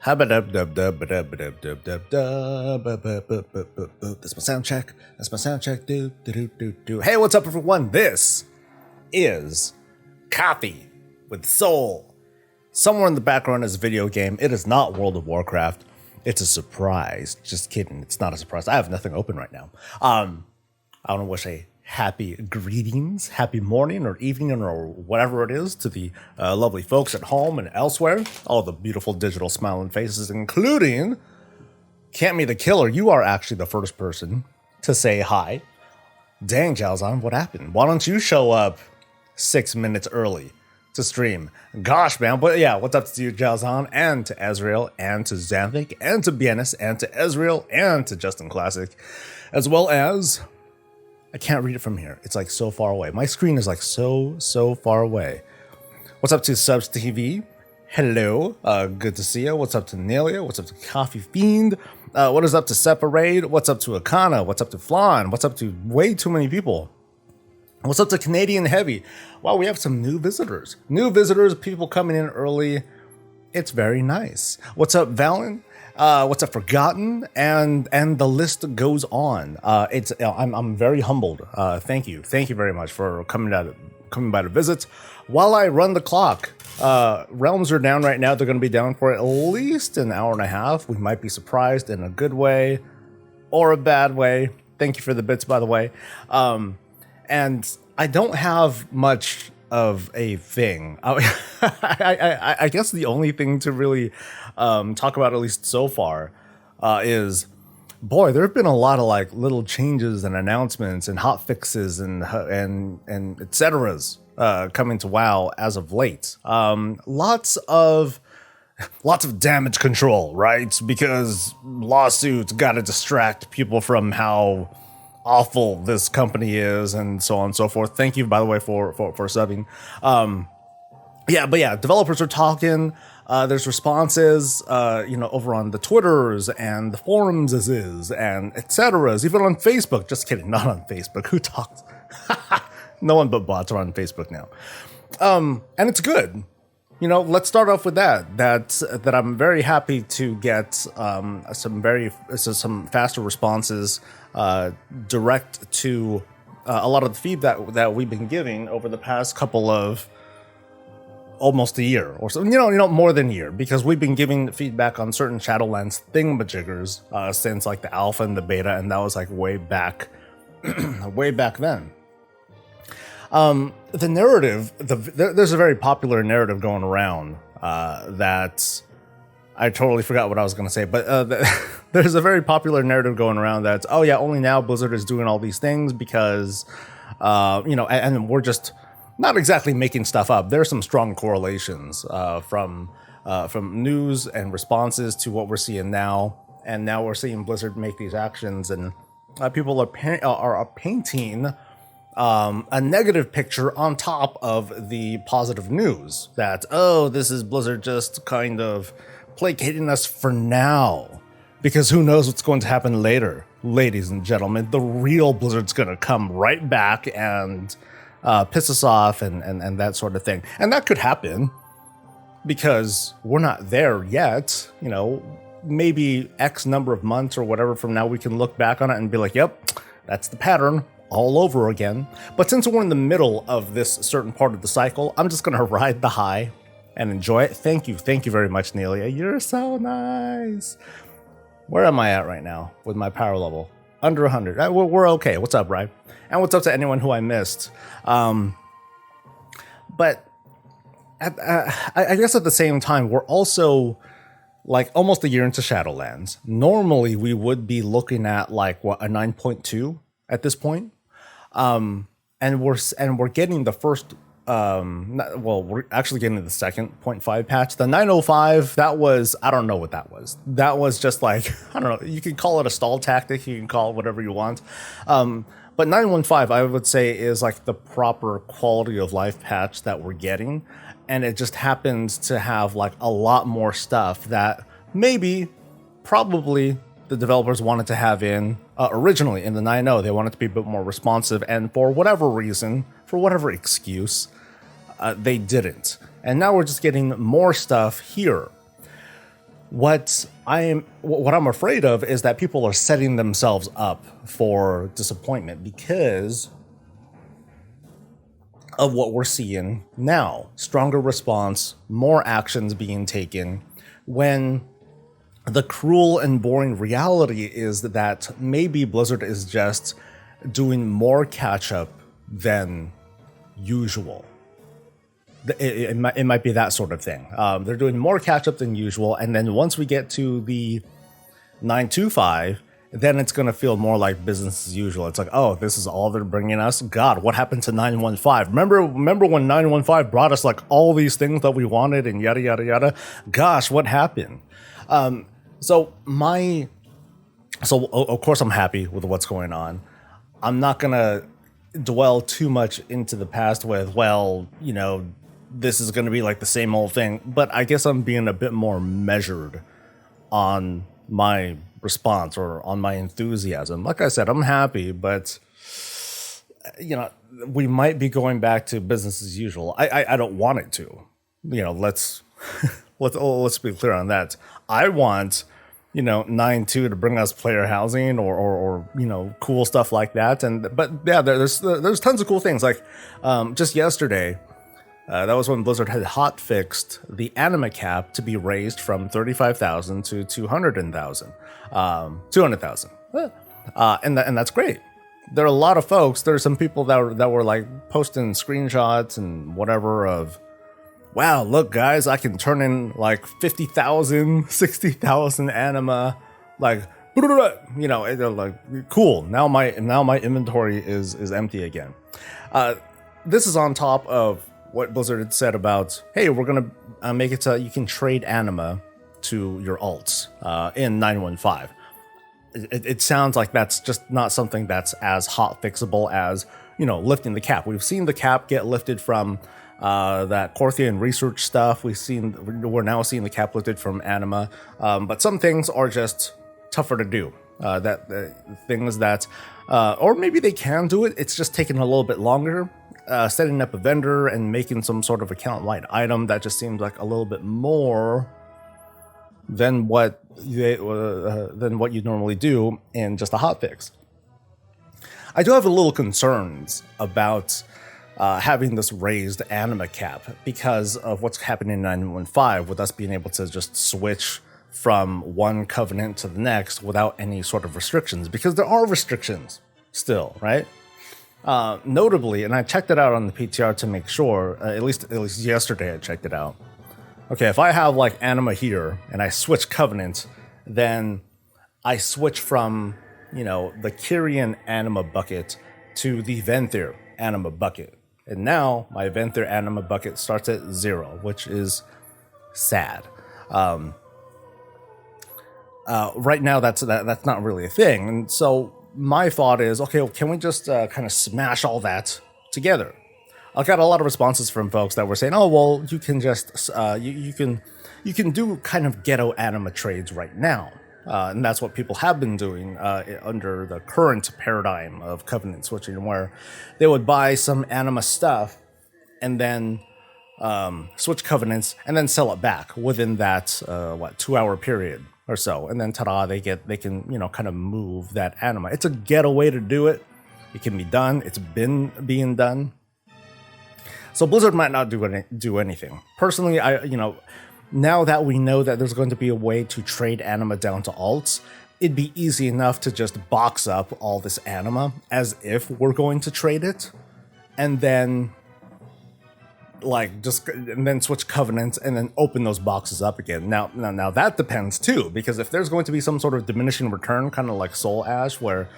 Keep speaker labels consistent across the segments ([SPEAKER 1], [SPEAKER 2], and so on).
[SPEAKER 1] That's my sound check. That's my sound check. Hey, what's up, everyone? This is Coffee with Soul. Somewhere in the background is a video game. It is not World of Warcraft. It's a surprise. Just kidding. It's not a surprise. I have nothing open right now. I want to wish a happy greetings, happy morning or evening or whatever it is to the lovely folks at home and elsewhere. All the beautiful digital smiling faces, including Cammy the Killer. You are actually the first person to say hi. Dang, Jalzan, what happened? Why don't you show up 6 minutes early to stream? Gosh, man. But yeah, what's up to you, Jalzan, and to Ezreal, and to Xanthic, and to Bienis, and to Ezreal, and to Justin Classic, as well as... I can't read it from here. It's like so far away. My screen is like so far away. What's up to Subs TV? Hello. Good to see you. What's up to Nelia? What's up to Coffee Fiend? What is up to Separate? What's up to Akana? What's up to Flan? What's up to way too many people? What's up to Canadian Heavy? Wow, we have some new visitors. New visitors, people coming in early. It's very nice. What's up, Valen? What's up, Forgotten, and the list goes on. I'm very humbled. Thank you very much for coming by to visit. While I run the clock, realms are down right now. They're going to be down for at least an hour and a half. We might be surprised in a good way or a bad way. Thank you for the bits, by the way. And I don't have much of a thing. I guess the only thing to really talk about, at least so far, is, boy, there have been a lot of like little changes and announcements and hotfixes and et ceteras coming to WoW as of late. Lots of damage control, right? Because lawsuits got to distract people from how awful this company is, and so on and so forth. Thank you, by the way, for subbing. Developers are talking. There's responses, over on the Twitters and the forums and et cetera, even on Facebook. Just kidding, not on Facebook. Who talks? No one but bots are on Facebook now. And it's good. Let's start off with that I'm very happy to get some faster responses direct to a lot of the feedback that we've been giving over the past couple of almost a year or so, more than a year, because we've been giving feedback on certain Shadowlands thingamajiggers since like the alpha and the beta, and that was like way back then. The narrative, there's a very popular narrative going around that I totally forgot what I was going to say, but there's a very popular narrative going around that's, oh yeah, only now Blizzard is doing all these things because, and we're just not exactly making stuff up. There's some strong correlations from news and responses to what we're seeing now, and now we're seeing Blizzard make these actions, and people are painting a negative picture on top of the positive news that, oh, this is Blizzard just kind of placating us for now, because who knows what's going to happen later. Ladies and gentlemen, the real Blizzard's going to come right back and piss us off and that sort of thing. And that could happen because we're not there yet. Maybe X number of months or whatever from now, we can look back on it and be like, yep, that's the pattern all over again. But since we're in the middle of this certain part of the cycle, I'm just going to ride the high and enjoy it. Thank you very much, Nelia. You're so nice. Where am I at right now with my power level? Under 100. We're okay. What's up, Ryan? And what's up to anyone who I missed? But I guess at the same time, we're also like almost a year into Shadowlands. Normally, we would be looking at like a 9.2 at this point. And we're getting the first. We're actually getting the second 0.5 patch. The 905, that was, I don't know what that was. That was just like, I don't know, you can call it a stall tactic, you can call it whatever you want. But 915, I would say, is like the proper quality of life patch that we're getting. And it just happens to have like a lot more stuff that probably the developers wanted to have in originally in the 9.0. They wanted to be a bit more responsive, and for whatever reason, for whatever excuse, they didn't. And now we're just getting more stuff here. What I'm afraid of is that people are setting themselves up for disappointment because of what we're seeing now. Stronger response, more actions being taken, when the cruel and boring reality is that maybe Blizzard is just doing more catch-up than usual. It might be that sort of thing. They're doing more catch-up than usual, and then once we get to the 925, then it's going to feel more like business as usual. It's like, oh, this is all they're bringing us? God, what happened to 915? Remember when 915 brought us like all these things that we wanted and yada, yada, yada? Gosh, what happened? So of course I'm happy with what's going on. I'm not going to dwell too much into the past with, well, you know, this is going to be like the same old thing. But I guess I'm being a bit more measured on my response or on my enthusiasm. Like I said, I'm happy, but you know, we might be going back to business as usual. I don't want it to. You know, let's be clear on that. I want, you know, 9.2 to bring us player housing or you know, cool stuff like that. But yeah, there's tons of cool things. Like just yesterday, that was when Blizzard had hotfixed the Anima cap to be raised from 35,000 to 200,000. And that's great. There are a lot of folks. There are some people that were like posting screenshots and whatever of, wow, look guys, I can turn in like 50,000, 60,000 Anima, like, you know, they're like, cool. Now my inventory is empty again. This is on top of what Blizzard had said about, hey, we're gonna make it so you can trade Anima to your alts in 915. It sounds like that's just not something that's as hot fixable as, you know, lifting the cap. We've seen the cap get lifted from that Corthian research stuff. We're now seeing the cap lifted from Anima, but some things are just tougher to do. Things that, or maybe they can do it. It's just taking a little bit longer. Setting up a vendor and making some sort of account-wide item, that just seems like a little bit more than what you normally do in just a hotfix. I do have a little concerns about having this raised Anima cap because of what's happening in 915 with us being able to just switch from one covenant to the next without any sort of restrictions, because there are restrictions still, right? Notably, and I checked it out on the PTR to make sure, at least yesterday I checked it out. Okay, if I have like Anima here and I switch covenant, then I switch from, you know, the Kyrian Anima bucket to the Venthyr Anima bucket. And now my Venthyr Anima bucket starts at 0, which is sad. Right now that's not really a thing. And so my thought is, okay, well, can we just kind of smash all that together? I got a lot of responses from folks that were saying, oh, well, you can just, you can do kind of ghetto Anima trades right now. And that's what people have been doing under the current paradigm of covenant switching, where they would buy some Anima stuff and then switch covenants and then sell it back within that 2-hour period or so, and then ta-da, they can, you know, kind of move that Anima. It's a ghetto way to do it. It can be done. It's been being done. So Blizzard might not do anything. Personally, now that we know that there's going to be a way to trade Anima down to alts, it'd be easy enough to just box up all this Anima as if we're going to trade it, and then switch covenants and then open those boxes up again. Now that depends too, because if there's going to be some sort of diminishing return, kind of like Soul Ash, where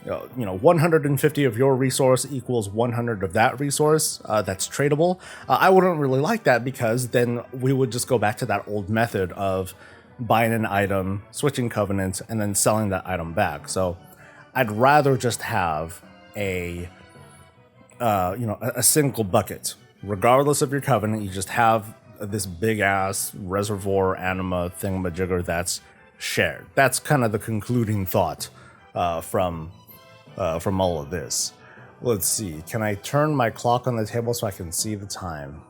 [SPEAKER 1] 150 of your resource equals 100 of that resource, that's tradable. I wouldn't really like that, because then we would just go back to that old method of buying an item, switching covenants, and then selling that item back. So I'd rather just have a single bucket. Regardless of your covenant, you just have this big ass reservoir Anima thingamajigger that's shared. That's kind of the concluding thought from all of this. Let's see. Can I turn my clock on the table so I can see the time?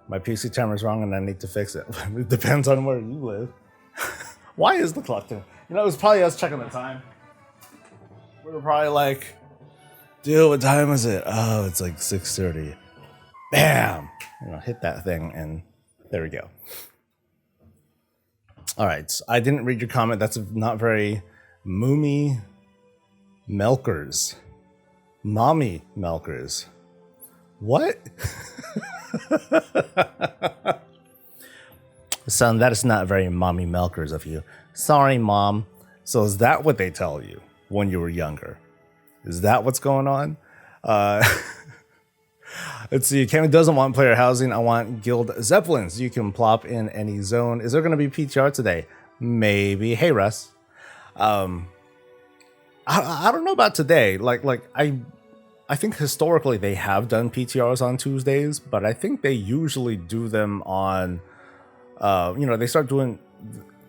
[SPEAKER 1] My PC timer's wrong and I need to fix it. It depends on where you live. Why is the clock doing? You know, it was probably us checking the time. We were probably like, dude, what time is it? Oh, it's like 6:30. Bam! You know, hit that thing and there we go. All right, so I didn't read your comment. That's not very moomy milkers. Mommy milkers. What? Son, that is not very mommy milkers of you. Sorry, Mom. So is that what they tell you when you were younger? Is that what's going on? Let's see. Cami doesn't want player housing. I want guild zeppelins. You can plop in any zone. Is there going to be PTR today? Maybe. Hey, Russ. I don't know about today. I think historically they have done PTRs on Tuesdays, but I think they usually do them on, they start doing,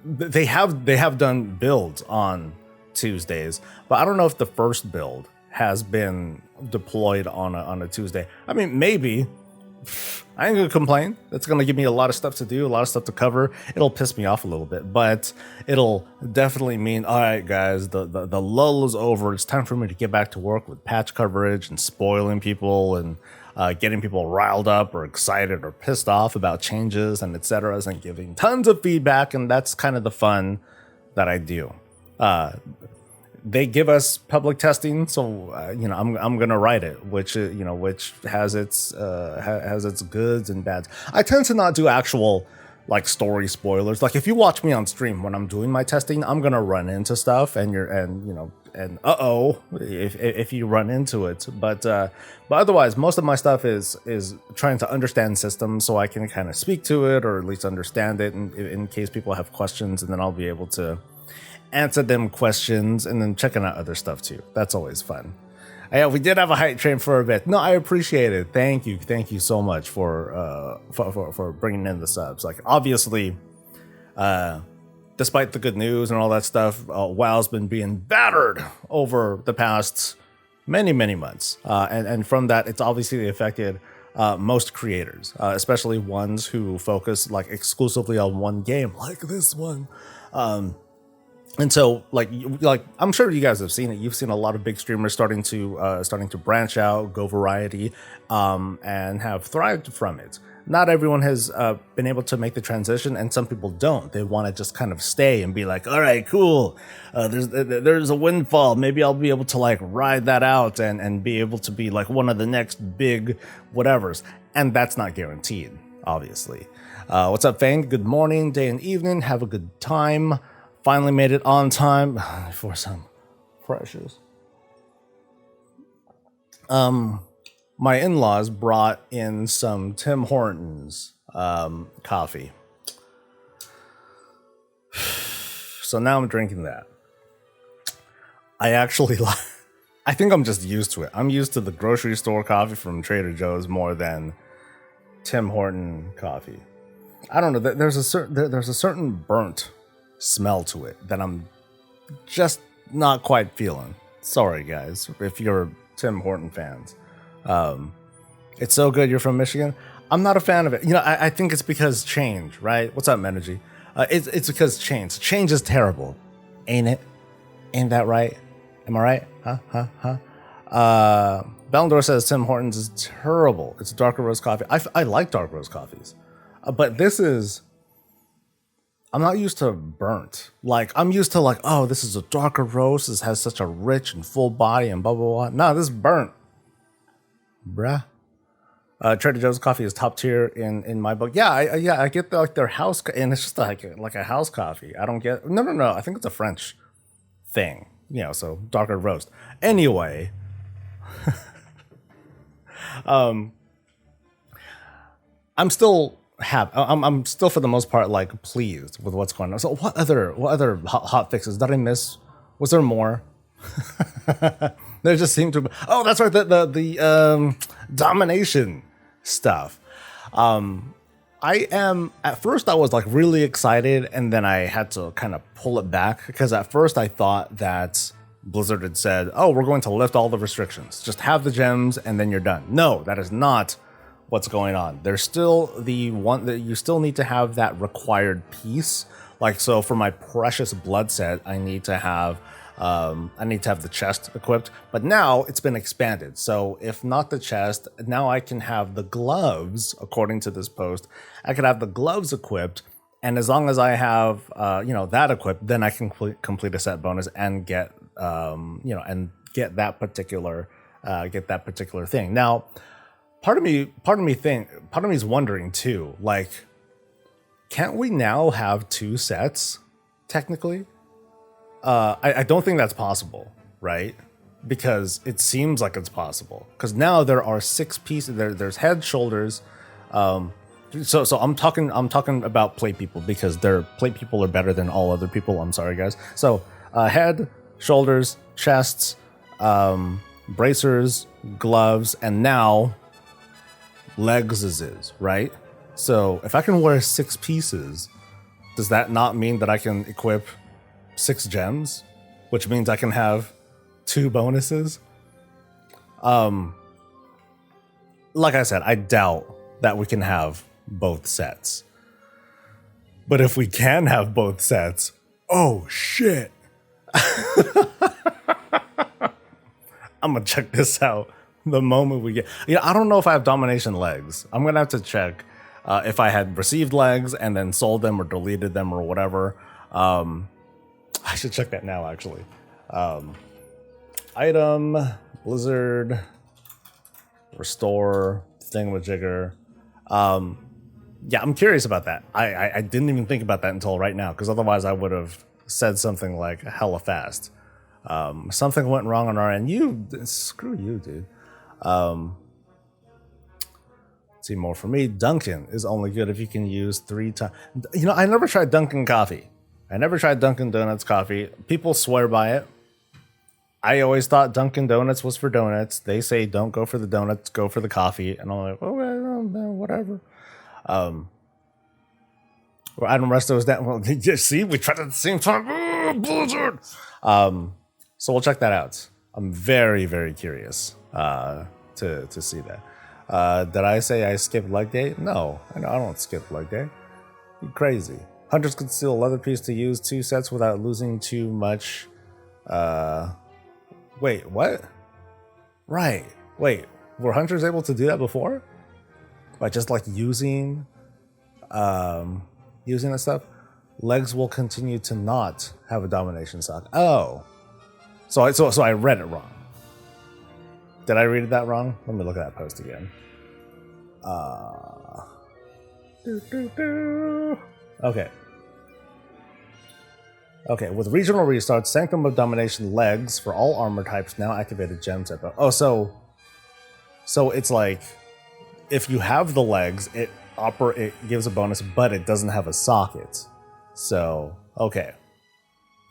[SPEAKER 1] they have done builds on Tuesdays, but I don't know if the first build has been deployed on a Tuesday. I mean, maybe. I ain't gonna complain. That's gonna give me a lot of stuff to do, a lot of stuff to cover. It'll piss me off a little bit, but it'll definitely mean, all right, guys, the lull is over. It's time for me to get back to work with patch coverage and spoiling people and getting people riled up or excited or pissed off about changes and etc. and giving tons of feedback. And that's kind of the fun that I do. They give us public testing, so I'm gonna write it, which has its goods and bads. I tend to not do actual like story spoilers. Like if you watch me on stream when I'm doing my testing, I'm gonna run into stuff, and if you run into it. But otherwise, most of my stuff is trying to understand systems so I can kind of speak to it or at least understand it in case people have questions, and then I'll be able to answer them questions, and then checking out other stuff too. That's always fun. Yeah, we did have a hype train for a bit. No, I appreciate it. Thank you so much for bringing in the subs. Like obviously, despite the good news and all that stuff, WoW's been being battered over the past many months, and from that, it's obviously affected most creators, especially ones who focus like exclusively on one game, like this one. And so, like I'm sure you guys have seen it. You've seen a lot of big streamers starting to branch out, go variety, and have thrived from it. Not everyone has been able to make the transition, and some people don't. They want to just kind of stay and be like, all right, cool. There's a windfall. Maybe I'll be able to like ride that out and be able to be like one of the next big whatevers. And that's not guaranteed, obviously. What's up, Fang? Good morning, day and evening. Have a good time. Finally made it on time for some pressures. My in-laws brought in some Tim Hortons coffee. So now I'm drinking that. I think I'm just used to it. I'm used to the grocery store coffee from Trader Joe's more than Tim Horton coffee. I don't know. There's a certain burnt smell to it that I'm just not quite feeling. Sorry, guys, if you're Tim Horton fans. It's so good. You're from Michigan. I'm not a fan of it. I think it's because change, right? What's up, Energy? It's because change is terrible, ain't it? Ain't that right? Am I right? Huh? Bellendor says Tim Hortons is terrible. It's darker roast coffee. I like dark roast coffees, but this is. I'm not used to burnt. Like, I'm used to like, oh, this is a darker roast. This has such a rich and full body and blah, blah, blah. No, this is burnt. Bruh. Trader Joe's coffee is top tier in my book. Yeah, I get their house, and it's just like a house coffee. I don't get, no. I think it's a French thing, so darker roast. Anyway, I'm still happy. I'm still for the most part like pleased with what's going on. So what other hot fixes did I miss? Was there more? There just seemed to be, oh, that's right, the domination stuff. At first I was like really excited, and then I had to kind of pull it back, because at first I thought that Blizzard had said, oh, we're going to lift all the restrictions, just have the gems and then you're done. No, that is not what's going on. There's still the one that you still need to have that required piece. Like, so for my precious blood set, I need to have the chest equipped, but now it's been expanded. So if not the chest, now I can have the gloves. According to this post, I could have the gloves equipped, and as long as I have that equipped, then I can complete a set bonus and get get that particular thing. Now, part of me is wondering too, like, can't we now have 2 sets technically? I don't think that's possible, right? Because it seems like it's possible. Because now there are 6 pieces. There's head, shoulders. So I'm talking about plate people, because plate people are better than all other people. I'm sorry, guys. So head, shoulders, chests, bracers, gloves, and now legs is right. So if I can wear 6 pieces, does that not mean that I can equip 6 gems, which means I can have 2 bonuses? Like I said, I doubt that we can have both sets. But if we can have both sets, oh shit. I'm gonna check this out the moment we get. I don't know if I have domination legs. I'm gonna have to check if I had received legs and then sold them or deleted them or whatever. I should check that now, actually. Item, Blizzard, Restore, Thingamajigger. Yeah, I'm curious about that. I didn't even think about that until right now, because otherwise I would have said something like hella fast. Something went wrong on our end. Screw you, dude. See, more for me. Dunkin' is only good if you can use 3 times. I never tried Dunkin' coffee. I never tried Dunkin' Donuts coffee. People swear by it. I always thought Dunkin' Donuts was for donuts. They say don't go for the donuts, go for the coffee. And I'm like, whatever. Adam Resto is that. Well, see, we tried at the same time. Blizzard. So we'll check that out. I'm very, very curious to see that. Did I say I skipped leg day? No, I don't skip leg day. You're crazy. Hunters can steal a leather piece to use 2 sets without losing too much. Wait, what? Right. Wait, were hunters able to do that before? By just like using that stuff? Legs will continue to not have a domination sock. Oh. So I read it wrong. Did I read that wrong? Let me look at that post again. Okay, with regional restarts, Sanctum of Domination legs for all armor types now activated gem set. Oh, so it's like if you have the legs, it gives a bonus, but it doesn't have a socket. So, okay.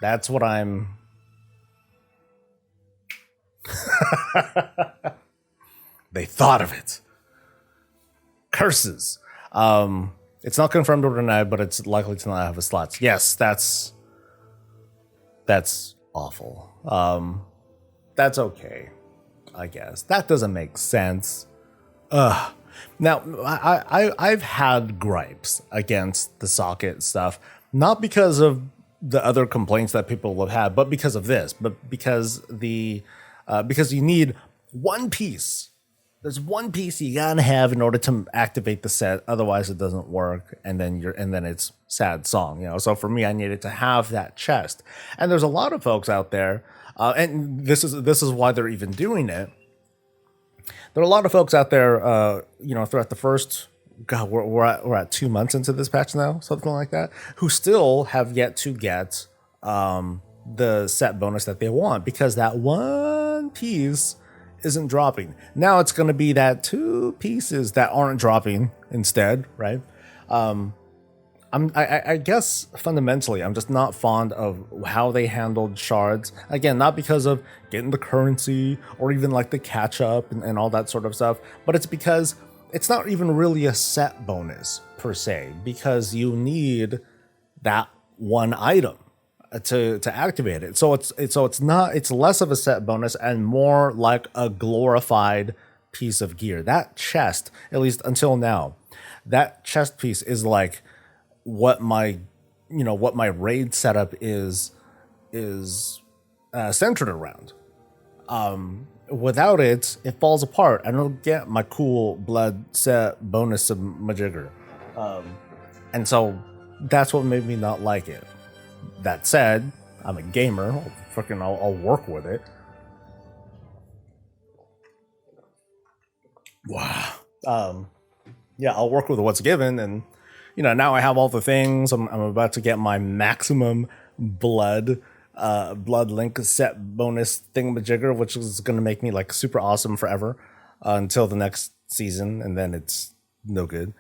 [SPEAKER 1] That's what I'm... They thought of it. Curses. It's not confirmed or denied, but it's likely to not have a slot. Yes, that's awful. That's okay, I guess. That doesn't make sense. Now, I've had gripes against the socket stuff, not because of the other complaints that people have had, but because of this. But because because you need one piece. There's one piece you gotta have in order to activate the set, otherwise it doesn't work, and then it's sad song, So for me, I needed to have that chest, and there's a lot of folks out there, and this is why they're even doing it. There are a lot of folks out there, throughout the first, God, we're at 2 months into this patch now, something like that, who still have yet to get the set bonus that they want, because that one piece isn't dropping. Now it's going to be that 2 pieces that aren't dropping instead, right? I guess fundamentally, I'm just not fond of how they handled shards. Again, not because of getting the currency or even like the catch up and all that sort of stuff, but it's because it's not even really a set bonus per se, because you need that one item to activate it. So it's less of a set bonus and more like a glorified piece of gear, that chest, at least until now, that chest piece is like what my raid setup is centered around. Without it, it falls apart. I don't get my cool blood set bonus of Majigger. And so that's what made me not like it. That said, I'm a gamer. I'll work with it. Wow. Yeah, I'll work with what's given, and now I have all the things. I'm about to get my maximum blood link set bonus thingamajigger, which is going to make me like super awesome forever until the next season, and then it's no good.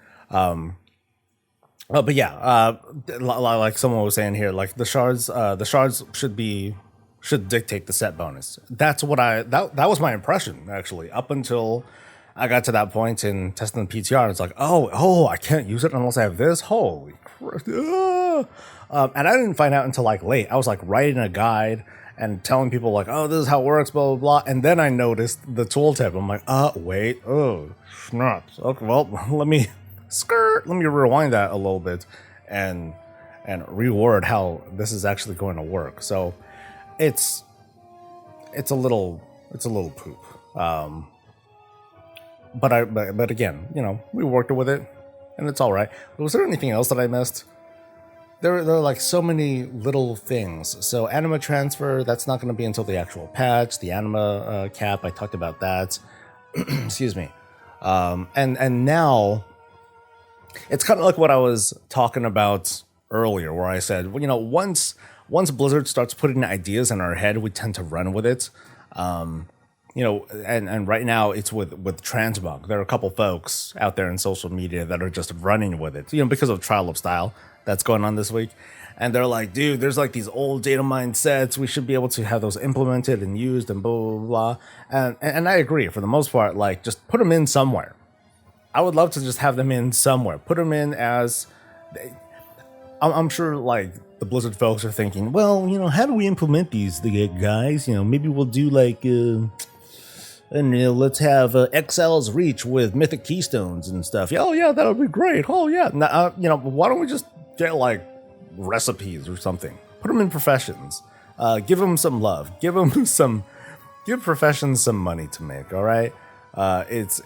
[SPEAKER 1] But yeah, like someone was saying here, like the shards should dictate the set bonus. That's what that was my impression actually, up until I got to that point in testing the PTR. It's like, oh, I can't use it unless I have this. Holy crap! And I didn't find out until like late. I was like writing a guide and telling people like, oh, this is how it works, blah blah blah. And then I noticed the tooltip. I'm like, wait, snaps. Okay, well, let me rewind that a little bit and reword how this is actually going to work. So it's a little poop. But again, we worked with it, and it's all right. Was there anything else that I missed? There are like so many little things. So Anima transfer, that's not going to be until the actual patch. The Anima cap, I talked about that. Excuse me. And now it's kind of like what I was talking about earlier, where I said, well, once Blizzard starts putting ideas in our head, we tend to run with it. And right now it's with Transmog. There are a couple folks out there in social media that are just running with it, because of Trial of Style that's going on this week. And they're like, dude, there's like these old data mine sets. We should be able to have those implemented and used and blah, blah, blah. And I agree for the most part, like just put them in somewhere. I would love to just have them in somewhere. Put them in as, I'm sure like the Blizzard folks are thinking, well, how do we implement these guys? Maybe we'll do like, let's have XL's reach with mythic keystones and stuff. Oh yeah, that would be great. Oh yeah. Now, why don't we just get like recipes or something? Put them in professions. Give them some love. Give professions some money to make. All right. It's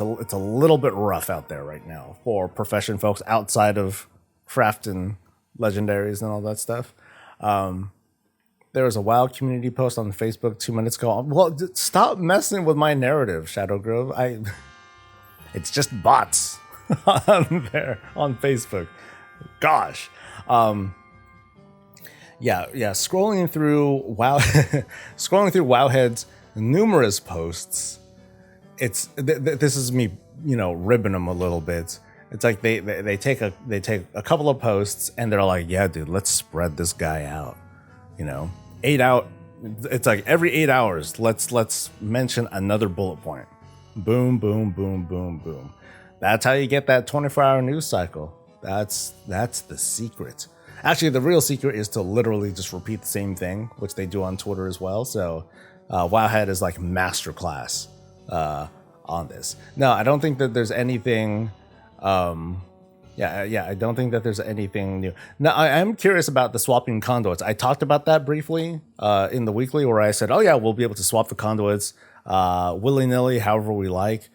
[SPEAKER 1] a little bit rough out there right now for profession folks outside of craft and legendaries and all that stuff. There was a WoW community post on Facebook 2 minutes ago. Well, stop messing with my narrative, Shadow Grove. It's just bots on there on Facebook. Gosh. Yeah. Scrolling through Wowhead's numerous posts. This is me, ribbing them a little bit. It's like they take a couple of posts and they're like, yeah, dude, let's spread this guy out. 8 out. It's like every 8 hours, let's mention another bullet point. Boom, boom, boom, boom, boom. That's how you get that 24-hour news cycle. That's the secret. Actually, the real secret is to literally just repeat the same thing, which they do on Twitter as well. So Wowhead is like masterclass on this. No, I don't think that there's anything. I don't think that there's anything new. Now, I am curious about the swapping conduits. I talked about that briefly in the weekly, where I said, oh yeah, we'll be able to swap the conduits willy-nilly, however we like.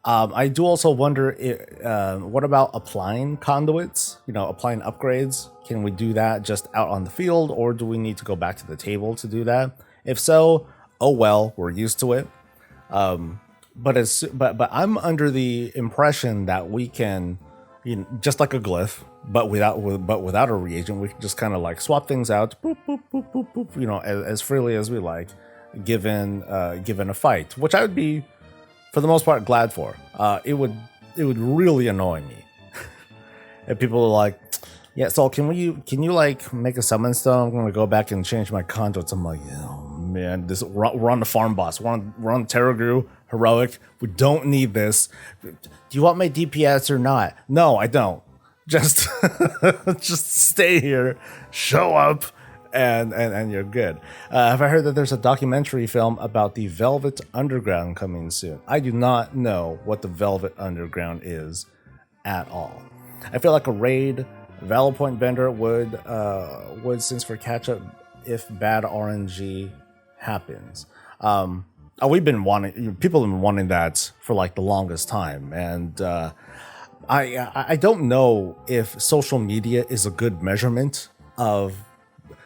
[SPEAKER 1] I do also wonder, what about applying conduits? Applying upgrades. Can we do that just out on the field, or do we need to go back to the table to do that? If so, oh well, we're used to it. But I'm under the impression that we can, just like a glyph, but without a reagent, we can just kind of like swap things out, boop, boop, boop, boop, boop, as freely as we like, given a fight, which I would be, for the most part, glad for. It would really annoy me if people are like, yeah, Soul, can you like make a summon stone? I'm gonna go back and change my conduits. I'm like, oh man, we're on the farm boss. We're on Terragru heroic. We don't need this. Do you want my DPS or not? No, I don't. Just just stay here, show up, and you're good. Have I heard that there's a documentary film about the Velvet Underground coming soon? I do not know what the Velvet Underground is at all. I feel like a raid Valor Point vendor would since for catch up if bad RNG happens. We've been wanting, people have been wanting that for like the longest time, and I don't know if social media is a good measurement of.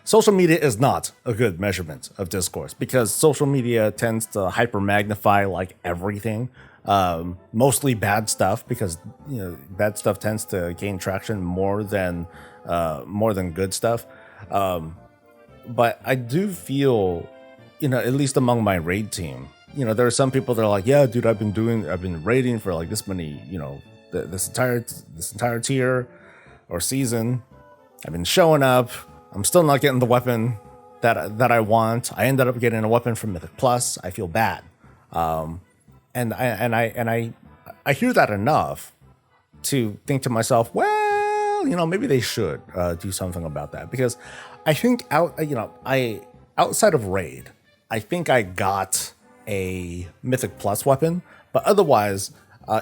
[SPEAKER 1] Social media is not a good measurement of discourse because social media tends to hyper magnify like everything, mostly bad stuff, because bad stuff tends to gain traction more than good stuff. But I do feel, at least among my raid team, there are some people that are like, yeah, dude, I've been raiding for like this many, this entire tier or season. I've been showing up. I'm still not getting the weapon that I want. I ended up getting a weapon from Mythic Plus. I feel bad, and I hear that enough to think to myself, well, maybe they should do something about that, because I think outside of raid, I think I got a Mythic Plus weapon, but otherwise.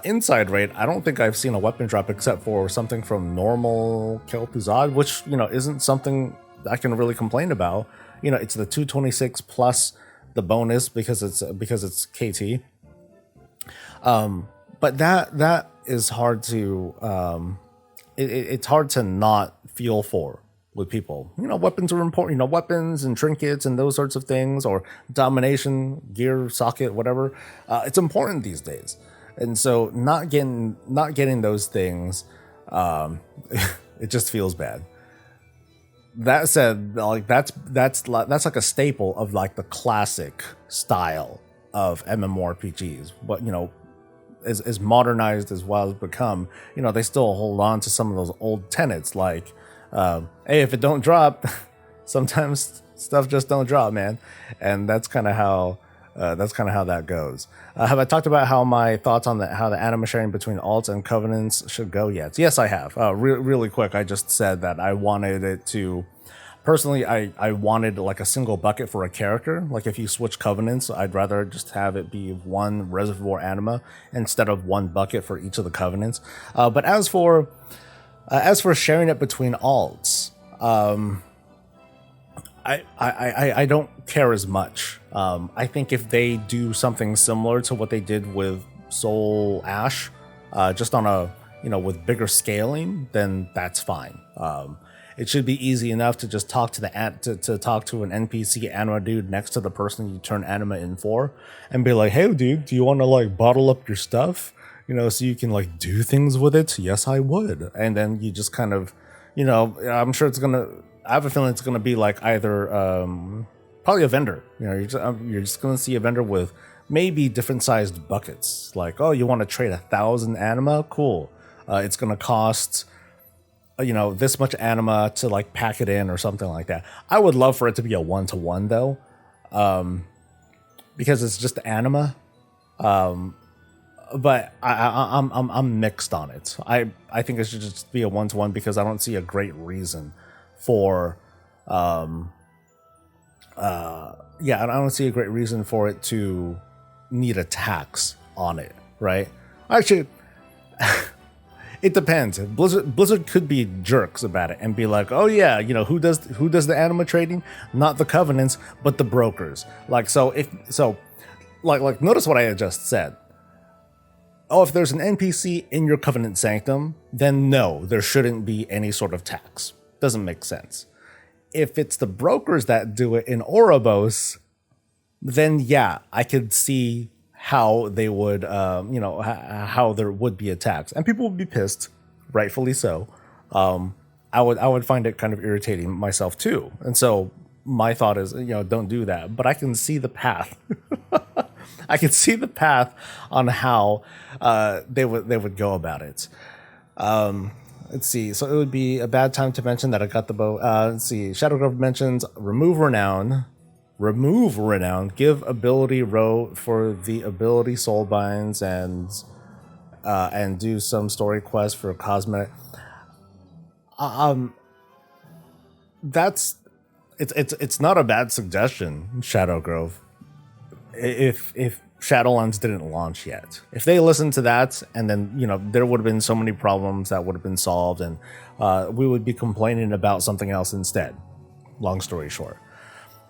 [SPEAKER 1] Inside raid, I don't think I've seen a weapon drop except for something from normal Kel'Thuzad, which isn't something I can really complain about. It's the 226 plus the bonus because it's KT. But that is hard to it's hard to not feel for with people. Weapons are important. Weapons and trinkets and those sorts of things, or domination, gear, socket, whatever. It's important these days. And so not getting those things, it just feels bad. That said, like that's like a staple of like the classic style of MMORPGs. But as modernized as well as become, they still hold on to some of those old tenets. Like, hey, if it don't drop, sometimes stuff just don't drop, man. And that's kind of how. That goes. Have I talked about how my thoughts on how the Anima sharing between alts and covenants should go yet? Yes, I have. Really quick, I just said that I wanted it to. Personally, I wanted like a single bucket for a character. Like if you switch covenants, I'd rather just have it be one reservoir Anima instead of one bucket for each of the covenants. But as for sharing it between alts, I don't care as much. I think if they do something similar to what they did with Soul Ash, just on a with bigger scaling, then that's fine. It should be easy enough to just talk to talk to an NPC Anima dude next to the person you turn Anima in for, and be like, hey dude, do you want to like bottle up your stuff, so you can like do things with it? Yes, I would. And then you just kind of, I'm sure I have a feeling it's going to be like either probably a vendor. You're just going to see a vendor with maybe different sized buckets. Like, oh, you want to trade 1,000 Anima? Cool. It's going to cost, this much Anima to like pack it in or something like that. I would love for it to be a 1-to-1 though, because it's just Anima. But I'm mixed on it. I think it should just be a 1-to-1 because I don't see a great reason for I don't see a great reason for it to need a tax on it, right? Actually, it depends. Blizzard could be jerks about it and be like, oh yeah, who does the Anima trading? Not the covenants, but the brokers. Like, like notice what I had just said. Oh, if there's an NPC in your covenant sanctum, then no, there shouldn't be any sort of tax. Doesn't make sense. If it's the brokers that do it in Ouroboros, then yeah, I could see how they would, how there would be a tax, and people would be pissed, rightfully so. I would find it kind of irritating myself too, and so my thought is, don't do that. But I can see the path. I can see the path on how they would go about it. Let's see. So it would be a bad time to mention that I got the bow. Let's see. Shadowgrove mentions remove renown. Remove renown. Give ability row for the ability soulbinds and do some story quest for cosmetic. That's it's not a bad suggestion, Shadow Grove. If Shadowlands didn't launch yet, if they listened to that, and then there would have been so many problems that would have been solved, and we would be complaining about something else instead. Long story short.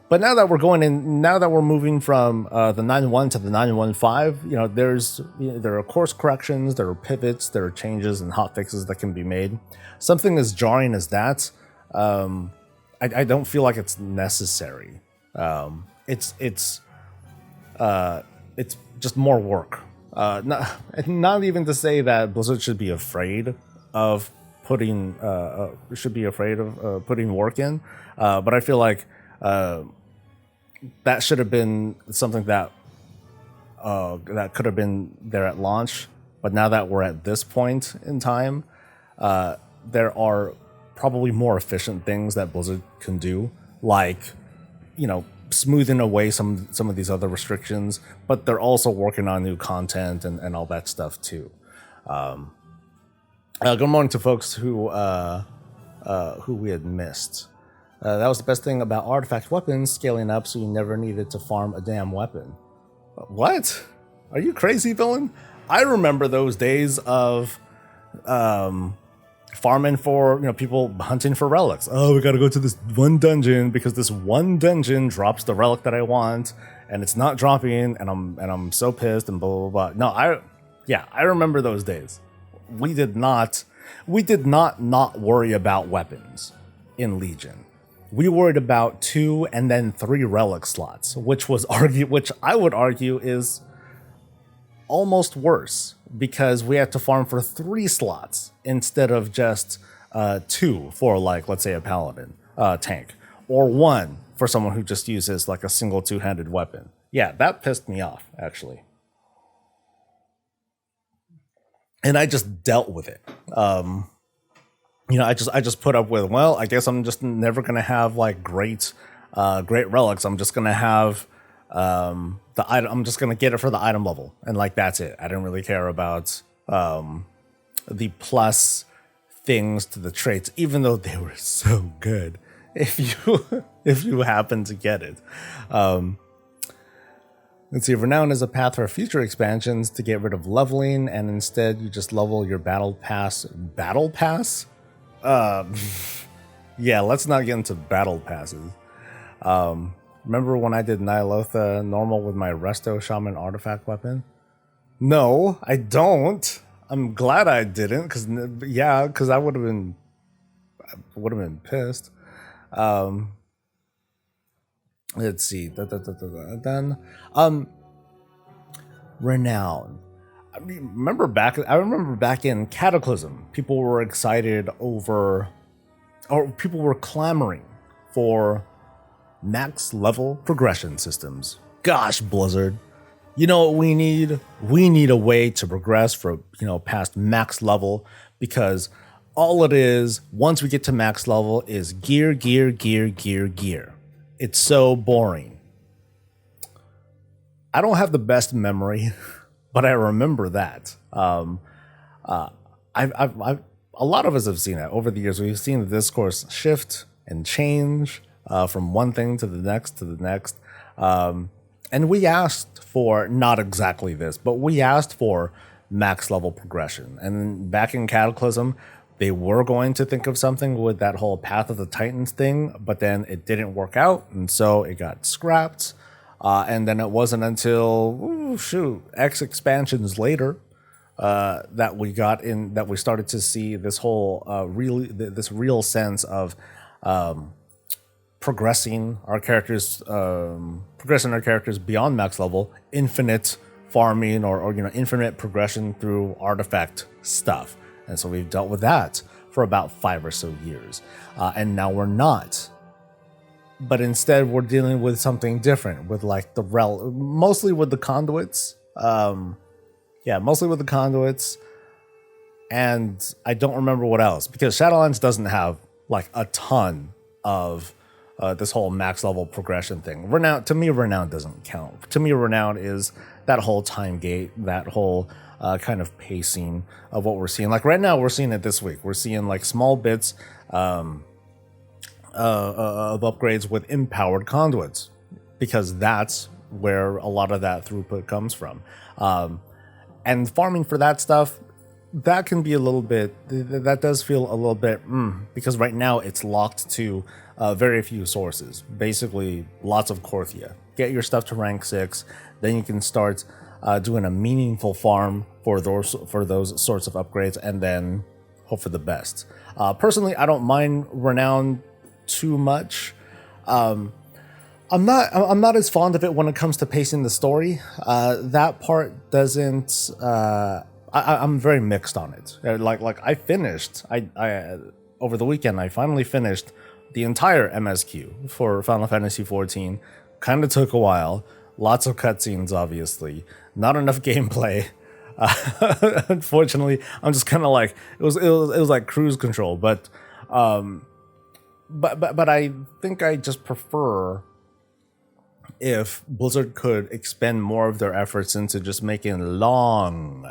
[SPEAKER 1] But now that we're going in, now that we're moving from the 9.1 to the 9.15, there are course corrections, there are pivots, there are changes and hotfixes that can be made. Something as jarring as that, I don't feel like it's necessary. It's just more work. Not even to say that Blizzard should be afraid of putting work in, but I feel like that should have been something that could have been there at launch. But now that we're at this point in time, there are probably more efficient things that Blizzard can do, like smoothing away some of these other restrictions. But they're also working on new content and all that stuff too. Good morning to folks who we had missed. That was the best thing about artifact weapons scaling up, so you never needed to farm a damn weapon. What? Are you crazy, villain? I remember those days of farming for people hunting for relics. Oh, we gotta go to this one dungeon because this one dungeon drops the relic that I want, and it's not dropping, and I'm so pissed and blah blah blah. No, I remember those days. We did not worry about weapons in Legion. We worried about 2 and then 3 relic slots, which I would argue is almost worse, because we had to farm for 3 slots instead of just 2 for, like, let's say a paladin tank, or 1 for someone who just uses like a single 2-handed weapon. Yeah, that pissed me off, actually. And I just dealt with it. I just put up with, well, I guess I'm just never gonna have like great relics. I'm just gonna have the item. I'm just gonna get it for the item level, and like that's it. I didn't really care about the plus things to the traits, even though they were so good. If you happen to get it. Let's see, renown is a path for future expansions to get rid of leveling, and instead you just level your battle pass. Battle pass? Yeah, let's not get into battle passes. Remember when I did Nyalotha normal with my Resto Shaman artifact weapon? No, I don't. I'm glad I didn't, because I would have been pissed. Let's see. Then, renown. I remember back in Cataclysm, people were excited over, or people were clamoring for max level progression systems. Gosh, Blizzard, you know what we need? We need a way to progress for, past max level, because all it is, once we get to max level, is gear. It's so boring. I don't have the best memory, but I remember that. I've a lot of us have seen it over the years. We've seen the discourse shift and change from one thing to the next. And we asked for not exactly this, but we asked for max level progression. And back in Cataclysm, they were going to think of something with that whole Path of the Titans thing, but then it didn't work out, and so it got scrapped. And then it wasn't until X expansions later that we started to see this whole real sense of progressing our characters beyond max level, infinite farming or infinite progression through artifact stuff. And so we've dealt with that for about 5 or so years, and now we're not. But instead, we're dealing with something different, with like mostly with the conduits. Mostly with the conduits. And I don't remember what else, because Shadowlands doesn't have like a ton of this whole max level progression thing. Renown, to me, renown doesn't count. To me, renown is that whole time gate, that whole kind of pacing of what we're seeing. Like right now, we're seeing it this week. We're seeing like small bits. of upgrades with empowered conduits, because that's where a lot of that throughput comes from. And farming for that stuff, that can be a little bit, that does feel a little bit, because right now it's locked to very few sources. Basically, lots of Korthia. Get your stuff to rank 6, then you can start doing a meaningful farm for those sorts of upgrades, and then hope for the best. Personally, I don't mind renown too much. I'm not as fond of it when it comes to pacing the story. That part doesn't. I'm very mixed on it. Like I finished. I over the weekend I finally finished the entire MSQ for Final Fantasy XIV. Kind of took a while. Lots of cutscenes, obviously. Not enough gameplay. Unfortunately, I'm just kind of like it was like cruise control. But I think I just prefer if Blizzard could expend more of their efforts into just making long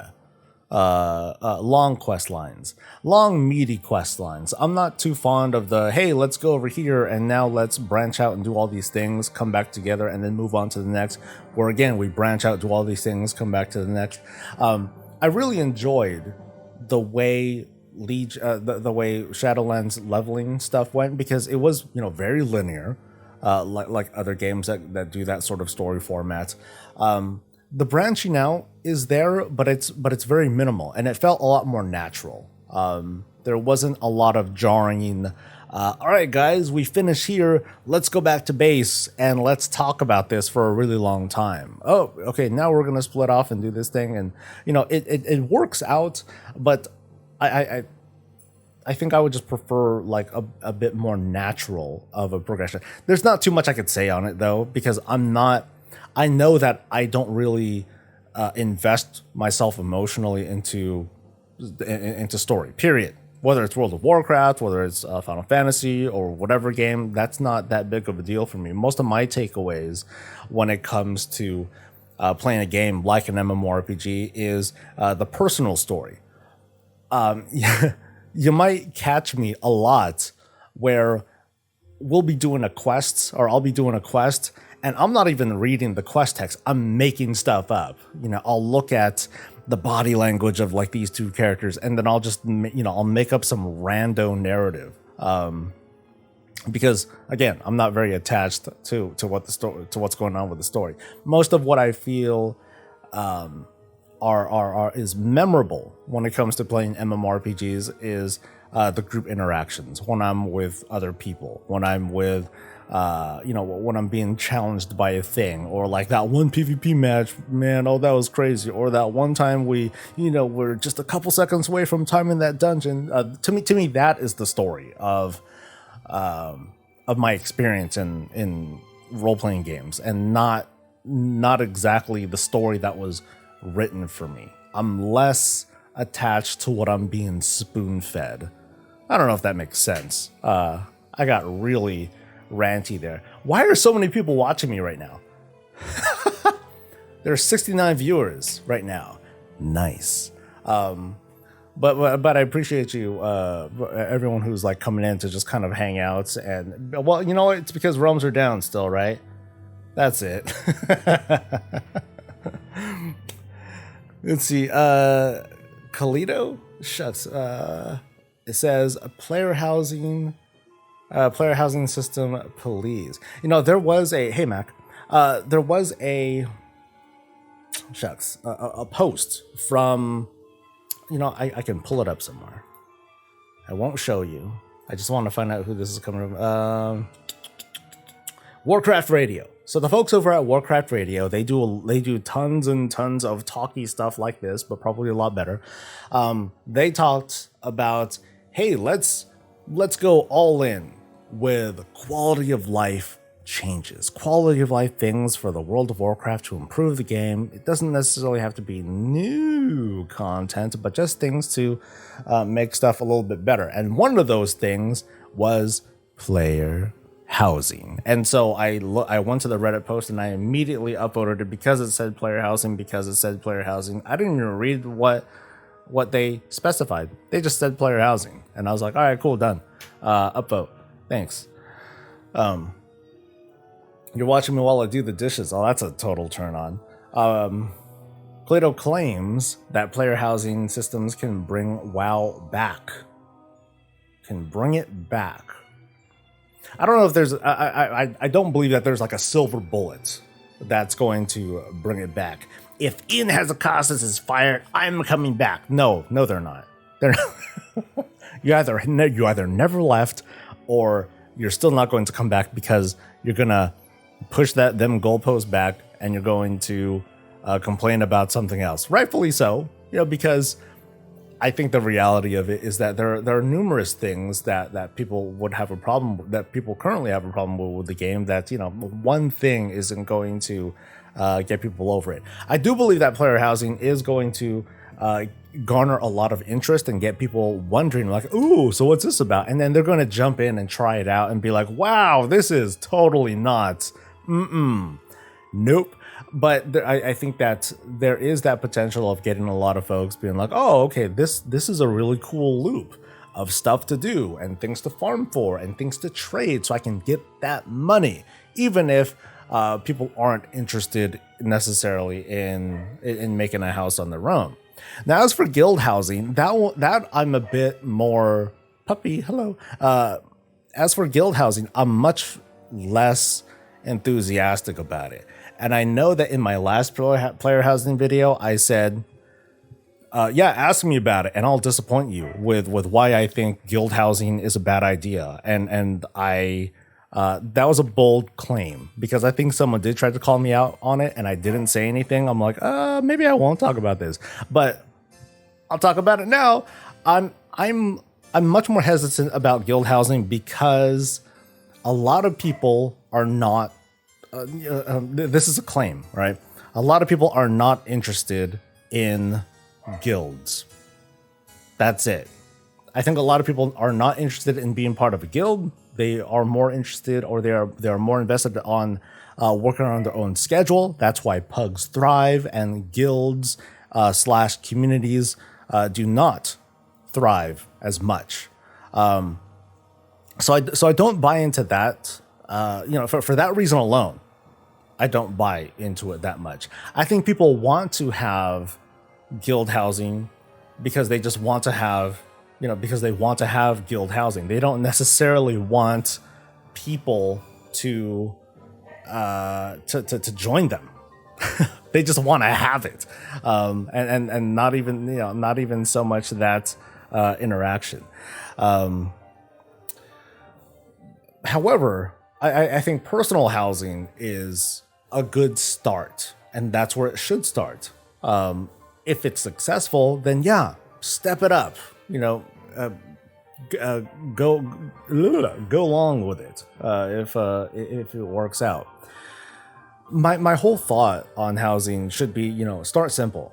[SPEAKER 1] quest lines, long meaty quest lines. I'm not too fond of the, hey, let's go over here and now let's branch out and do all these things, come back together and then move on to the next, where again we branch out, do all these things, come back to the next. I really enjoyed the way the way Shadowlands leveling stuff went, because it was, very linear, like other games that do that sort of story format. The branching out is there, but it's very minimal, and it felt a lot more natural. There wasn't a lot of jarring, all right, guys, we finish here. Let's go back to base and let's talk about this for a really long time. Oh, okay, now we're going to split off and do this thing. And, it works out, but I think I would just prefer like a bit more natural of a progression. There's not too much I could say on it, though, because I know that I don't really invest myself emotionally into story, period. Whether it's World of Warcraft, whether it's Final Fantasy or whatever game, that's not that big of a deal for me. Most of my takeaways when it comes to playing a game like an MMORPG is the personal story. You might catch me a lot where we'll be doing a quest, or I'll be doing a quest, and I'm not even reading the quest text. I'm making stuff up. I'll look at the body language of like these two characters, and then I'll just, I'll make up some rando narrative. Because again, I'm not very attached to what's going on with the story. Most of what I feel is memorable when it comes to playing MMORPGs is the group interactions, when I'm with other people, when I'm with when I'm being challenged by a thing, or like that one PvP match, man, oh, that was crazy. Or that one time we're just a couple seconds away from timing that dungeon. To me, that is the story of my experience in role-playing games, and not exactly the story that was written for me. I'm less attached to what I'm being spoon-fed. I don't know if that makes sense. I got really ranty there. Why are so many people watching me right now? There are 69 viewers right now. Nice. But I appreciate you, everyone who's like coming in to just kind of hang out. And well, you know what? It's because realms are down still, right? That's it. Let's see. Kalido? Shucks. It says player housing system, please. There was a, hey Mac, there was a post from, I can pull it up somewhere. I won't show you. I just want to find out who this is coming from. Warcraft Radio. So the folks over at Warcraft Radio, they do tons and tons of talky stuff like this, but probably a lot better. They talked about, hey, let's go all in with quality of life changes, quality of life things for the World of Warcraft to improve the game. It doesn't necessarily have to be new content, but just things to make stuff a little bit better. And one of those things was player housing. And so I went to the Reddit post and I immediately upvoted it because it said player housing, I didn't even read what they specified. They just said player housing. And I was like, all right, cool, done. Upvote. Thanks. You're watching me while I do the dishes. Oh, that's a total turn on. Plato claims that player housing systems can bring WoW back. Can bring it back. I don't know if there's... I don't believe that there's like a silver bullet that's going to bring it back. If Ian Hazakastas is fired, I'm coming back. No, they're not. They're not. you either never left, or you're still not going to come back because you're gonna push them goalposts back, and you're going to complain about something else. Rightfully so, because I think the reality of it is that there are numerous things that people would have a problem, that people currently have a problem with the game. That one thing isn't going to get people over it. I do believe that player housing is going to garner a lot of interest and get people wondering, like, ooh, so what's this about? And then they're going to jump in and try it out and be like, wow, this is totally not. Nope. But I think that there is that potential of getting a lot of folks being like, oh, okay, this is a really cool loop of stuff to do and things to farm for and things to trade so I can get that money, even if people aren't interested necessarily in making a house on their own. Now, as for guild housing, that I'm a bit more puppy. Hello. As for guild housing, I'm much less enthusiastic about it. And I know that in my last player housing video, I said, yeah, ask me about it, and I'll disappoint you with why I think guild housing is a bad idea. And I that was a bold claim, because I think someone did try to call me out on it, and I didn't say anything. I'm like, maybe I won't talk about this, but I'll talk about it now. I'm much more hesitant about guild housing because a lot of people are not. This is a claim, right? A lot of people are not interested in guilds. That's it. I think a lot of people are not interested in being part of a guild. They are more interested, or they are more invested on working on their own schedule. That's why pugs thrive, and guilds / communities do not thrive as much. So I don't buy into that. For that reason alone, I don't buy into it that much. I think people want to have guild housing because they just want to have, because they want to have guild housing. They don't necessarily want people to join them. They just want to have it, and not even so much that interaction. However, I think personal housing is a good start, and that's where it should start. If it's successful, then yeah, step it up. Go along with it if it works out. My whole thought on housing should be, start simple.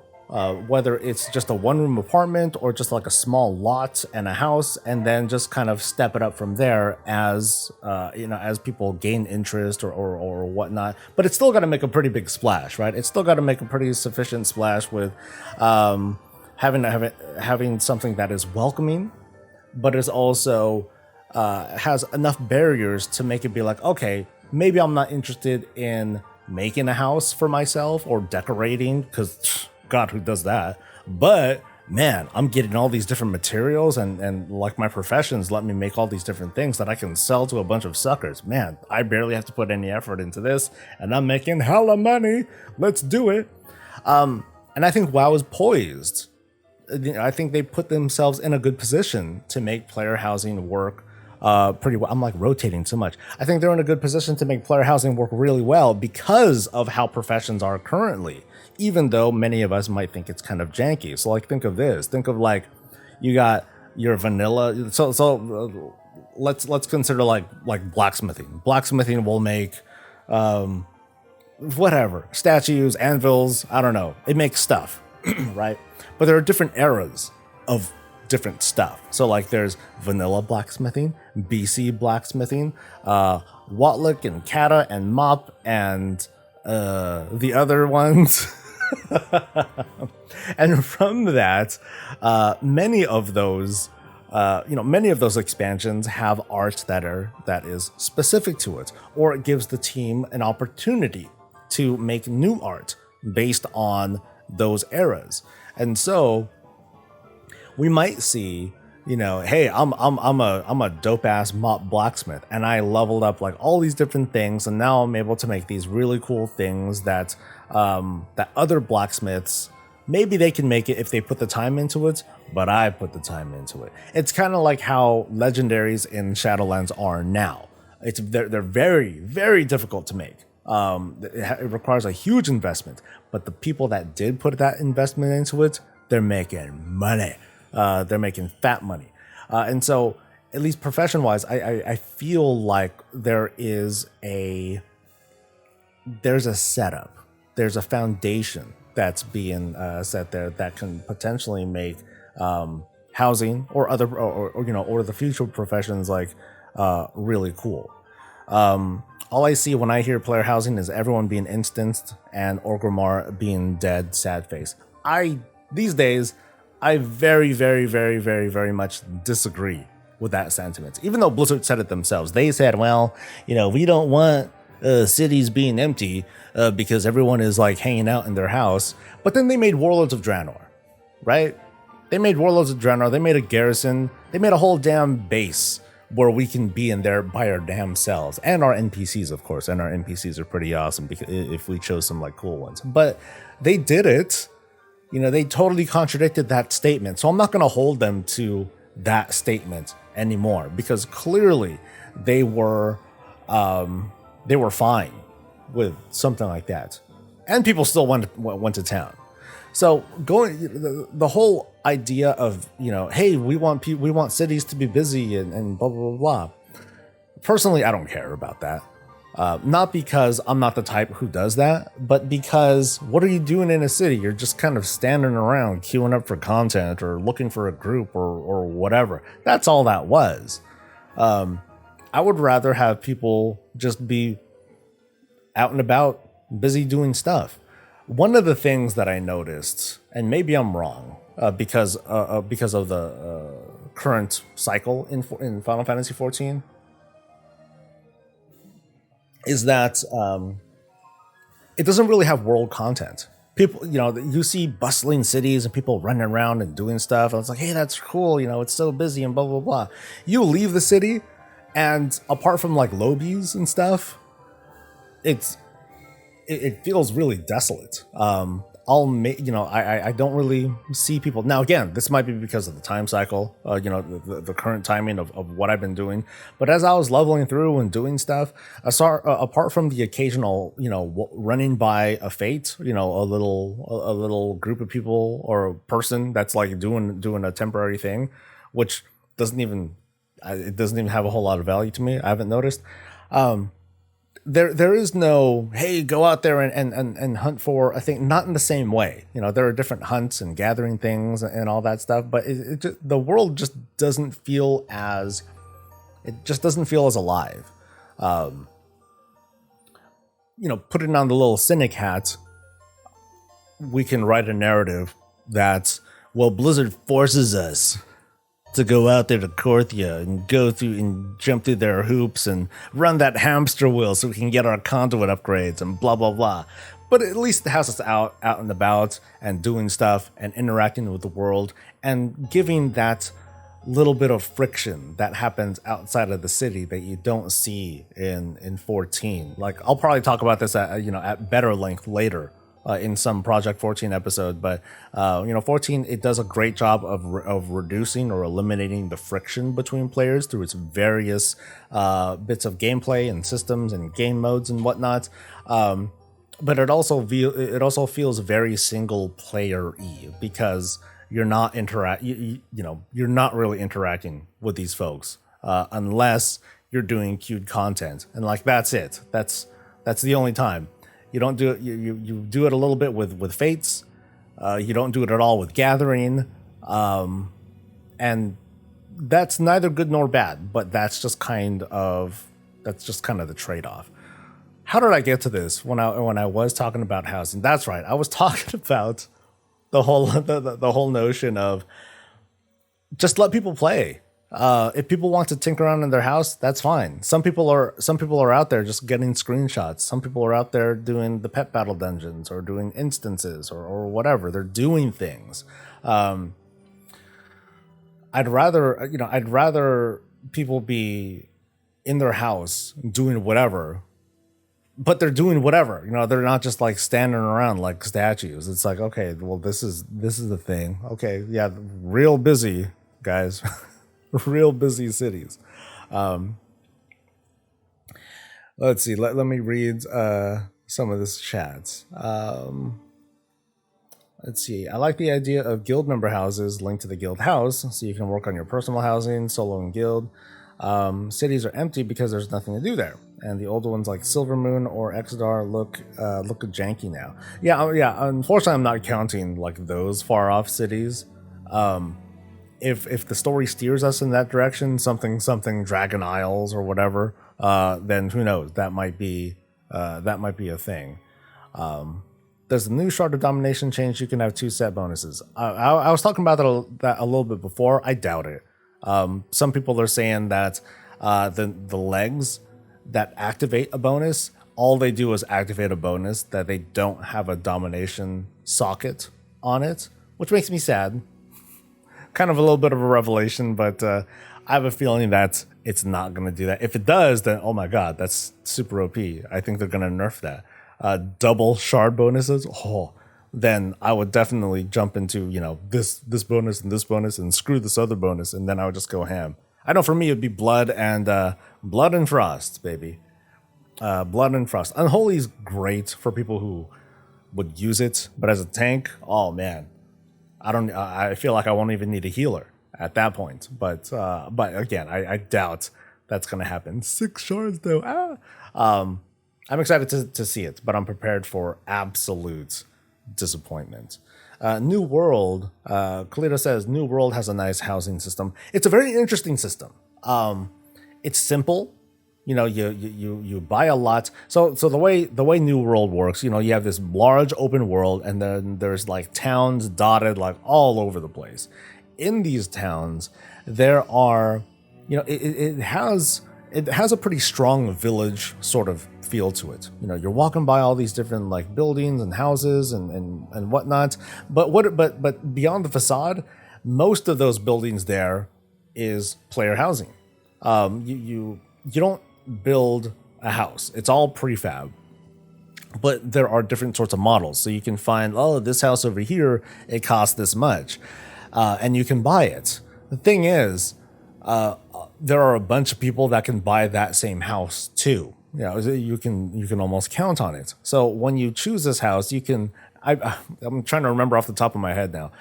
[SPEAKER 1] Whether it's just a one-room apartment or just like a small lot and a house, and then just kind of step it up from there as as people gain interest or whatnot. But it's still got to make a pretty big splash, right? It's still got to make a pretty sufficient splash with having something that is welcoming, but is also has enough barriers to make it be like, okay, maybe I'm not interested in making a house for myself or decorating, because God, who does that? But man, I'm getting all these different materials, and like my professions let me make all these different things that I can sell to a bunch of suckers. Man, I barely have to put any effort into this, and I'm making hella money. Let's do it. And I think WoW is poised. I think they put themselves in a good position to make player housing work pretty well. I'm like rotating too much. I think they're in a good position to make player housing work really well because of how professions are currently, even though many of us might think it's kind of janky. So like, think of this. Think of like, you got your vanilla. So let's consider like blacksmithing. Blacksmithing will make whatever, statues, anvils. I don't know. It makes stuff, right? But there are different eras of different stuff. So like, there's vanilla blacksmithing, BC blacksmithing, Watlick and Kata and Mop and the other ones. And from that, many of those many of those expansions have art that is specific to it, or it gives the team an opportunity to make new art based on those eras. And so we might see, hey, I'm a dope ass mop blacksmith, and I leveled up like all these different things, and now I'm able to make these really cool things that that other blacksmiths, maybe they can make it if they put the time into it, but I put the time into it. It's kind of like how legendaries in Shadowlands are now. They're very, very difficult to make. It requires a huge investment, but the people that did put that investment into it, they're making money. They're making fat money. And so, at least profession-wise, I feel like there's a setup. There's a foundation that's being set there that can potentially make housing or other or the future professions like really cool. All I see when I hear player housing is everyone being instanced and Orgrimmar being dead, sad face. These days, I very, very, very, very, very much disagree with that sentiment. Even though Blizzard said it themselves, they said, well, we don't want cities being empty because everyone is like hanging out in their house. But then they made Warlords of Draenor, right? They made Warlords of Draenor. They made a garrison. They made a whole damn base where we can be in there by our damn selves, and our NPCs, of course. And our NPCs are pretty awesome because if we chose some like cool ones. But they did it. They totally contradicted that statement. So I'm not going to hold them to that statement anymore, because clearly they were fine with something like that, and people still went to town. So the whole idea of hey, we want cities to be busy and blah blah blah blah. Personally, I don't care about that. Not because I'm not the type who does that, but because what are you doing in a city? You're just kind of standing around queuing up for content or looking for a group or whatever. That's all that was. I would rather have people just be out and about, busy doing stuff. One of the things that I noticed, and maybe I'm wrong, because of the current cycle in Final Fantasy XIV, is that it doesn't really have world content. People, you see bustling cities and people running around and doing stuff. And it's like, hey, that's cool. It's so busy and blah, blah, blah. You leave the city, and apart from like lobbies and stuff, it feels really desolate. I don't really see people. Now, again, this might be because of the time cycle, the current timing of what I've been doing. But as I was leveling through and doing stuff, I saw, apart from the occasional, running by a fate, a little group of people or a person that's like doing a temporary thing, which doesn't even have a whole lot of value to me. I haven't noticed. There is no, hey, go out there and hunt for a thing. Not in the same way. There are different hunts and gathering things and all that stuff, but the world just doesn't feel as alive. Putting on the little cynic hat, we can write a narrative that, well, Blizzard forces us to go out there to Korthia and go through and jump through their hoops and run that hamster wheel so we can get our conduit upgrades and blah, blah, blah. But at least it has us out and about and doing stuff and interacting with the world and giving that little bit of friction that happens outside of the city that you don't see in 14. Like, I'll probably talk about this at better length later. In some Project 14 episode, but 14, it does a great job of reducing or eliminating the friction between players through its various bits of gameplay and systems and game modes and whatnot. But it also feels very single player-y because you're not you're not really interacting with these folks unless you're doing queued content, and like that's it. That's the only time. You don't do it. You do it a little bit with fates. You don't do it at all with gathering, and that's neither good nor bad. But that's just kind of the trade-off. How did I get to this when I was talking about housing? That's right. I was talking about the whole notion of just let people play. If people want to tinker around in their house, that's fine. Some people are out there just getting screenshots. Some people are out there doing the pet battle dungeons or doing instances or whatever. They're doing things. I'd rather people be in their house doing whatever, but they're doing whatever. They're not just like standing around like statues. It's like, okay, well, this is the thing. Okay, yeah, real busy, guys. Real busy cities. Let's see. Let me read some of this chat. Let's see. I like the idea of guild member houses linked to the guild house, so you can work on your personal housing, solo and guild. Cities are empty because there's nothing to do there, and the older ones like Silvermoon or Exodar look janky now. Yeah. Unfortunately, I'm not counting like those far off cities. If the story steers us in that direction, something Dragon Isles or whatever, then who knows? That might be a thing. There's a new Shard of Domination change. You can have 2 set bonuses. I was talking about that a little bit before. I doubt it. Some people are saying that the legs that activate a bonus, all they do is activate a bonus, that they don't have a domination socket on it, which makes me sad. Kind of a little bit of a revelation, but I have a feeling that it's not going to do that. If it does, then oh my god, that's super OP. I think they're going to nerf that. Double shard bonuses. Then I would definitely jump into this bonus and screw this other bonus, and then I would just go ham. I know for me it'd be blood and frost, baby. Blood and frost. Unholy is great for people who would use it, but as a tank, oh man. I feel like I won't even need a healer at that point. But again, I doubt that's going to happen. 6 shards though. I'm excited to see it, but I'm prepared for absolute disappointment. New World, Kalita says, New World has a nice housing system. It's a very interesting system. It's simple. You buy a lot. So the way New World works, you have this large open world, and then there's like towns dotted like all over the place. In these towns, there are, it has a pretty strong village sort of feel to it. You're walking by all these different like buildings and houses and whatnot. But beyond the facade, most of those buildings there is player housing. You don't build a house. It's all prefab, but there are different sorts of models. So you can find, this house over here, it costs this much, and you can buy it. The thing is, there are a bunch of people that can buy that same house too. You can almost count on it. So when you choose this house, you can, I'm trying to remember off the top of my head now.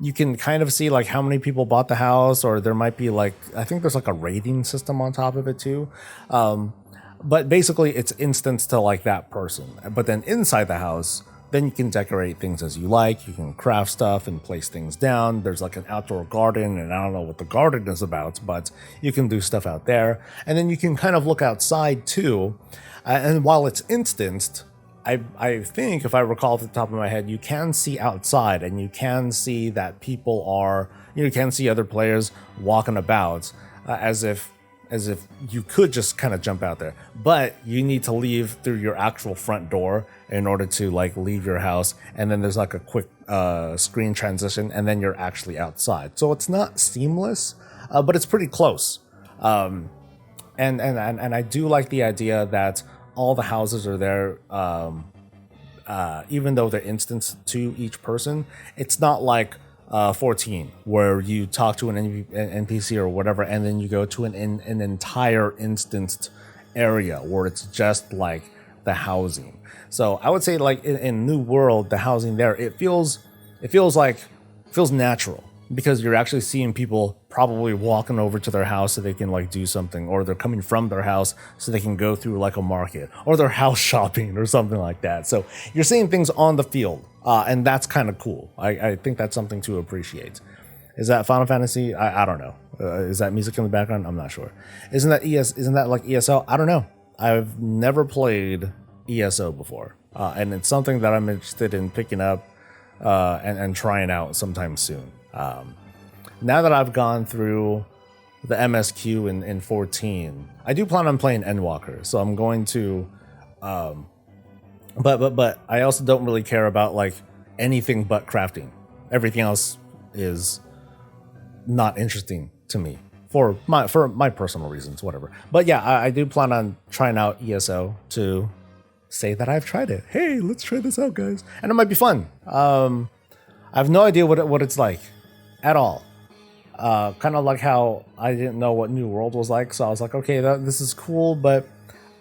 [SPEAKER 1] You can kind of see like how many people bought the house, or there might be like, I think there's like a rating system on top of it too. But basically it's instanced to like that person. But then inside the house, then you can decorate things as you like. You can craft stuff and place things down. There's like an outdoor garden, and I don't know what the garden is about, but you can do stuff out there. And then you can kind of look outside too. And while it's instanced, I think, if I recall off the top of my head, you can see outside, and you can see that people are, you can see other players walking about as if you could just kind of jump out there. But you need to leave through your actual front door in order to like leave your house, and then there's like a quick screen transition, and then you're actually outside. So it's not seamless, but it's pretty close. And I do like the idea that all the houses are there, even though they're instanced to each person. It's not like 14 where you talk to an NPC or whatever, and then you go to an entire instanced area where it's just like the housing. So I would say like in New World, the housing there, it feels natural, because you're actually seeing people probably walking over to their house so they can like do something, or they're coming from their house so they can go through like a market, or they're house shopping or something like that. So you're seeing things on the field, and that's kind of cool. I think that's something to appreciate. Is that Final Fantasy? I don't know. Is that music in the background? I'm not sure. Isn't that like ESO? I don't know. I've never played ESO before, and it's something that I'm interested in picking up and trying out sometime soon. Now that I've gone through the MSQ in 14. I do plan on playing Endwalker, so I'm going to but I also don't really care about like anything but crafting. Everything else is not interesting to me for my personal reasons, whatever. But yeah, I do plan on trying out ESO to say that I've tried it. Hey, let's try this out, guys, and it might be fun. I have no idea what it's like at all. Kind of like how I didn't know what New World was like, so I was like, okay, this is cool, but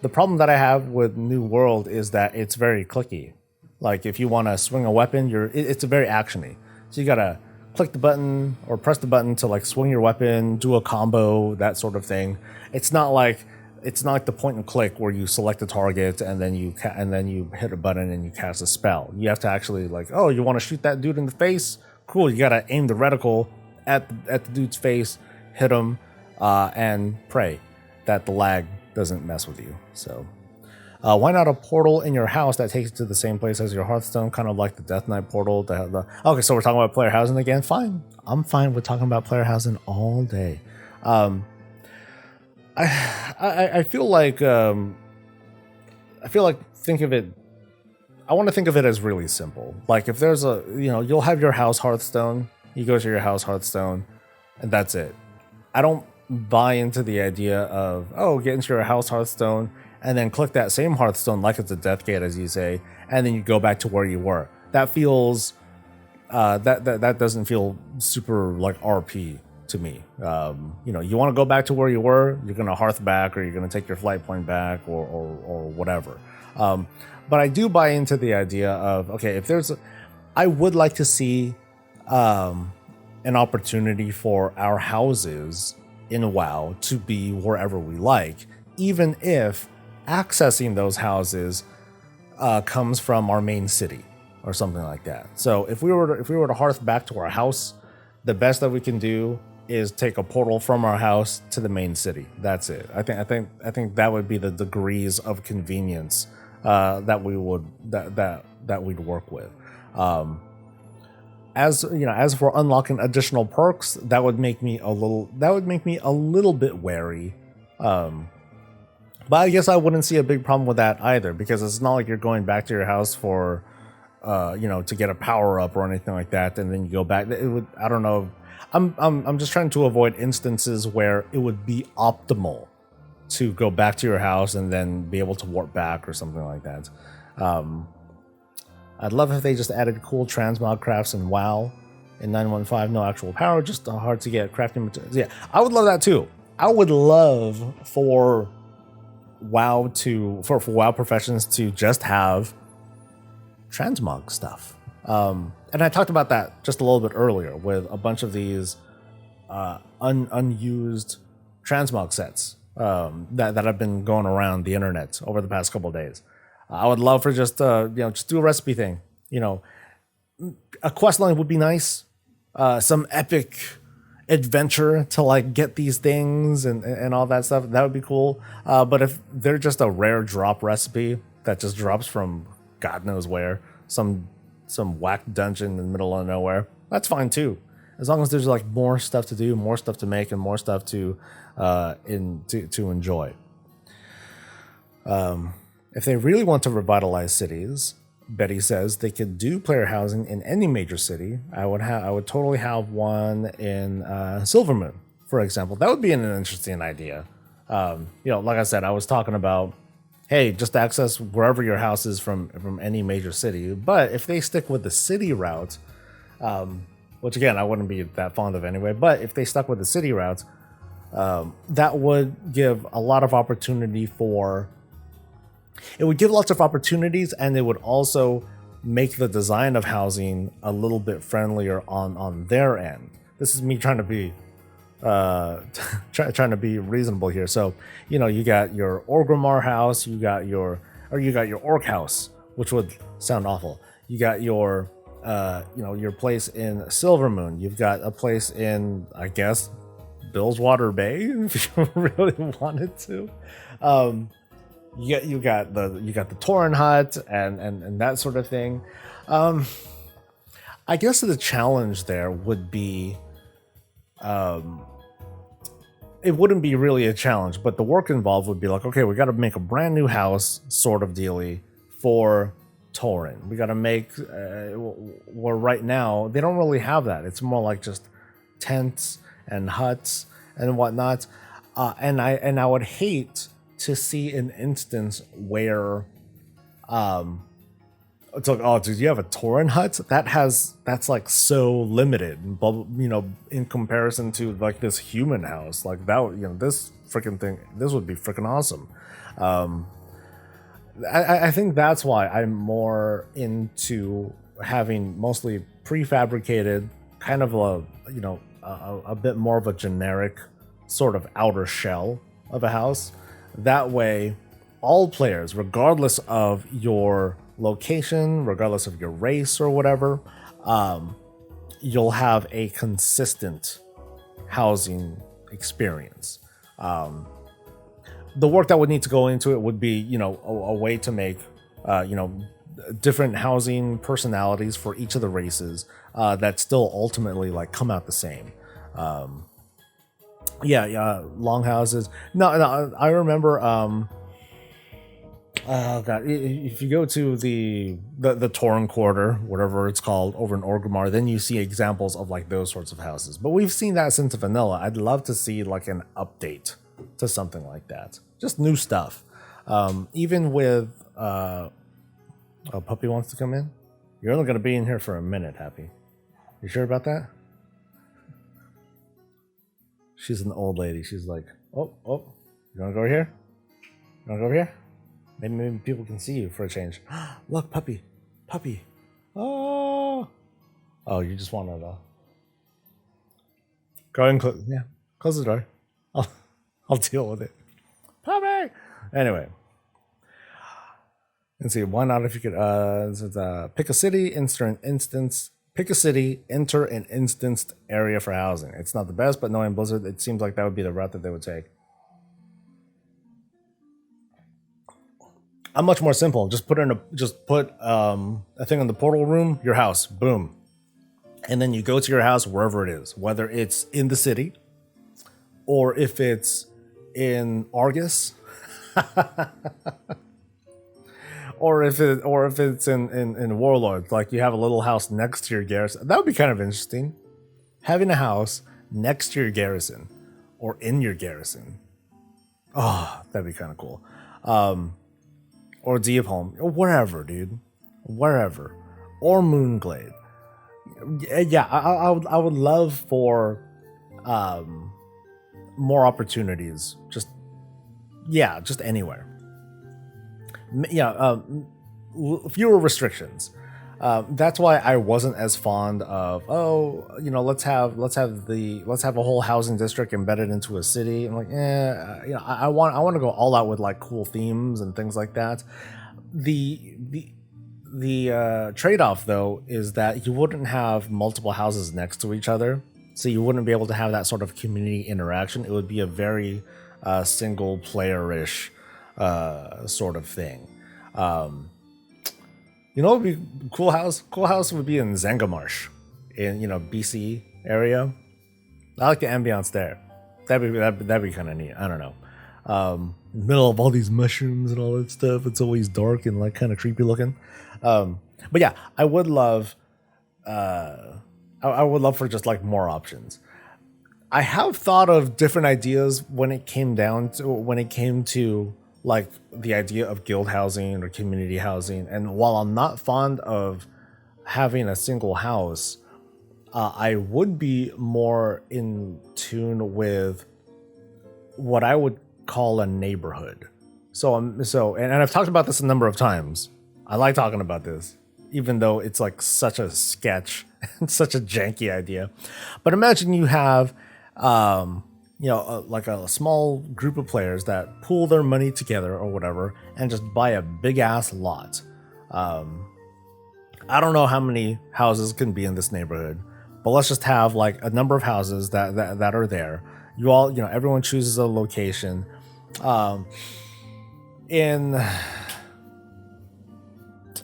[SPEAKER 1] the problem that I have with New World is that it's very clicky. Like if you want to swing a weapon, it's very actiony. So you gotta click the button or press the button to like swing your weapon, do a combo, that sort of thing. It's not like the point and click where you select a target and then you hit a button and you cast a spell. You have to actually like, oh, you want to shoot that dude in the face? Cool. You gotta aim the reticle at the dude's face, hit him, and pray that the lag doesn't mess with you. So why not a portal in your house that takes you to the same place as your Hearthstone, kind of like the Death Knight portal? Okay, so we're talking about player housing again. Fine, I'm fine with talking about player housing all day. I feel like think of it. I want to think of it as really simple. Like if there's you'll have your house Hearthstone. You go to your house Hearthstone, and that's it. I don't buy into the idea of get into your house Hearthstone and then click that same Hearthstone like it's a death gate, as you say, and then you go back to where you were. That feels that doesn't feel super like RP to me. You want to go back to where you were, you're gonna hearth back, or you're gonna take your flight point back, or whatever. But I do buy into the idea of I would like to see an opportunity for our houses in WoW to be wherever we like, even if accessing those houses comes from our main city or something like that. So if we were to hearth back to our house, the best that we can do is take a portal from our house to the main city. That's it. I think that would be the degrees of convenience that we'd work with. As for unlocking additional perks, that would make me a little bit wary. But I guess I wouldn't see a big problem with that either, because it's not like you're going back to your house for to get a power up or anything like that, and then you go back. I don't know. I'm just trying to avoid instances where it would be optimal to go back to your house and then be able to warp back or something like that. I'd love if they just added cool transmog crafts in WoW in 9.15. No actual power, just hard to get crafting materials. Yeah, I would love that too. I would love for WoW for WoW professions to just have transmog stuff. And I talked about that just a little bit earlier with a bunch of these unused transmog sets that have been going around the internet over the past couple of days. I would love for just do a recipe thing. A quest line would be nice. Some epic adventure to like get these things and all that stuff. That would be cool. But if they're just a rare drop recipe that just drops from God knows where, some whack dungeon in the middle of nowhere, that's fine too. As long as there's like more stuff to do, more stuff to make, and more stuff to enjoy. If they really want to revitalize cities, Betty says they could do player housing in any major city. I would totally have one in Silvermoon, for example. That would be an interesting idea. Like I said, I was talking about, hey, just access wherever your house is from any major city. But if they stick with the city route, which again I wouldn't be that fond of anyway, but if they stuck with the city route, that would give a lot of opportunity for. It would give lots of opportunities, and it would also make the design of housing a little bit friendlier on their end. This is me trying to be trying to be reasonable here. So, you got your Orgrimmar house, you got your Orc house, which would sound awful. You got your your place in Silvermoon. You've got a place in, I guess, Billswater Bay, if you really wanted to. You got the Tauren hut and that sort of thing. I guess the challenge there would be it wouldn't be really a challenge, but the work involved would be like, okay, we got to make a brand new house, sort of dealy, for Torin. We got to make, where right now, they don't really have that. It's more like just tents and huts and whatnot. And I would hate to see an instance where it's like, oh, dude, you have a Tauren hut? That's like so limited, but you know, in comparison to like this human house, like that, you know, this freaking thing, this would be freaking awesome. I think that's why I'm more into having mostly prefabricated, kind of a, you know, a bit more of a generic sort of outer shell of a house. That way, all players, regardless of your location, regardless of your race or whatever, you'll have a consistent housing experience. The work that would need to go into it would be, you know, a way to make, you know, different housing personalities for each of the races that still ultimately like come out the same. Yeah, longhouses. No, I remember. Oh god! If you go to the Tauren Quarter, whatever it's called, over in Orgrimmar, then you see examples of like those sorts of houses. But we've seen that since vanilla. I'd love to see like an update to something like that. Just new stuff. Even with oh, Puppy wants to come in. You're only gonna be in here for a minute, Happy. You sure about that? She's an old lady. She's like, oh, you wanna go over here? You wanna go over here? Maybe people can see you for a change. Look, puppy. Oh, you just wanted to go and close the door. I'll deal with it. Puppy. Anyway, let's see. Why not? If you could, pick a city, enter an instance. Pick a city, enter an instanced area for housing. It's not the best, but knowing Blizzard, it seems like that would be the route that they would take. I'm much more simple. Just put a thing in the portal room, your house, boom. And then you go to your house wherever it is, whether it's in the city or if it's in Argus or if it's in Warlords, like you have a little house next to your garrison. That would be kind of interesting. Having a house next to your garrison or in your garrison. Oh, that'd be kind of cool. Or Deepholm, or wherever, dude, wherever, or Moonglade. Yeah, I would love for more opportunities. Just anywhere. Yeah, fewer restrictions. That's why I wasn't as fond of, let's have a whole housing district embedded into a city. I'm like, I want to go all out with like cool themes and things like that. The trade-off though is that you wouldn't have multiple houses next to each other, so you wouldn't be able to have that sort of community interaction. It would be a very single player-ish sort of thing. You know what would be cool house? Cool house would be in Zangamarsh, in BC area. I like the ambience there. That'd be kind of neat. I don't know. In the middle of all these mushrooms and all that stuff, it's always dark and like kind of creepy looking. But yeah, I would love. I would love for just like more options. I have thought of different ideas when it came to like the idea of guild housing or community housing. And while I'm not fond of having a single house, I would be more in tune with what I would call a neighborhood. And I've talked about this a number of times. I like talking about this, even though it's like such a sketch and such a janky idea. But imagine you have, like a small group of players that pool their money together or whatever and just buy a big ass lot. I don't know how many houses can be in this neighborhood, but let's just have like a number of houses that are there. Everyone chooses a location. In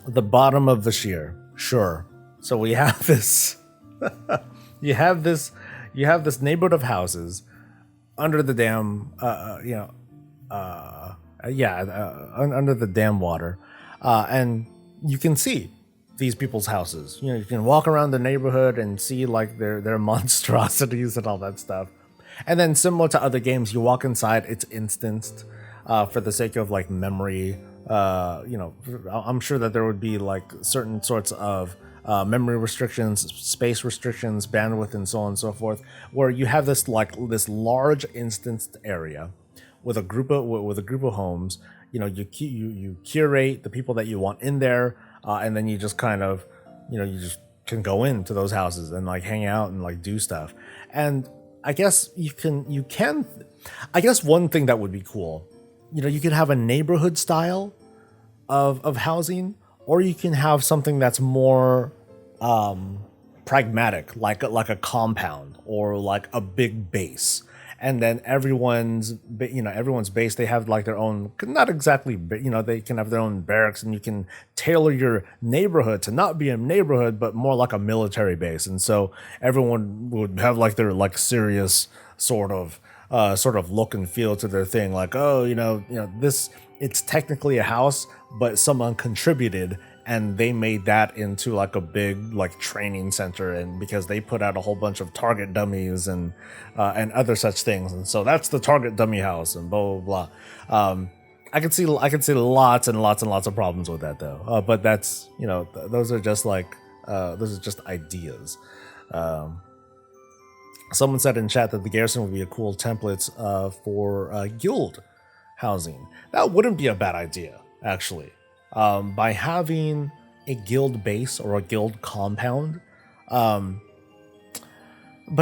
[SPEAKER 1] the bottom of the sheer, sure. So we have this, you have this neighborhood of houses. under the dam, under the dam water, and you can see these people's houses. You can walk around the neighborhood and see like their monstrosities and all that stuff. And then similar to other games, you walk inside, it's instanced for the sake of like memory. I'm sure that there would be like certain sorts of memory restrictions, space restrictions, bandwidth, and so on and so forth, where you have this large instanced area with a group of homes. You curate the people that you want in there, and then you just kind of, you just can go into those houses and like hang out and like do stuff. And I guess I guess one thing that would be cool, you could have a neighborhood style of housing, or you can have something that's more pragmatic, like a compound or like a big base. And then everyone's base, they have like their own, not exactly, they can have their own barracks, and you can tailor your neighborhood to not be a neighborhood, but more like a military base. And so everyone would have like their like serious sort of look and feel to their thing. Like, this, it's technically a house, but someone contributed and they made that into like a big like training center, and because they put out a whole bunch of target dummies and other such things, and so that's the target dummy house and blah blah blah. I could see lots and lots and lots of problems with that though, but that's those are just ideas. Someone said in chat that the garrison would be a cool template for guild housing. That wouldn't be a bad idea, actually. By having a guild base or a guild compound, but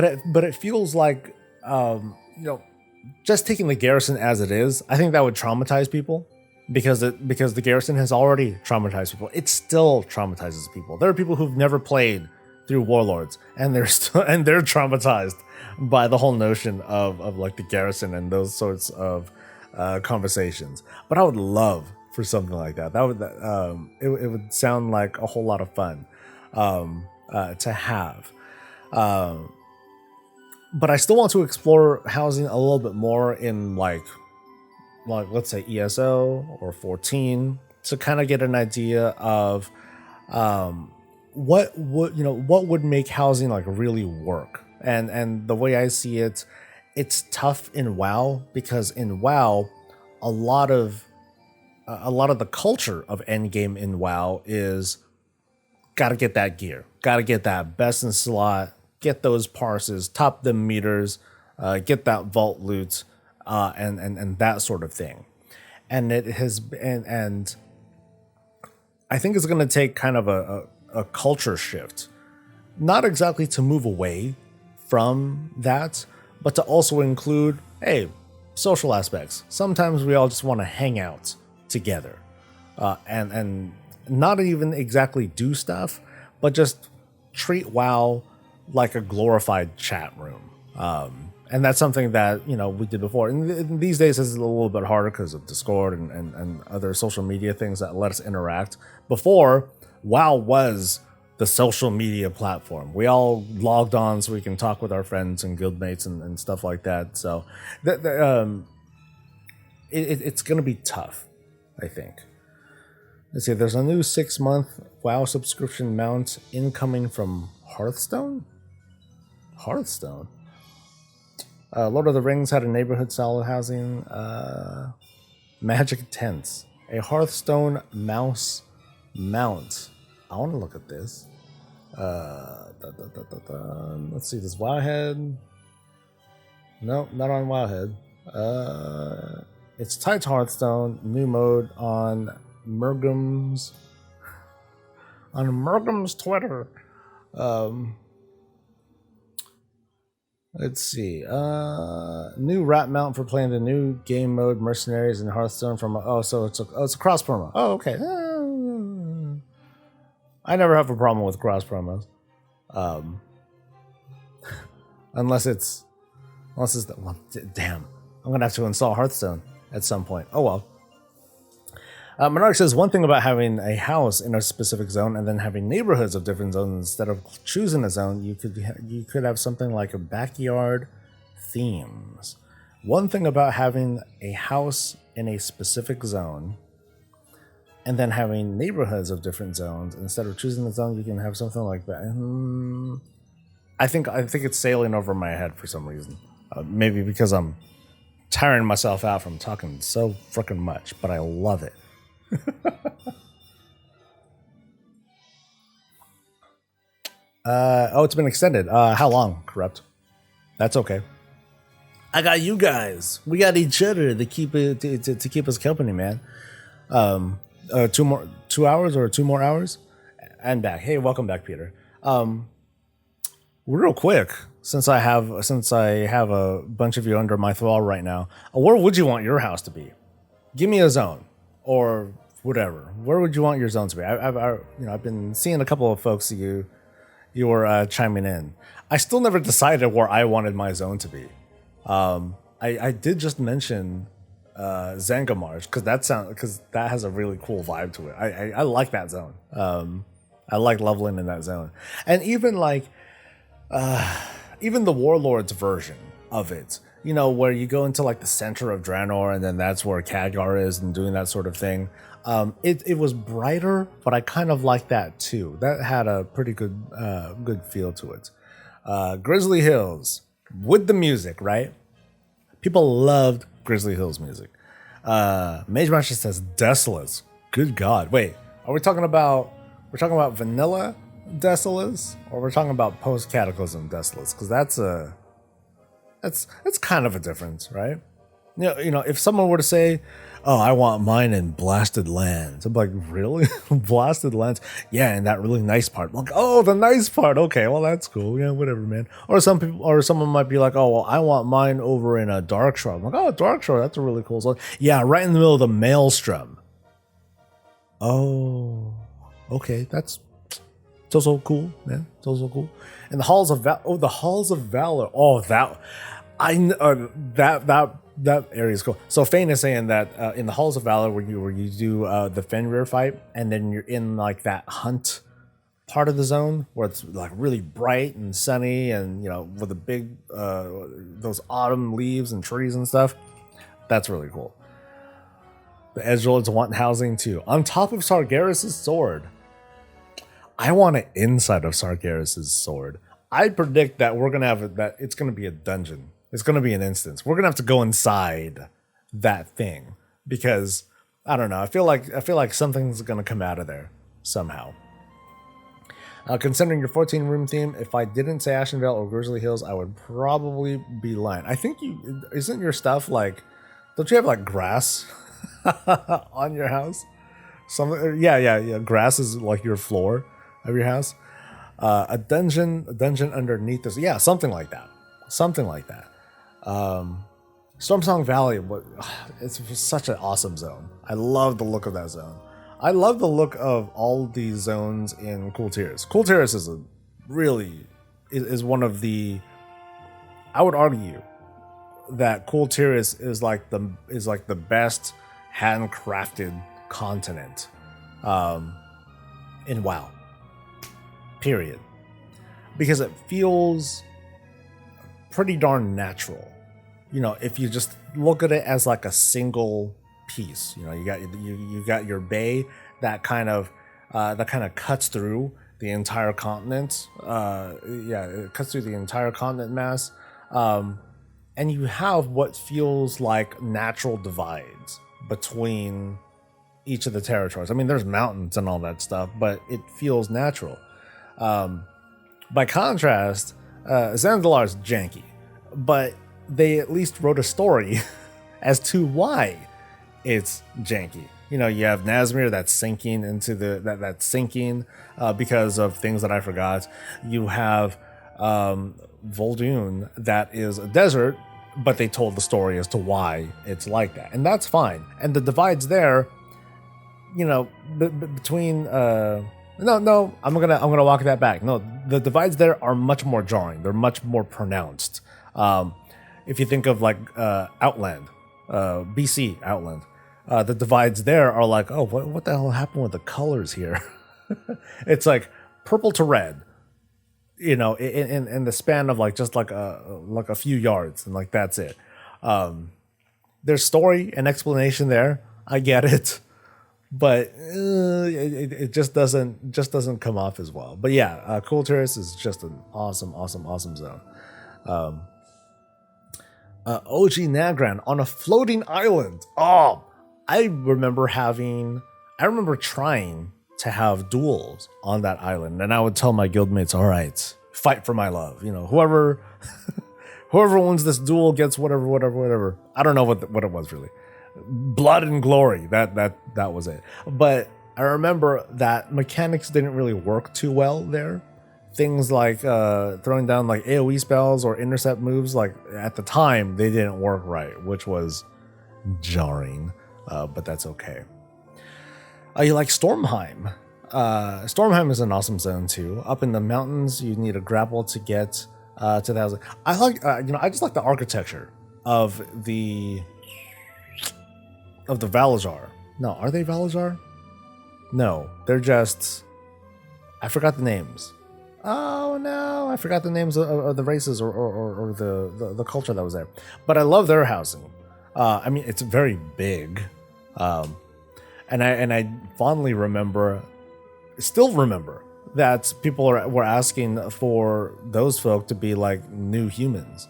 [SPEAKER 1] it feels like just taking the garrison as it is, I think that would traumatize people, because the garrison has already traumatized people. It still traumatizes people. There are people who've never played through Warlords, and they're traumatized by the whole notion of like the garrison and those sorts of conversations. But I would love for something like that. That would it would sound like a whole lot of fun to have. But I still want to explore housing a little bit more in like let's say ESO or 14, to kind of get an idea of what would make housing like really work. And the way I see it, it's tough in WoW, because in WoW a lot of the culture of endgame in WoW is gotta get that gear, gotta get that best in slot, get those parses, top the meters, get that vault loot, and that sort of thing. And it has and I think it's gonna take kind of a culture shift, not exactly to move away from that, but to also include, hey, social aspects. Sometimes we all just want to hang out together, and not even exactly do stuff, but just treat WoW like a glorified chat room. And that's something that we did before. And these days it's a little bit harder because of Discord and other social media things that let us interact. Before, WoW was the social media platform. We all logged on so we can talk with our friends and guildmates and stuff like that. So it's going to be tough, I think. Let's see, there's a new 6-month WoW subscription mount incoming from Hearthstone? Hearthstone? Lord of the Rings had a neighborhood style of housing. Magic Tents. A Hearthstone mouse mount. I want to look at this. Let's see, this Wowhead. No, not on Wowhead. It's tied to Hearthstone. New mode on Mergum's Twitter. Let's see. New rat mount for playing the new game mode Mercenaries in Hearthstone from so it's a cross promo. Oh, okay. I never have a problem with cross promos, unless it's damn. I'm gonna have to install Hearthstone at some point. Oh well. Monarch says one thing about having a house in a specific zone and then having neighborhoods of different zones instead of choosing a zone, you could have something like a backyard themes. One thing about having a house in a specific zone and then having neighborhoods of different zones, instead of choosing the zone, you can have something like that. I think it's sailing over my head for some reason. Maybe because I'm tiring myself out from talking so freaking much, but I love it. It's been extended. How long, Corrupt? That's okay. I got you guys. We got each other to keep it to keep us company, man. 2 hours or 2 more hours, and back. Hey, welcome back, Peter. Real quick, since I have a bunch of you under my thrall right now, where would you want your house to be? Give me a zone or whatever. Where would you want your zone to be? I've been seeing a couple of folks you were chiming in. I still never decided where I wanted my zone to be. I did just mention Zangamarsh because that has a really cool vibe to it. I like that zone. I like leveling in that zone, and even even the Warlords version of it, where you go into like the center of Draenor and then that's where Khadgar is and doing that sort of thing. It was brighter, but I kind of like that too. That had a pretty good feel to it. Grizzly Hills with the music, right? People loved Grizzly Hills music. Mage Master says Desolates. Good God. Wait, we're talking about vanilla Desolates, or we're talking about post Cataclysm Desolates? Because that's kind of a difference, right? If someone were to say, "Oh, I want mine in Blasted Lands," I'm like, "Really? Blasted Lands? Yeah, and that really nice part." I'm like, "Oh, the nice part. Okay, well that's cool. Yeah, whatever, man." Or someone might be like, "Oh, well, I want mine over in a Darkshore." I'm like, "Oh, Darkshore, that's a really cool zone." Yeah, right in the middle of the Maelstrom. Oh, okay, that's so cool, man. So cool. And the Halls of Valor. Oh, that area is cool. So Fane is saying that in the Halls of Valor, where you do the Fenrir fight, and then you're in like that hunt part of the zone where it's like really bright and sunny, and with the big those autumn leaves and trees and stuff. That's really cool. The Edgelords want housing too, on top of Sargeras' sword. I want it inside of Sargeras' sword. I predict that we're gonna have that. It's gonna be a dungeon. It's gonna be an instance. We're gonna have to go inside that thing because I don't know. I feel like something's gonna come out of there somehow. Considering your 14-room theme, if I didn't say Ashenvale or Grizzly Hills, I would probably be lying. I think isn't your stuff like? Don't you have like grass on your house? Something. Yeah. Grass is like your floor of your house. A dungeon underneath this. Yeah, something like that. Stormsong Valley, it's such an awesome zone. I love the look of that zone. I love the look of all these zones in Cool Tears. Cool Tears is one of the. I would argue that Cool Tears is like the best handcrafted continent in WoW. Period. Because it feels pretty darn natural. If you just look at it as like a single piece, you got your bay that kind of cuts through the entire continent. It cuts through the entire continent mass. And you have what feels like natural divides between each of the territories. I mean, there's mountains and all that stuff, but it feels natural. By contrast, Zandalar's janky, but they at least wrote a story as to why it's janky. You have Nazmir that's sinking into that's sinking because of things that I forgot. You have Vol'dun that is a desert, but they told the story as to why it's like that, and that's fine. And the divides there, between. No, I'm gonna walk that back. No, the divides there are much more jarring. They're much more pronounced. If you think of like Outland, BC Outland, the divides there are like, oh, what the hell happened with the colors here? It's like purple to red, in the span of like just like a few yards, and like that's it. There's story and explanation there. I get it, but it just doesn't come off as well. But yeah, Cool Terrace is just an awesome zone. OG Nagran on a floating island. Oh, I remember trying to have duels on that island, and I would tell my guildmates, all right, fight for my love. You know, whoever wins this duel gets whatever. I don't know what it was really. Blood and glory. That was it. But I remember that mechanics didn't really work too well there. Things like throwing down like AoE spells or intercept moves, like at the time, they didn't work right, which was jarring, but that's okay. You like Stormheim. Stormheim is an awesome zone too. Up in the mountains, you need a grapple to get to the house. I like, I just like the architecture of the Valajar. No, are they Valajar? No, they're just, I forgot the names. Oh no, I forgot the names of the races or the culture that was there. But I love their housing. I mean, it's very big. And I fondly still remember that people were asking for those folk to be like new humans.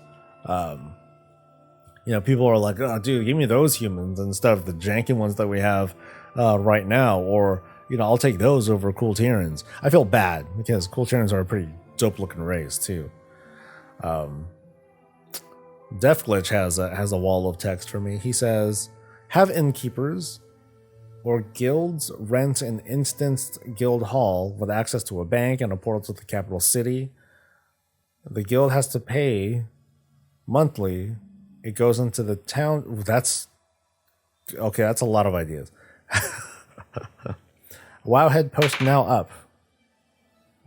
[SPEAKER 1] People are like, oh, dude, give me those humans instead of the janky ones that we have right now, or I'll take those over Cool Tyrans. I feel bad because Cool Tyrans are a pretty dope looking race too. Deathglitch has a wall of text for me. He says, have innkeepers or guilds rent an instanced guild hall with access to a bank and a portal to the capital city. The guild has to pay monthly. It goes into the town. That's okay. That's a lot of ideas. Wowhead post now up.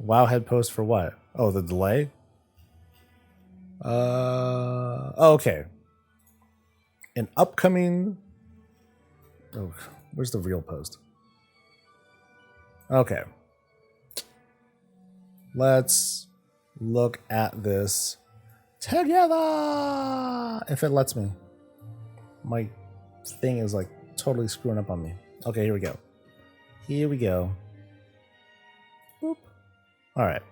[SPEAKER 1] Wowhead post for what? Oh, the delay? Okay. An upcoming... Oh, where's the real post? Okay. Let's look at this together. If it lets me. My thing is like totally screwing up on me. Okay, here we go. Boop. All right.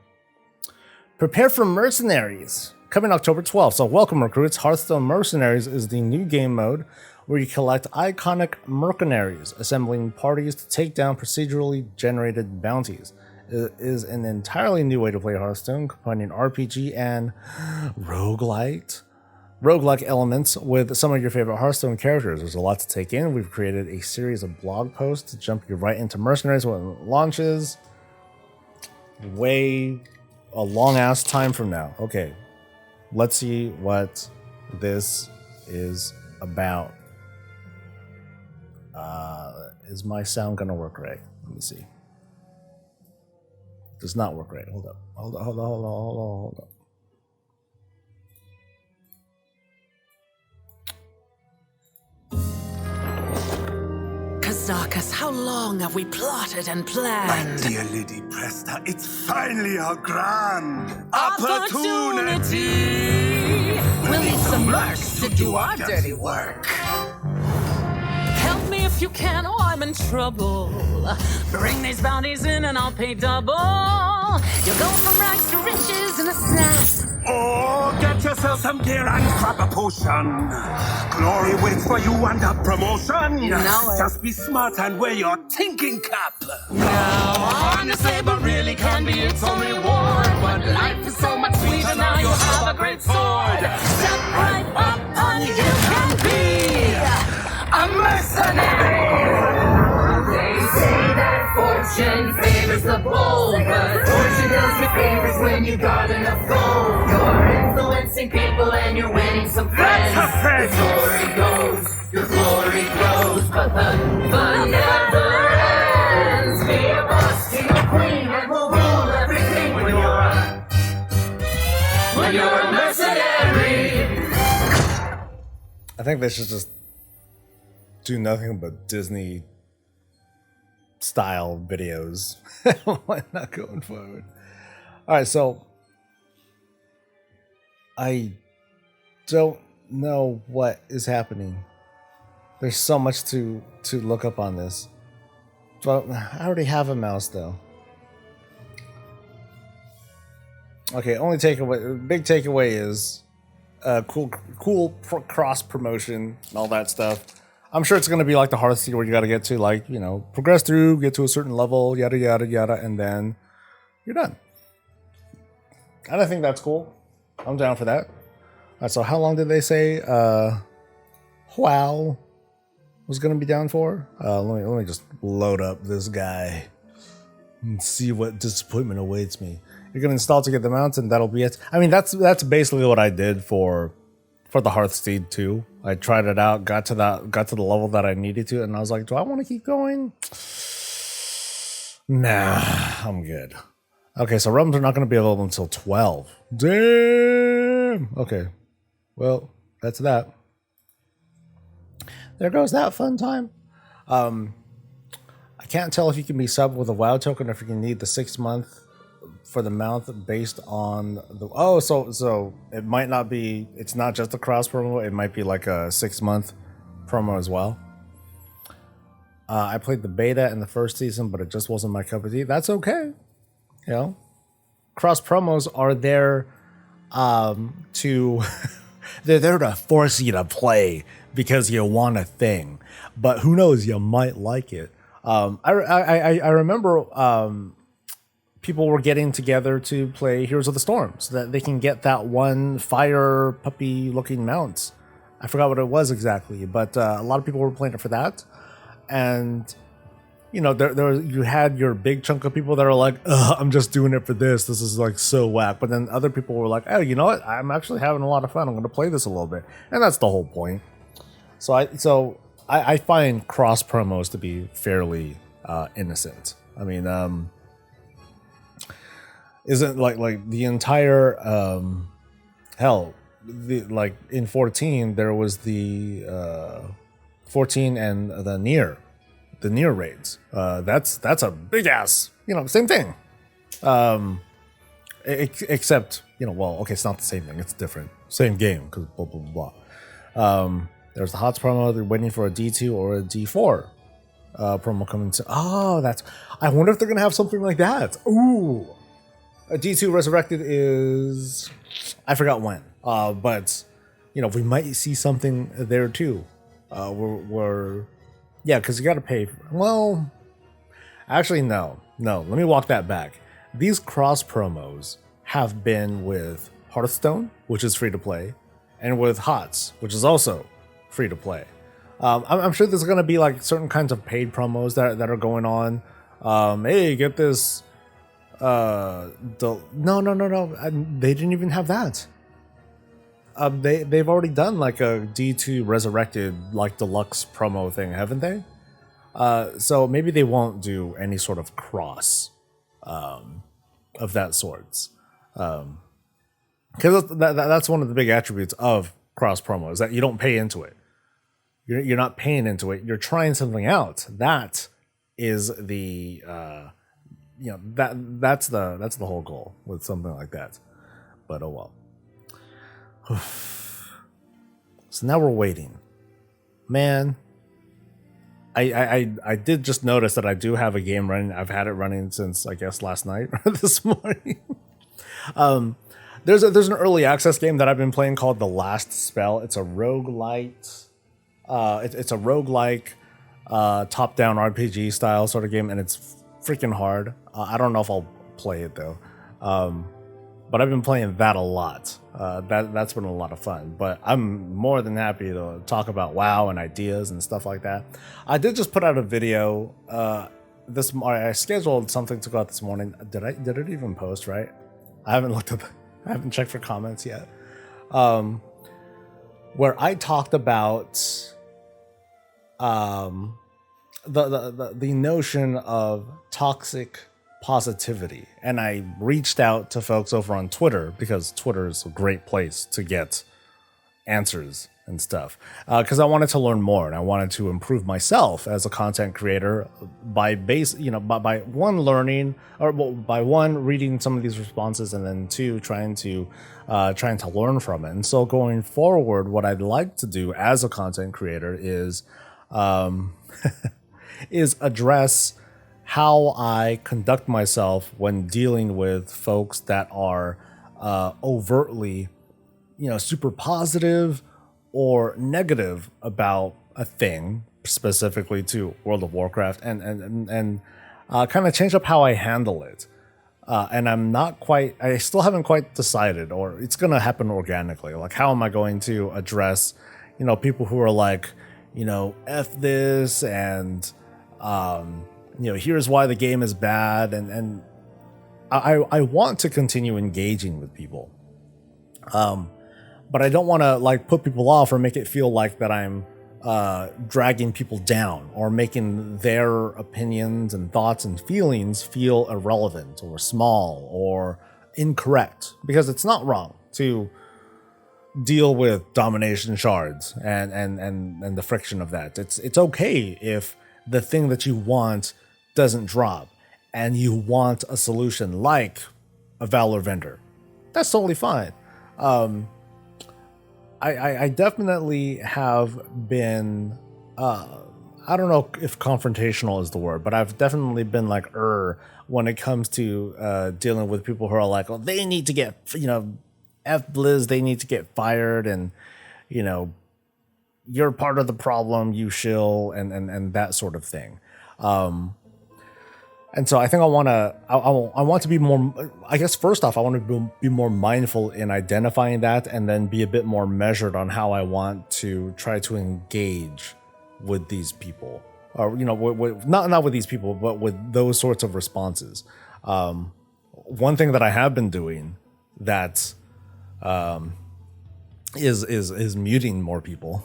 [SPEAKER 1] Prepare for Mercenaries. Coming October 12th. So welcome, recruits. Hearthstone Mercenaries is the new game mode where you collect iconic mercenaries, assembling parties to take down procedurally generated bounties. It is an entirely new way to play Hearthstone, combining RPG and roguelike elements with some of your favorite Hearthstone characters. There's a lot to take in. We've created a series of blog posts to jump you right into Mercenaries when it launches. A long ass time from now. Okay, let's see what this is about. Is my sound gonna work right? Let me see. Does not work right. Hold up.
[SPEAKER 2] Kazakus, how long have we plotted and planned?
[SPEAKER 3] My dear Lady Presta, it's finally our grand opportunity.
[SPEAKER 2] We'll need some mercs to do our dirty work. Help me if you can, oh, I'm in trouble. Bring these bounties in and I'll pay double. You'll go from rags to riches in a snap.
[SPEAKER 3] Oh, get yourself some gear and grab a potion. Glory waits for you under promotion.
[SPEAKER 2] You know it.
[SPEAKER 3] Just be smart and wear your thinking cap.
[SPEAKER 2] Now, honestly, but really can be its own reward. But life is so much sweeter now you have a great sword. Step right up and you can be a mercenary. They say that fortune favors the bold, but fortune does you favors when you got enough gold. You're influencing people and you're winning some friends. Your story goes, your glory grows, but the fun never ends. Be a boss to your queen and we'll rule everything when you're a mercenary.
[SPEAKER 1] I think they should just do nothing but Disney style videos. Why not going forward? All right, so I don't know what is happening. There's so much to look up on this. Well, I already have a mouse though. Okay, only takeaway, big takeaway is cool cross promotion and all that stuff. I'm sure it's going to be like the Hearthstone where you got to get to, like, you know, progress through, get to a certain level, yada yada yada, and then you're done. And I think that's cool. I'm down for that. All right, so how long did they say WoW was going to be down for? Let me just load up this guy and see what disappointment awaits me. You're going to install to get the mounts, and that'll be it. I mean, that's basically what I did for the Hearthstone 2. I tried it out, got to the level that I needed to, and I was like, do I want to keep going? Nah, I'm good. Okay, so realms are not going to be available until 12. Damn. Okay, well, that's that. There goes that fun time. I can't tell if you can be subbed with a WoW token or if you can need the 6 month for the mount based on the so it might not be, it's not just a cross promo, it might be like a 6 month promo as well. I played the beta in the first season, but it just wasn't my cup of tea. That's okay. You know, cross promos are there to they're there to force you to play because you want a thing, but who knows, you might like it. I remember people were getting together to play Heroes of the Storm so that they can get that one fire puppy looking mount. I forgot what it was exactly, but a lot of people were playing it for that. And you know, there you had your big chunk of people that are like, I'm just doing it for this. This is like so whack. But then other people were like, oh, you know what? I'm actually having a lot of fun. I'm going to play this a little bit. And that's the whole point. So I find cross promos to be fairly innocent. I mean, isn't like the entire hell, like in 14 there was the 14 and the near raids. That's a big ass, you know, same thing. Except, you know, well, okay, it's not the same thing. It's different. Same game because blah blah blah. There's the HOTS promo. They're waiting for a D2 or a D4 promo coming to. Oh, that's. I wonder if they're gonna have something like that. Ooh, a D2 resurrected is. I forgot when. But you know, we might see something there too. We're yeah, because you got to pay. Well, actually, no. Let me walk that back. These cross promos have been with Hearthstone, which is free to play, and with HOTS, which is also free to play. I'm sure there's going to be like certain kinds of paid promos that are going on. Hey, get this. No. They didn't even have that. They've already done like a D2 resurrected like deluxe promo thing, haven't they? So maybe they won't do any sort of cross of that sorts. Because that's one of the big attributes of cross promo is that you don't pay into it. You're not paying into it. You're trying something out. That is the you know, that's the whole goal with something like that. But oh well. So now we're waiting. Man, I did just notice that I do have a game running. I've had it running since I guess last night or this morning. There's an early access game that I've been playing called The Last Spell. It's a roguelite. It's a roguelike top-down RPG style sort of game, and it's freaking hard. I don't know if I'll play it though. But I've been playing that a lot. That's been a lot of fun. But I'm more than happy to talk about WoW and ideas and stuff like that. I did just put out a video. I scheduled something to go out this morning. Did it even post? Right? I haven't checked for comments yet. Where I talked about the notion of toxic positivity, and I reached out to folks over on Twitter because Twitter is a great place to get answers and stuff, because I wanted to learn more and I wanted to improve myself as a content creator by by one learning, or by one reading some of these responses, and then two trying to learn from it. And so going forward, what I'd like to do as a content creator is is address how I conduct myself when dealing with folks that are overtly, super positive or negative about a thing, specifically to World of Warcraft, and kind of change up how I handle it. And I still haven't quite decided, or it's going to happen organically. Like, how am I going to address, people who are like, F this, and, here's why the game is bad. And I want to continue engaging with people. But I don't want to like put people off or make it feel like that I'm dragging people down or making their opinions and thoughts and feelings feel irrelevant or small or incorrect, because it's not wrong to deal with domination shards and the friction of that. It's okay if the thing that you want doesn't drop and you want a solution like a Valor vendor. That's totally fine. I definitely have been, I don't know if confrontational is the word, but I've definitely been like, when it comes to dealing with people who are like, oh, they need to get, F Blizz, they need to get fired, and, you're part of the problem, you shill, and that sort of thing. And so I think I want to be more, I guess first off, I want to be more mindful in identifying that, and then be a bit more measured on how I want to try to engage with these people, or, not with these people, but with those sorts of responses. One thing that I have been doing that is muting more people.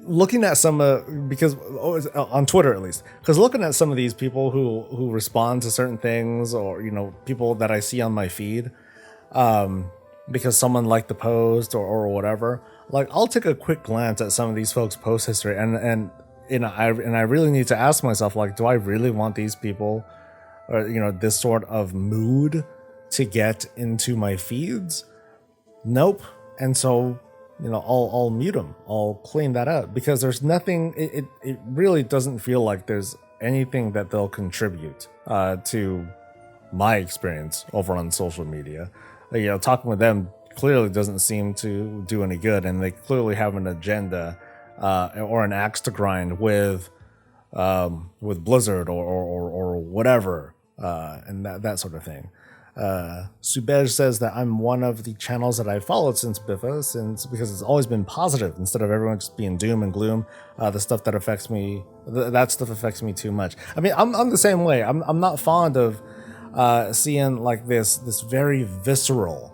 [SPEAKER 1] Looking at some because on Twitter at least, because looking at some of these people who respond to certain things, or people that I see on my feed, because someone liked the post or whatever, like I'll take a quick glance at some of these folks' post history, and I really need to ask myself, like, do I really want these people, or this sort of mood to get into my feeds? Nope. And so I'll mute them. I'll clean that up, because there's nothing. It really doesn't feel like there's anything that they'll contribute to my experience over on social media. Talking with them clearly doesn't seem to do any good, and they clearly have an agenda or an axe to grind with Blizzard or whatever, and that sort of thing. Subej says that I'm one of the channels that I've followed since Biffa, because it's always been positive instead of everyone just being doom and gloom. The stuff that affects me, that stuff affects me too much. I mean, I'm the same way. I'm not fond of seeing like this very visceral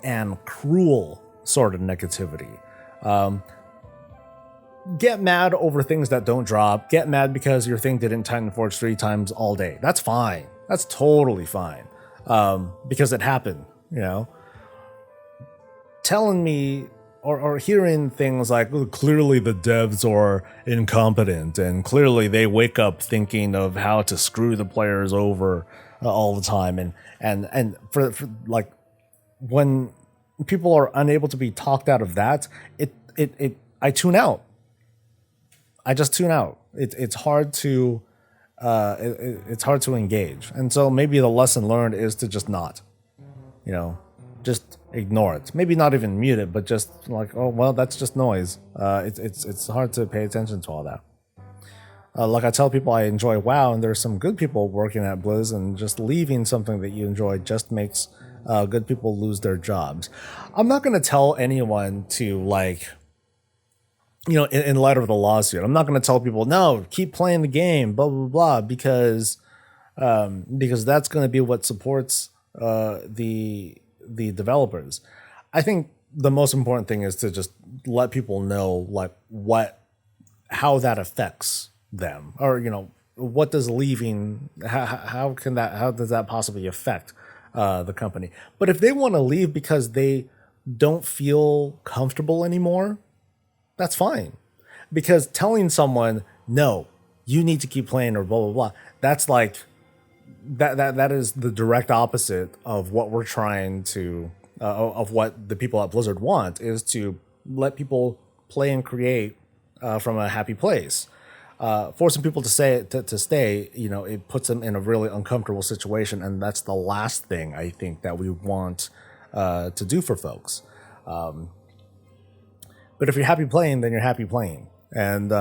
[SPEAKER 1] and cruel sort of negativity. Get mad over things that don't drop. Get mad because your thing didn't Titan Forge 3 times all day. That's fine. That's totally fine. Because it happened, telling me or hearing things like, oh, clearly the devs are incompetent, and clearly they wake up thinking of how to screw the players over all the time. And for like, when people are unable to be talked out of that, I tune out. I just tune out. It's hard to, it's hard to engage. And so maybe the lesson learned is to just not, just ignore it. Maybe not even mute it, but just like, oh, well, that's just noise. It's hard to pay attention to all that. Like I tell people, I enjoy WoW, and there's some good people working at Blizz, and just leaving something that you enjoy just makes good people lose their jobs. I'm not going to tell anyone to, like, in light of the lawsuit, I'm not going to tell people, no, keep playing the game, blah, blah, blah, because that's going to be what supports the developers. I think the most important thing is to just let people know, like, how that affects them, or, what does leaving, how does that possibly affect the company? But if they want to leave because they don't feel comfortable anymore, that's fine. Because telling someone, no, you need to keep playing or blah, blah, blah, that's like, that is the direct opposite of what we're trying to, of what the people at Blizzard want, is to let people play and create from a happy place. Forcing people to stay, you know, it puts them in a really uncomfortable situation, and that's the last thing I think that we want to do for folks. But if you're happy playing, then you're happy playing, and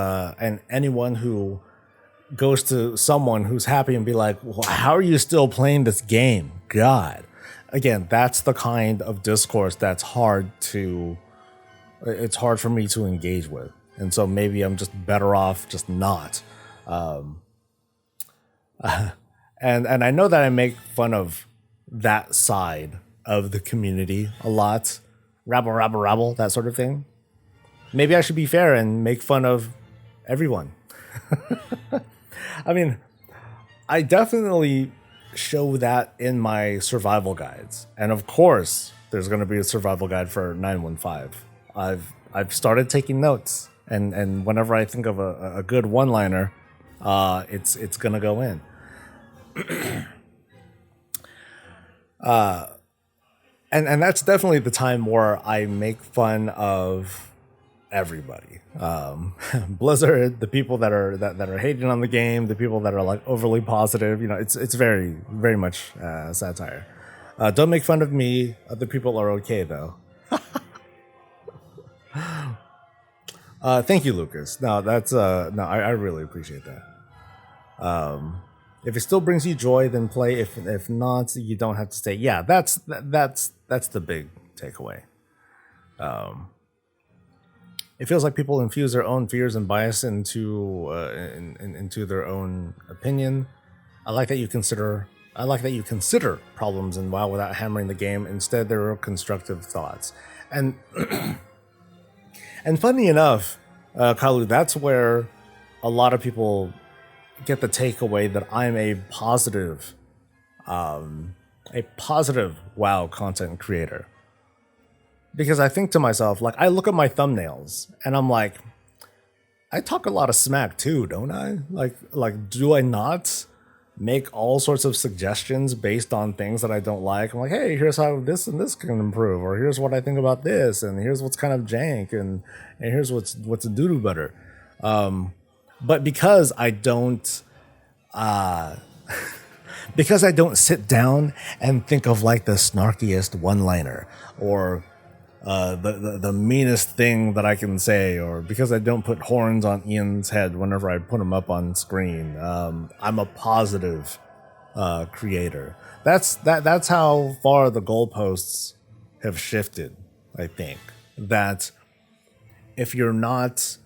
[SPEAKER 1] anyone who goes to someone who's happy and be like, well, how are you still playing this game? God, again, that's the kind of discourse that's it's hard for me to engage with. And so maybe I'm just better off just not. And I know that I make fun of that side of the community a lot. Rabble, that sort of thing. Maybe I should be fair and make fun of everyone. I mean, I definitely show that in my survival guides. And of course, there's going to be a survival guide for 915. I've started taking notes. And whenever I think of a good one-liner, it's going to go in. And that's definitely the time where I make fun of everybody. Blizzard, the people that are hating on the game, the people that are like overly positive, you know, it's very, very much satire. Don't make fun of me. Other people are okay though. Thank you, Lucas. No, that's I really appreciate that. If it still brings you joy, then play. If not, you don't have to stay. Yeah, that's the big takeaway. It feels like people infuse their own fears and bias into their own opinion. I like that you consider problems in WoW without hammering the game. Instead, there are constructive thoughts. And and funny enough, Kalu, that's where a lot of people get the takeaway that I'm a positive WoW content creator. Because I think to myself, like, I look at my thumbnails and I'm like, I talk a lot of smack too, don't I? Like, do I not make all sorts of suggestions based on things that I don't like? I'm like, hey, here's how this and this can improve, or here's what I think about this, and here's what's kind of jank, and here's what's a doo-doo better. But because I don't sit down and think of like the snarkiest one-liner or the meanest thing that I can say, or because I don't put horns on Ian's head whenever I put him up on screen, I'm a positive creator. That's how far the goalposts have shifted. I think that if you're not,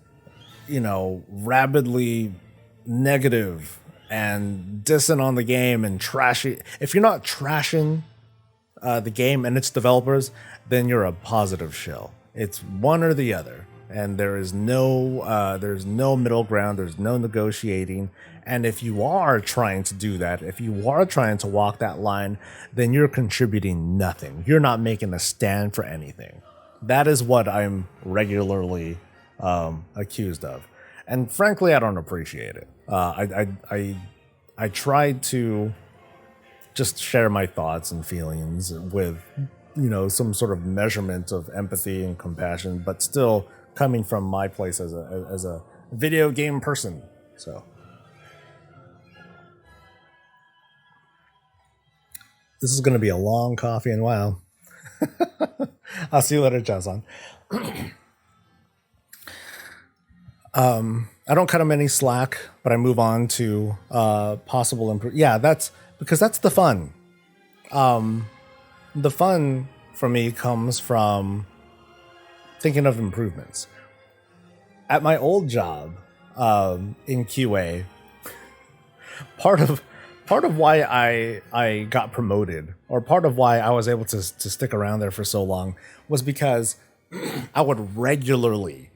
[SPEAKER 1] you know, rabidly negative and dissing on the game and if you're not trashing the game and its developers, then you're a positive shill. It's one or the other, and there's no middle ground. There's no negotiating. And if you are trying to do that, if you are trying to walk that line, then you're contributing nothing. You're not making a stand for anything. That is what I'm regularly accused of, and frankly, I don't appreciate it. I try to just share my thoughts and feelings with, you know, some sort of measurement of empathy and compassion, but still coming from my place as a video game person. So this is going to be a long coffee and wow. I'll see you later, Jason. I don't cut him any slack, but I move on to possible improvement. Yeah, that's because that's the fun. The fun for me comes from thinking of improvements. At my old job in QA, part of why I got promoted, or part of why I was able to stick around there for so long, was because I would regularly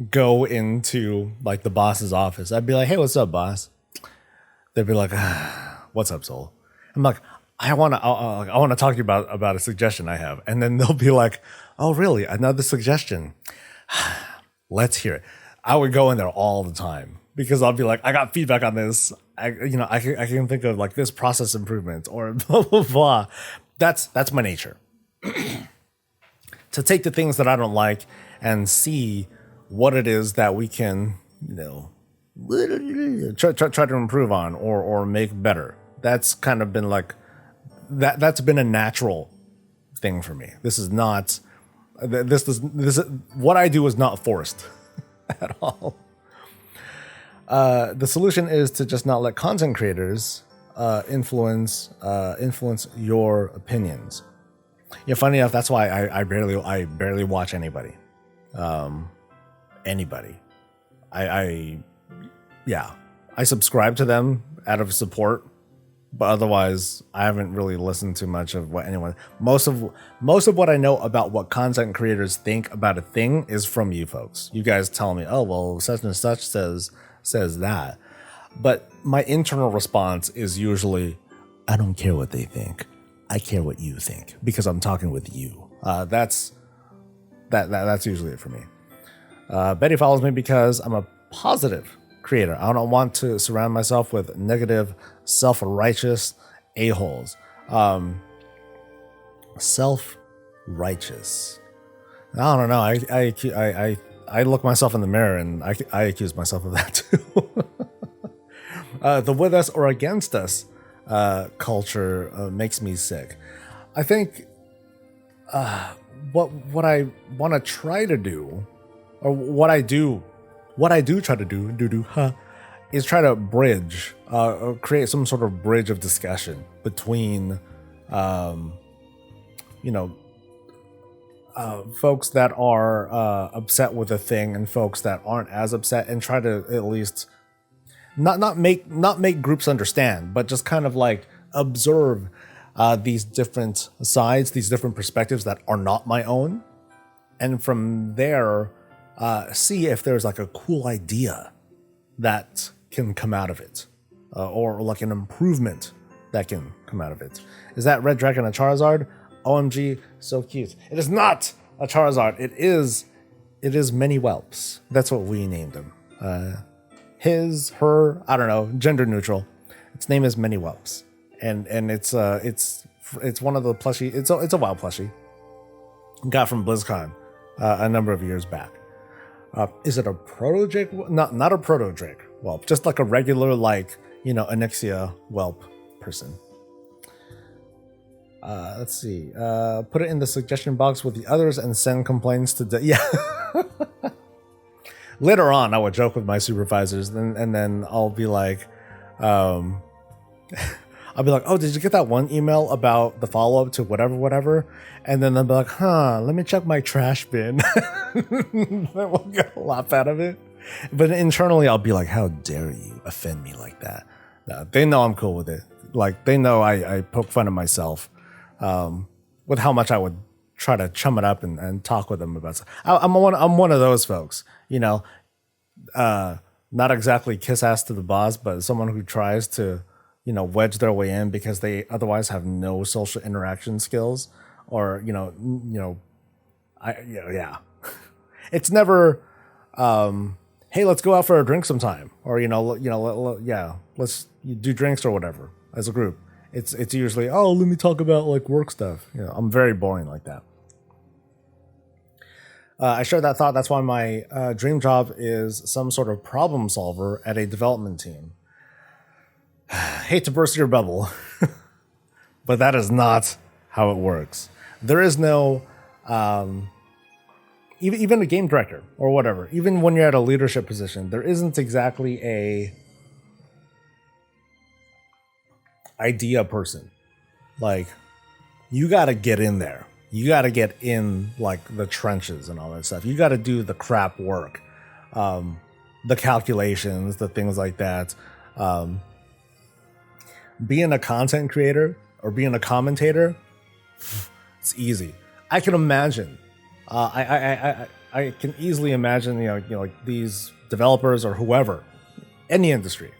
[SPEAKER 1] go into like the boss's office. I'd be like, hey, what's up, boss? They'd be like, what's up, Soul? I'm like, I want to talk to you about a suggestion I have. And then they'll be like, oh, really? Another suggestion. Let's hear it. I would go in there all the time because I'll be like, I got feedback on this. I can think of like this process improvement or blah, blah, blah. That's my nature. To take the things that I don't like and see what it is that we can, try to improve on or make better. That's kind of been like, that's been a natural thing for me. This is not, what I do is not forced at all. The solution is to just not let content creators influence your opinions. Yeah, funny enough, that's why I barely watch anybody. I subscribe to them out of support. But otherwise, I haven't really listened to much of what anyone. Most of what I know about what content creators think about a thing is from you folks. You guys tell me, oh well, such and such says that. But my internal response is usually, I don't care what they think. I care what you think because I'm talking with you. That's usually it for me. Betty follows me because I'm a positive creator. I don't want to surround myself with negative, self-righteous a-holes. Self-righteous. I don't know. I look myself in the mirror and I accuse myself of that too. The with us or against us culture makes me sick. I think what I want to try to do, or what I do try to do, is try to bridge, or create some sort of bridge of discussion between, folks that are upset with a thing and folks that aren't as upset, and try to at least not make groups understand, but just kind of like observe these different sides, these different perspectives that are not my own, and from there see if there's like a cool idea that can come out of it, or like an improvement that can come out of it. Is that Red Dragon a Charizard? OMG, so cute. It is not a Charizard. It is Many Whelps. That's what we named him. His, her, I don't know, gender neutral. Its name is Many Whelps, and it's one of the plushie. It's a wild plushie. Got from BlizzCon a number of years back. Is it a proto Drake? Not a proto Drake whelp, just like a regular, like, Anixia whelp person. Let's see. Put it in the suggestion box with the others and send complaints to yeah. Later on, I would joke with my supervisors, and then I'll be like, oh, did you get that one email about the follow-up to whatever? And then they'll be like, let me check my trash bin. Then we'll get a laugh out of it. But internally, I'll be like, how dare you offend me like that? No, they know I'm cool with it. Like, they know I poke fun of myself with how much I would try to chum it up and talk with them about stuff. I'm one of those folks, not exactly kiss ass to the boss, but someone who tries to, wedge their way in because they otherwise have no social interaction skills, or it's never, hey, let's go out for a drink sometime, or let's do drinks or whatever as a group. It's usually, oh, let me talk about like work stuff. I'm very boring like that. I shared that thought. That's why my dream job is some sort of problem solver at a development team. Hate to burst your bubble, but that is not how it works. There is no, even a game director or whatever, even when you're at a leadership position, there isn't exactly a idea person. Like, you got to get in there. You got to get in like the trenches and all that stuff. You got to do the crap work, the calculations, the things like that. Being a content creator or being a commentator, it's easy. I can imagine. I can easily imagine, like these developers or whoever, any industry,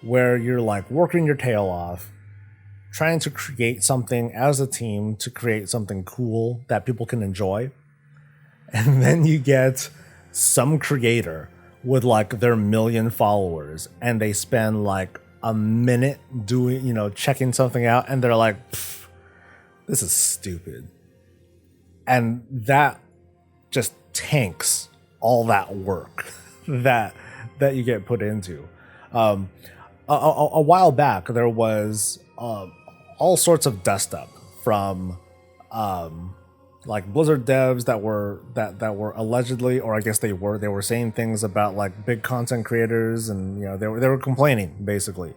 [SPEAKER 1] where you're like working your tail off, trying to create something as a team to create something cool that people can enjoy. And then you get some creator with like their 1 million followers and they spend like a minute doing, checking something out and they're like, this is stupid. And that just tanks all that work that you get put into. A while back, there was all sorts of dust up from like Blizzard devs that were allegedly, or I guess they were saying things about like big content creators, and they were complaining basically,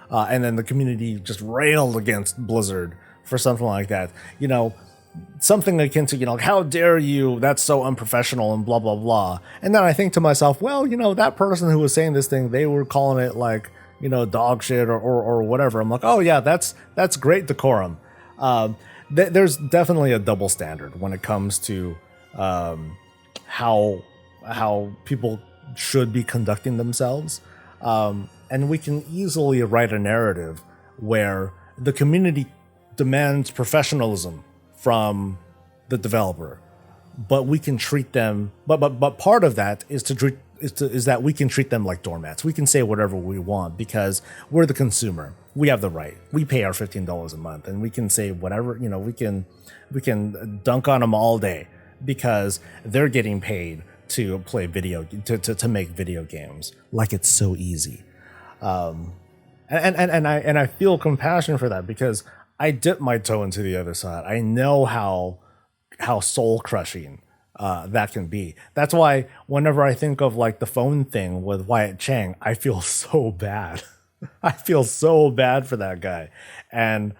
[SPEAKER 1] and then the community just railed against Blizzard for something like that. Something akin to, how dare you, that's so unprofessional and blah, blah, blah. And then I think to myself, well, that person who was saying this thing, they were calling it like, dog shit or whatever. I'm like, oh yeah, that's great decorum. There's definitely a double standard when it comes to how people should be conducting themselves. And we can easily write a narrative where the community demands professionalism from the developer, but we can treat them. But part of that is that we can treat them like doormats. We can say whatever we want because we're the consumer. We have the right. We pay our $15 a month, and we can say whatever. We can dunk on them all day because they're getting paid to play to make video games. Like it's so easy. And I feel compassion for that because I dip my toe into the other side. I know how soul crushing that can be. That's why whenever I think of like the phone thing with Wyatt Chang, I feel so bad. I feel so bad for that guy, and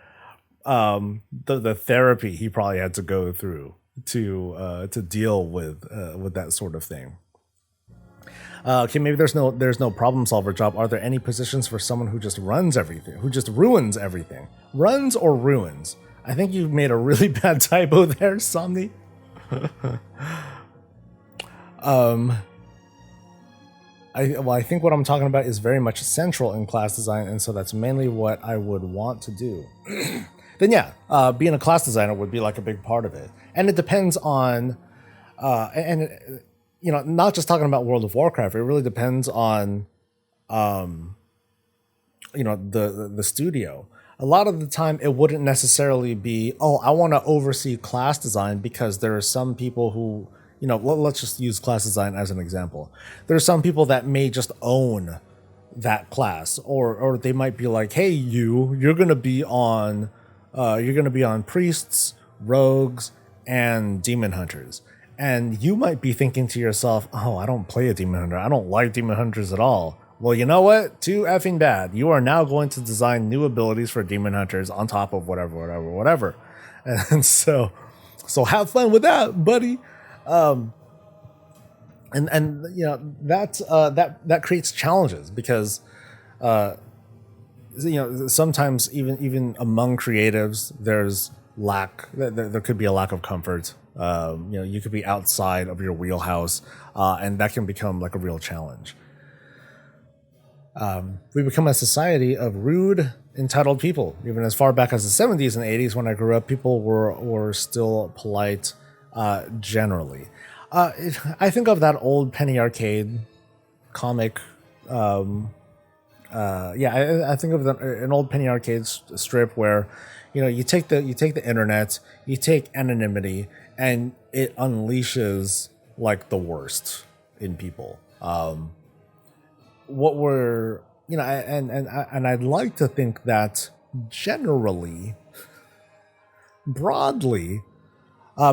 [SPEAKER 1] the therapy he probably had to go through to deal with that sort of thing. Okay, maybe there's no problem solver job. Are there any positions for someone who just runs everything, who just ruins everything? Runs or ruins? I think you made a really bad typo there, Somni. I think what I'm talking about is very much central in class design, and so that's mainly what I would want to do. Then yeah, being a class designer would be like a big part of it, and it depends on, not just talking about World of Warcraft. It really depends on, the studio. A lot of the time, it wouldn't necessarily be, oh, I want to oversee class design, because there are some people who, let's just use class design as an example. There are some people that may just own that class, or they might be like, hey, you're gonna be on priests, rogues, and demon hunters. And you might be thinking to yourself, oh, I don't play a demon hunter. I don't like demon hunters at all. Well, you know what? Too effing bad. You are now going to design new abilities for demon hunters on top of whatever. And so have fun with that, buddy. That creates challenges because, sometimes even among creatives, there's there could be a lack of comfort. You could be outside of your wheelhouse, and that can become like a real challenge. We become a society of rude, entitled people. Even as far back as the 70s and 80s, when I grew up, people were still polite, generally. I think of that old Penny Arcade comic. I think of an old Penny Arcade strip where, you take the internet, you take anonymity, and it unleashes like the worst in people. What we're, and I'd like to think that generally, broadly,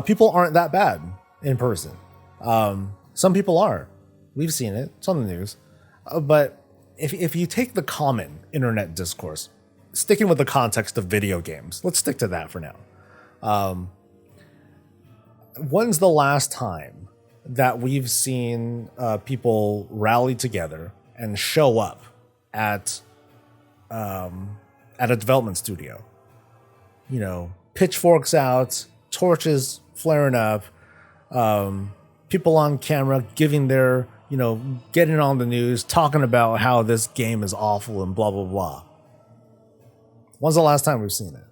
[SPEAKER 1] people aren't that bad in person. Some people are. We've seen it. It's on the news. But if you take the common internet discourse, sticking with the context of video games, let's stick to that for now. When's the last time that we've seen people rally together and show up at a development studio? Pitchforks out, torches flaring up, people on camera giving their, getting on the news, talking about how this game is awful and blah, blah, blah. When's the last time we've seen it?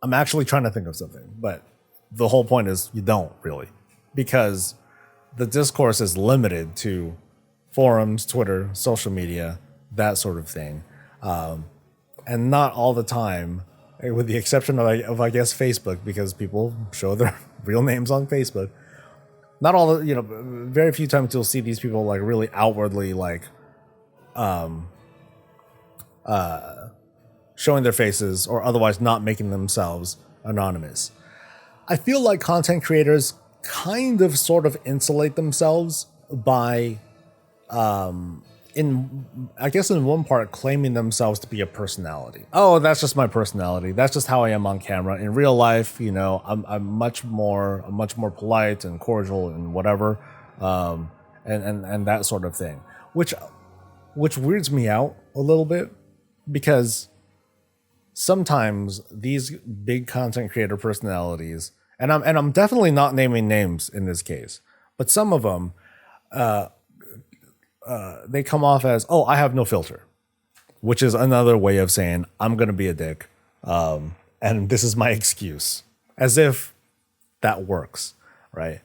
[SPEAKER 1] I'm actually trying to think of something, but the whole point is you don't really, because the discourse is limited to forums, Twitter, social media, that sort of thing. And not all the time, with the exception of I guess Facebook, because people show their real names on Facebook. Not all the, very few times you'll see these people like really outwardly like showing their faces or otherwise not making themselves anonymous. I feel like content creators kind of sort of insulate themselves by in one part claiming themselves to be a personality. Oh, that's just my personality. That's just how I am on camera. In real life, I'm much more polite and cordial and whatever, and that sort of thing, which weirds me out a little bit, because sometimes these big content creator personalities, and I'm definitely not naming names in this case, but some of them, they come off as, oh, I have no filter, which is another way of saying I'm going to be a dick. And this is my excuse, as if that works. Right.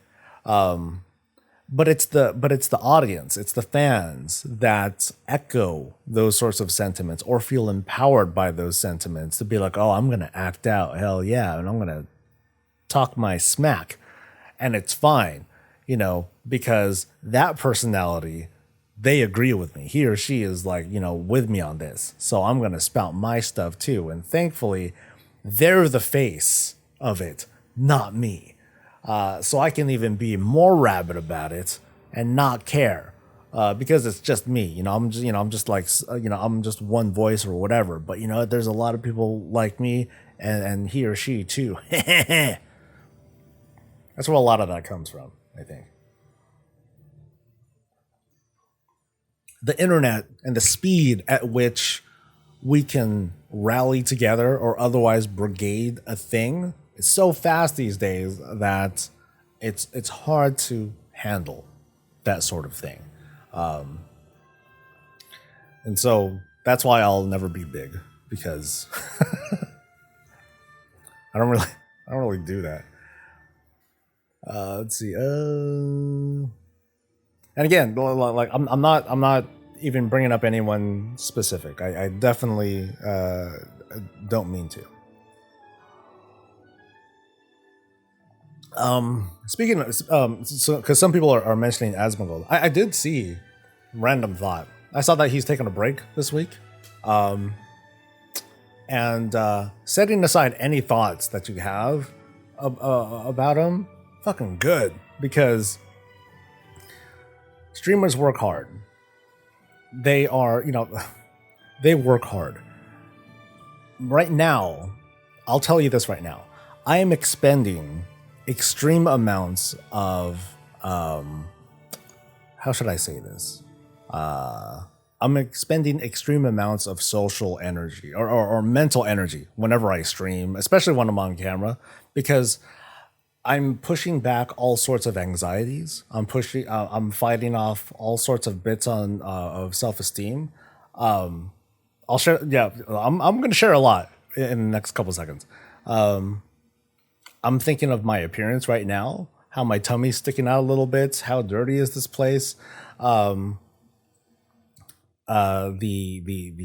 [SPEAKER 1] But it's the audience, it's the fans that echo those sorts of sentiments or feel empowered by those sentiments to be like, oh, I'm going to act out. Hell yeah. And I'm going to talk my smack, and it's fine, because that personality, they agree with me. He or she is like, with me on this. So I'm going to spout my stuff too. And thankfully, they're the face of it, not me. So I can even be more rabid about it and not care, because it's just me. I'm just one voice or whatever. But there's a lot of people like me, and he or she too. That's where a lot of that comes from, I think. The internet and the speed at which we can rally together or otherwise brigade a thing is so fast these days that it's hard to handle that sort of thing. And so that's why I'll never be big, because I don't really do that. Let's see. And again, like I'm not even bringing up anyone specific. I definitely don't mean to. Speaking of, so because some people are mentioning Asmongold, I did see, random thought, I saw that he's taking a break this week, and setting aside any thoughts that you have about him, fucking good, because streamers work hard. They work hard. Right now, I'll tell you this right now. I am expending extreme amounts of, how should I say this? I'm expending extreme amounts of social energy or mental energy whenever I stream, especially when I'm on camera, because I'm pushing back all sorts of anxieties. I'm fighting off all sorts of bits of self-esteem. I'll share. Yeah, I'm going to share a lot in the next couple seconds. I'm thinking of my appearance right now, how my tummy's sticking out a little bit, how dirty is this place, the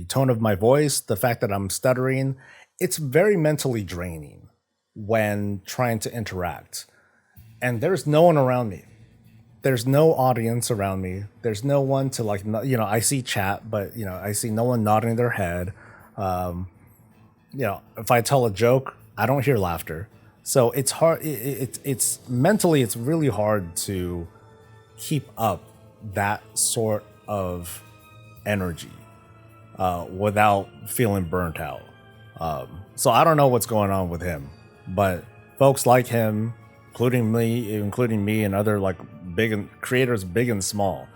[SPEAKER 1] tone of my voice, the fact that I'm stuttering. It's very mentally draining when trying to interact, and there's no one around me. There's no audience around me. There's no one to I see chat, but I see no one nodding their head. If I tell a joke, I don't hear laughter. So it's hard. It's mentally, it's really hard to keep up that sort of energy without feeling burnt out. So I don't know what's going on with him. But folks like him, including me and other creators, big and small,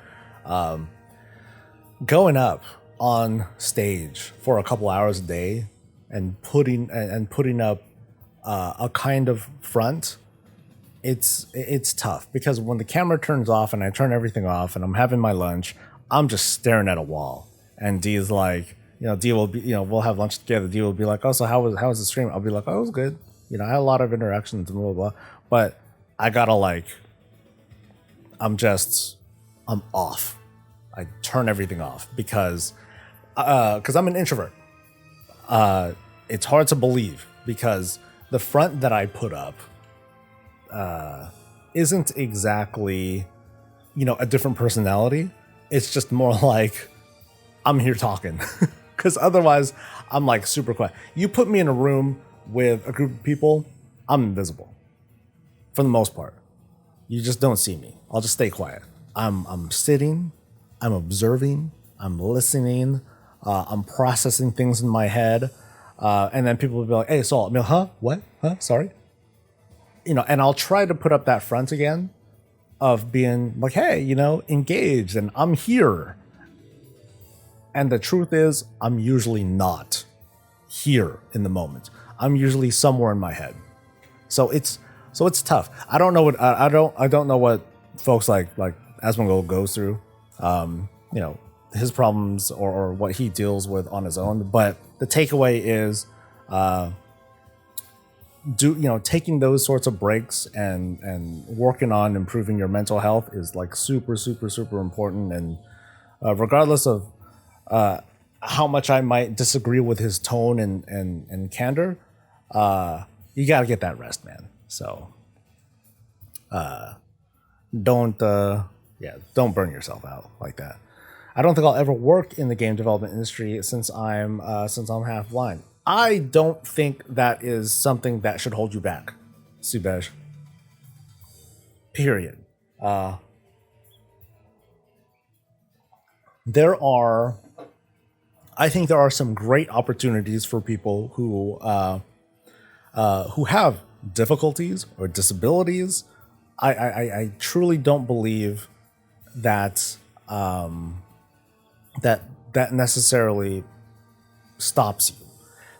[SPEAKER 1] going up on stage for a couple hours a day and putting up a kind of front, it's tough, because when the camera turns off and I turn everything off and I'm having my lunch, I'm just staring at a wall, and Dee's like, D will be, we'll have lunch together. D will be like, oh, so how was the stream? I'll be like, oh, it was good. I had a lot of interactions and blah, blah, blah. But I gotta I'm off. I turn everything off because I'm an introvert. It's hard to believe because the front that I put up isn't exactly, a different personality. It's just more like I'm here talking because otherwise I'm super quiet. You put me in a room with a group of people, I'm invisible for the most part. You just don't see me. I'll just stay quiet. I'm sitting, I'm observing, I'm listening, I'm processing things in my head. And then people will be like, hey, Saul, huh? What? Huh? Sorry. And I'll try to put up that front again of being like, hey, engaged and I'm here. And the truth is, I'm usually not here in the moment. I'm usually somewhere in my head. So it's tough. I don't know what I don't know what folks like Asmongold goes through. His problems or what he deals with on his own. But the takeaway is taking those sorts of breaks and working on improving your mental health is super, super, super important. And regardless of how much I might disagree with his tone and candor, you got to get that rest, man. So don't burn yourself out like that. I don't think I'll ever work in the game development industry since I'm half blind. I don't think that is something that should hold you back, Subej. Period. I think there are some great opportunities for people who have difficulties or disabilities. I truly don't believe that that necessarily stops you,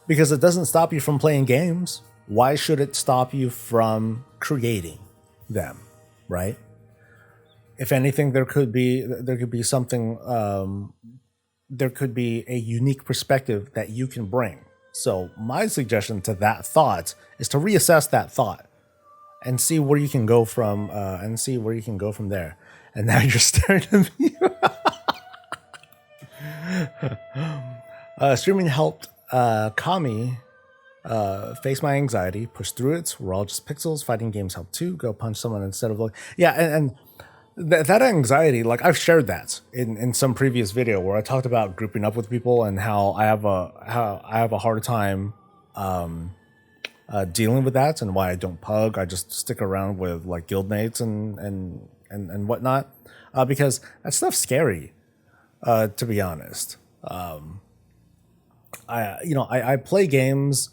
[SPEAKER 1] because it doesn't stop you from playing games. Why should it stop you from creating them, right? If anything, there could be something, there could be a unique perspective that you can bring. So my suggestion to that thought is to reassess that thought and see where you can go from, there. And now you're staring at me. Streaming helped Kami face my anxiety, push through it. We're all just pixels. Fighting games help too. Go punch someone instead of and that anxiety, I've shared that in some previous video where I talked about grouping up with people and how I have a hard time dealing with that, and why I don't pug. I just stick around with guildmates and whatnot, because that stuff's scary. To be honest, I play games,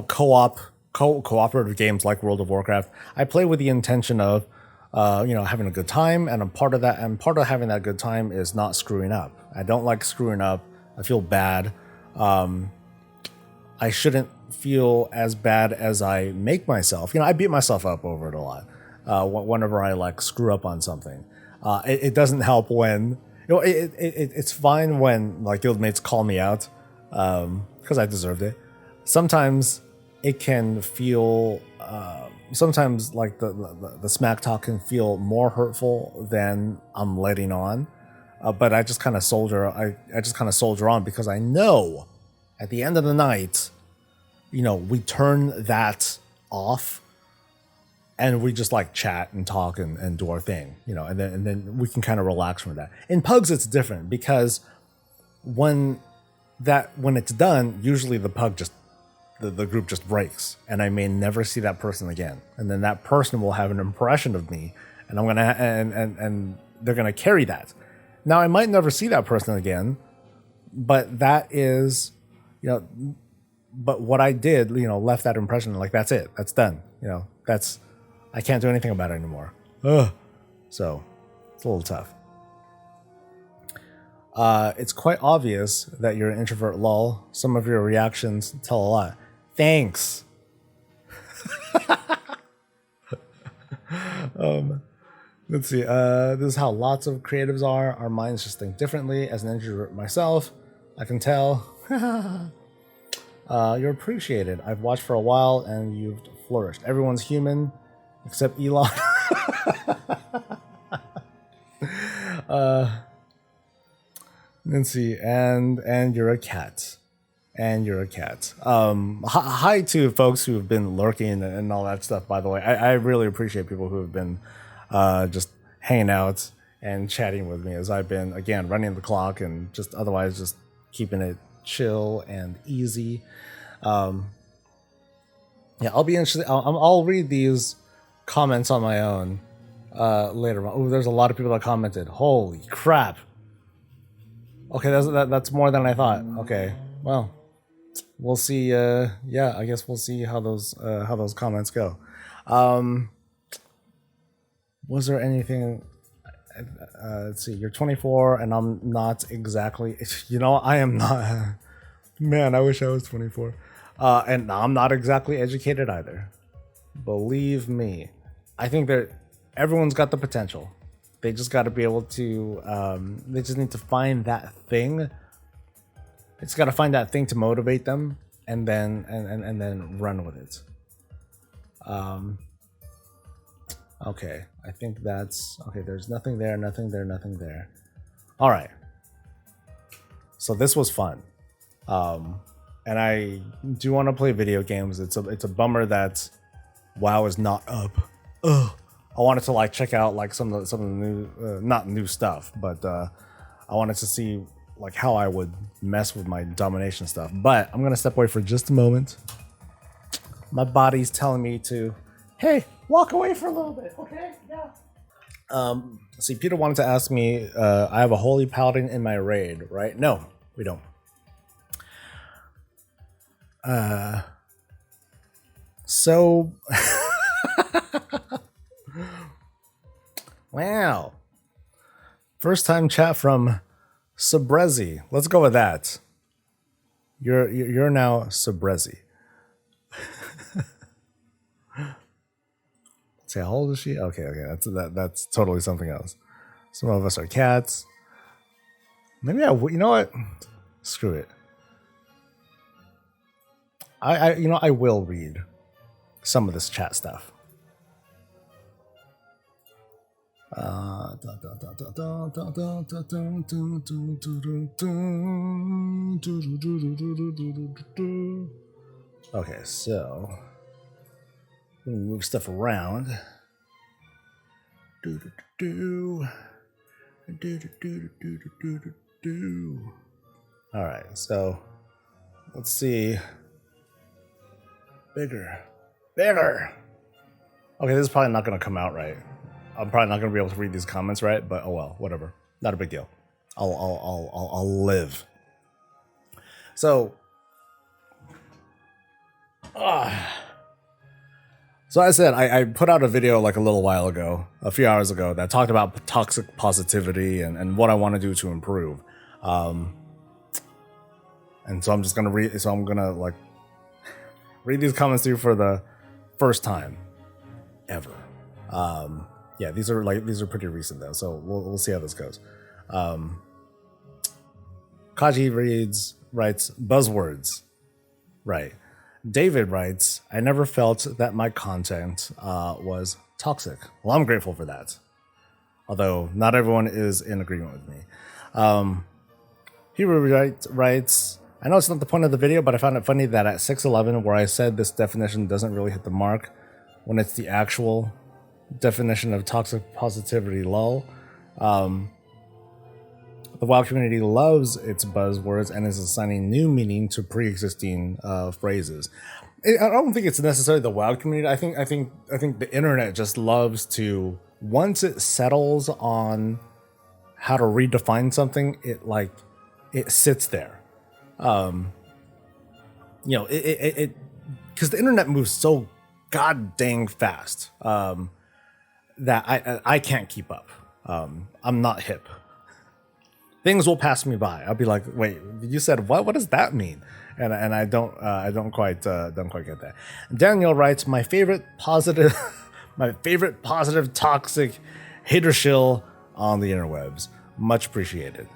[SPEAKER 1] cooperative games like World of Warcraft. I play with the intention of, having a good time, and part of having that good time is not screwing up. I don't like screwing up. I feel bad. I shouldn't feel as bad as I make myself. I beat myself up over it a lot. Whenever I screw up on something, it doesn't help when. It's fine when guildmates call me out, because I deserved it. Sometimes it can feel, sometimes the smack talk can feel more hurtful than I'm letting on. But I just kind of soldier. I just kind of soldier on, because I know at the end of the night, we turn that off. And we just chat and talk and do our thing, and then we can kind of relax from that. In pugs, it's different, because when it's done, usually the group just breaks, and I may never see that person again. And then that person will have an impression of me, and I'm gonna and they're gonna carry that. Now I might never see that person again, but that is, but what I did, left that impression. That's it. That's done. I can't do anything about it anymore. Ugh. So it's a little tough. It's quite obvious that you're an introvert, lol. Some of your reactions tell a lot. Thanks. Let's see. This is how lots of creatives are. Our minds just think differently. As an introvert myself, I can tell. You're appreciated. I've watched for a while and you've flourished. Everyone's human except Elon. Let's see. And you're a cat. And you're a cat. Hi to folks who have been lurking and all that stuff, by the way. I really appreciate people who have been just hanging out and chatting with me as I've been, again, running the clock and just otherwise just keeping it chill and easy. Yeah, I'll be interested. I'll read these comments on my own later on. Oh, there's a lot of people that commented. Holy crap. Okay, that's more than I thought. Okay, well, we'll see. Yeah, I guess we'll see how those comments go. Was there anything? Let's see. You're 24, and I'm not exactly. You know, I am not. Man, I wish I was 24. And I'm not exactly educated either. Believe me, I think that everyone's got the potential. They just got to be able to. They just need to find that thing. It's got to find that thing to motivate them, and then run with it. Okay, I think that's okay. There's nothing there, nothing there, nothing there. All right. So this was fun, and I do want to play video games. It's a bummer that WoW is not up. Ugh. I wanted to like check out like some of the new, not new stuff, but I wanted to see like how I would mess with my domination stuff. But I'm gonna step away for just a moment. My body's telling me to, hey, walk away for a little bit, okay? Yeah. See, Peter wanted to ask me, I have a holy paladin in my raid, right? No, we don't. So, wow. First time chat from SoulSoBreezy. Let's go with that. You're now SoulSoBreezy. Say, how old is she? Okay, that's totally something else. Some of us are cats. Maybe you know what? Screw it. I will read some of this chat stuff. Okay, so let me move stuff around. All right, so let's see. Bigger. Okay, this is probably not going to come out right. I'm probably not going to be able to read these comments right, but oh well, whatever. Not a big deal. I'll live. So, so I said I put out a video like a little while ago, a few hours ago, that talked about toxic positivity and what I want to do to improve. And so I'm just gonna read. So I'm gonna like read these comments through for the first time ever. Yeah, these are pretty recent though, so we'll see how this goes. Kaji writes buzzwords. Right. David writes, I never felt that my content was toxic. Well, I'm grateful for that. Although not everyone is in agreement with me. Hero writes, I know it's not the point of the video, but I found it funny that at 6:11, where I said this definition doesn't really hit the mark, when it's the actual definition of toxic positivity, lol. The WoW community loves its buzzwords and is assigning new meaning to pre-existing phrases. I don't think it's necessarily the WoW community. I think the internet just loves to, once it settles on how to redefine something, it sits there. You know, it because the internet moves so god dang fast that I can't keep up. I'm not hip. Things will pass me by. I'll be like, wait, you said what? What does that mean? And I don't quite get that. Daniel writes, my favorite positive toxic hater shill on the interwebs. Much appreciated.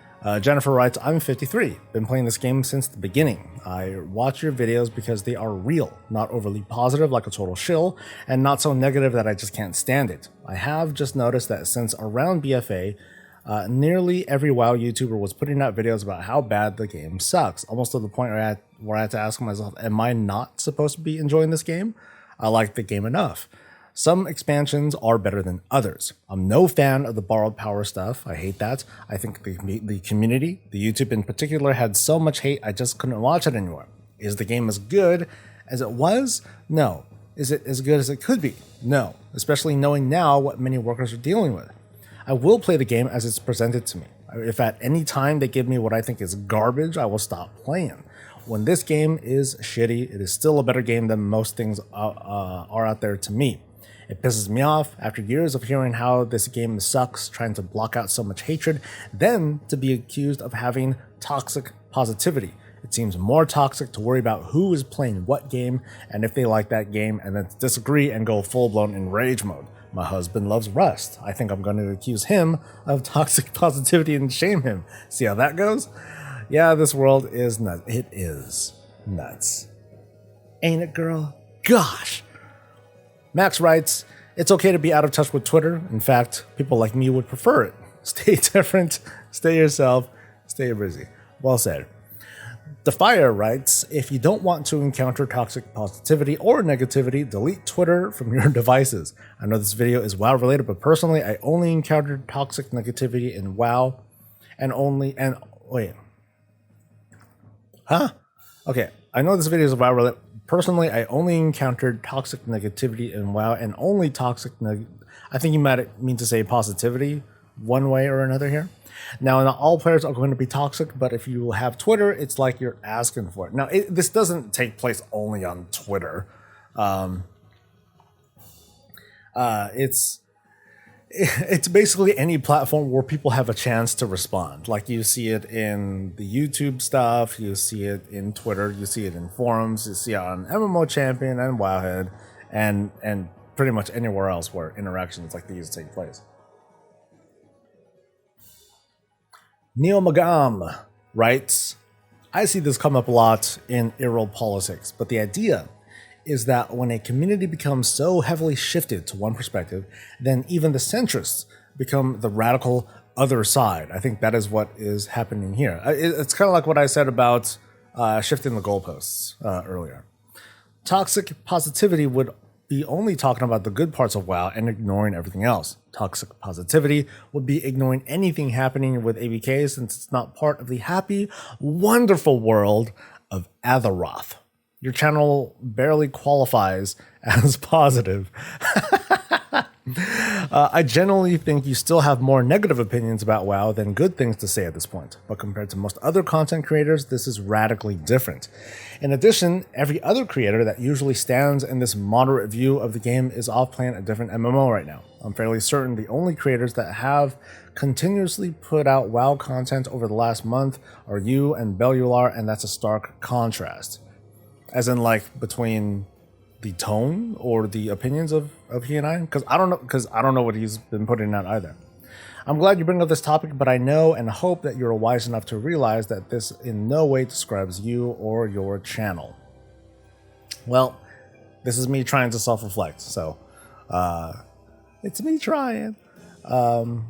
[SPEAKER 1] Jennifer writes, I'm 53, been playing this game since the beginning. I watch your videos because they are real, not overly positive like a total shill, and not so negative that I just can't stand it. I have just noticed that since around BFA, nearly every WoW YouTuber was putting out videos about how bad the game sucks, almost to the point where I had to ask myself, am I not supposed to be enjoying this game? I like the game enough. Some expansions are better than others. I'm no fan of the borrowed power stuff. I hate that. I think the community, the YouTube in particular, had so much hate I just couldn't watch it anymore. Is the game as good as it was? No. Is it as good as it could be? No. Especially knowing now what many workers are dealing with. I will play the game as it's presented to me. If at any time they give me what I think is garbage, I will stop playing. When this game is shitty, it is still a better game than most things are out there to me. It pisses me off after years of hearing how this game sucks, trying to block out so much hatred, then to be accused of having toxic positivity. It seems more toxic to worry about who is playing what game and if they like that game, and then disagree and go full-blown in rage mode. My husband loves Rust. I think I'm going to accuse him of toxic positivity and shame him. See how that goes? Yeah, this world is nuts. It is nuts. Ain't it, girl? Gosh! Max writes, it's okay to be out of touch with Twitter. In fact, people like me would prefer it. Stay different, stay yourself, stay busy. Well said. Defier writes, if you don't want to encounter toxic positivity or negativity, delete Twitter from your devices. I know this video is WoW related, but personally, I only encountered toxic negativity in WoW Okay, I know this video is WoW related. Personally, I only encountered toxic negativity in WoW and only I think you might mean to say positivity one way or another here. Now, not all players are going to be toxic, but if you have Twitter, it's like you're asking for it. Now, this doesn't take place only on Twitter. It's basically any platform where people have a chance to respond. Like you see it in the YouTube stuff, you see it in Twitter, you see it in forums, you see it on MMO Champion and Wowhead, and pretty much anywhere else where interactions like these take place. Neo Magam writes, I see this come up a lot in Irrel politics, but the idea is that when a community becomes so heavily shifted to one perspective, then even the centrists become the radical other side. I think that is what is happening here. It's kind of like what I said about shifting the goalposts earlier. Toxic positivity would be only talking about the good parts of WoW and ignoring everything else. Toxic positivity would be ignoring anything happening with ABK since it's not part of the happy, wonderful world of Azeroth. Your channel barely qualifies as positive. I generally think you still have more negative opinions about WoW than good things to say at this point, but compared to most other content creators, this is radically different. In addition, every other creator that usually stands in this moderate view of the game is off playing a different MMO right now. I'm fairly certain the only creators that have continuously put out WoW content over the last month are you and Bellular, and that's a stark contrast. As in, like, between the tone or the opinions of he and I? Because I don't know what he's been putting out either. I'm glad you bring up this topic, but I know and hope that you're wise enough to realize that this in no way describes you or your channel. Well, this is me trying to self-reflect, so it's me trying. Blame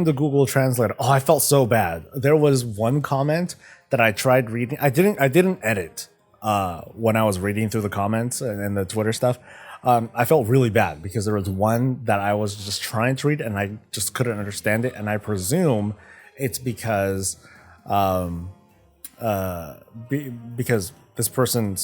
[SPEAKER 1] the Google Translator. Oh, I felt so bad. There was one comment that I tried reading. I didn't edit when I was reading through the comments and the Twitter stuff. I felt really bad because there was one that I was just trying to read and I just couldn't understand it. And I presume it's because this person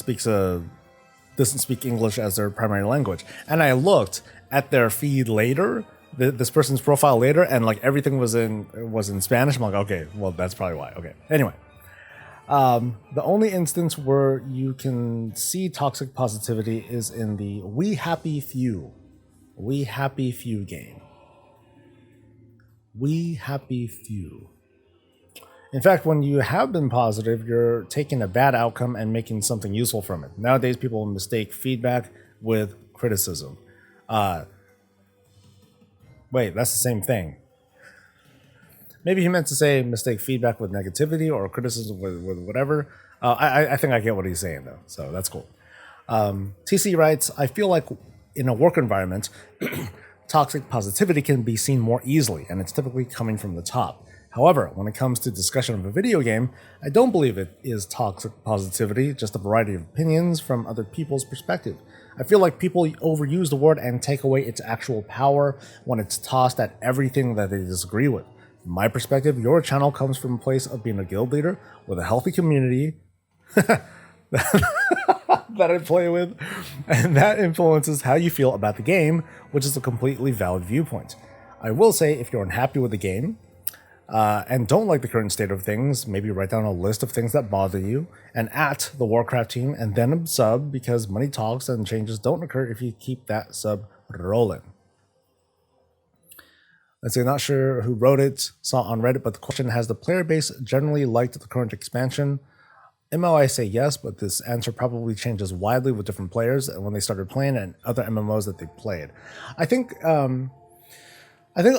[SPEAKER 1] doesn't speak English as their primary language. And I looked at their feed later, this person's profile later, and like everything was in Spanish. I'm like, okay, well, that's probably why. Okay. Anyway. The only instance where you can see toxic positivity is in the We Happy Few game. We Happy Few. In fact, when you have been positive, you're taking a bad outcome and making something useful from it. Nowadays, people mistake feedback with criticism. Wait, that's the same thing. Maybe he meant to say mistake feedback with negativity or criticism with whatever. I think I get what he's saying, though, so that's cool. TC writes, I feel like in a work environment, toxic positivity can be seen more easily, and it's typically coming from the top. However, when it comes to discussion of a video game, I don't believe it is toxic positivity, just a variety of opinions from other people's perspective. I feel like people overuse the word and take away its actual power when it's tossed at everything that they disagree with. From my perspective, your channel comes from a place of being a guild leader with a healthy community that I play with, and that influences how you feel about the game, which is a completely valid viewpoint. I will say, if you're unhappy with the game and don't like the current state of things, maybe write down a list of things that bother you and at the Warcraft team, and then sub, because money talks and changes don't occur if you keep that sub rolling. Let's see, not sure who wrote it, saw on Reddit, but the question, has the player base generally liked the current expansion? MO, I say yes, but this answer probably changes widely with different players and when they started playing and other MMOs that they played. I think a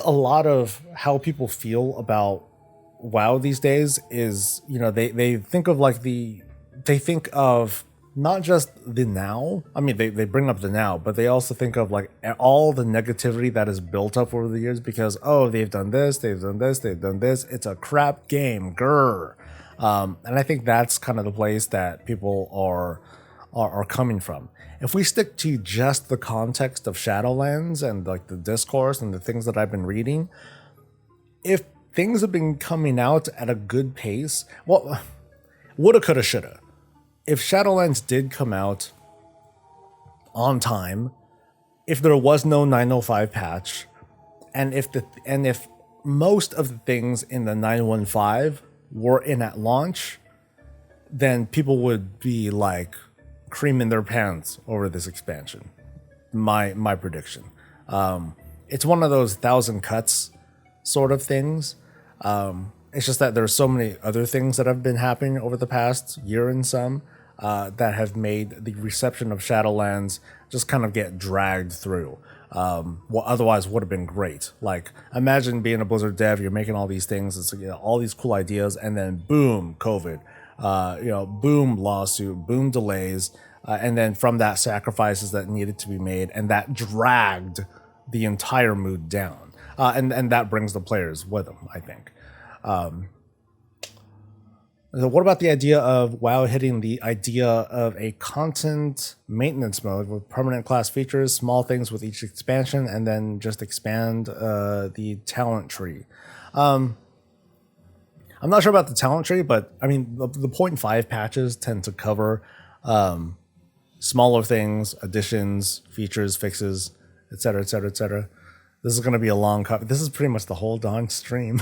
[SPEAKER 1] lot of how people feel about WoW these days is, they think of not just the now. I mean, they bring up the now, but they also think of like all the negativity that is built up over the years because, oh, they've done this, they've done this, they've done this. It's a crap game, grr. And I think that's kind of the place that people are coming from. If we stick to just the context of Shadowlands and like the discourse and the things that I've been reading, if things have been coming out at a good pace, well, woulda, coulda, shoulda. If Shadowlands did come out on time, if there was no 905 patch, and if most of the things in the 915 were in at launch, then people would be like creaming their pants over this expansion. My prediction. It's one of those 1,000 cuts sort of things. It's just that there's so many other things that have been happening over the past year and some that have made the reception of Shadowlands just kind of get dragged through. What otherwise would have been great. Like, imagine being a Blizzard dev, you're making all these things, it's, all these cool ideas, and then boom, COVID, boom, lawsuit, boom, delays, and then from that, sacrifices that needed to be made, and that dragged the entire mood down. And that brings the players with them, I think. So what about the idea of WoW hitting the idea of a content maintenance mode with permanent class features, small things with each expansion, and then just expand the talent tree? I'm not sure about the talent tree, but I mean, the 0.5 patches tend to cover smaller things, additions, features, fixes, etc., etc., etc. This is going to be a long cut. This is pretty much the whole darn stream.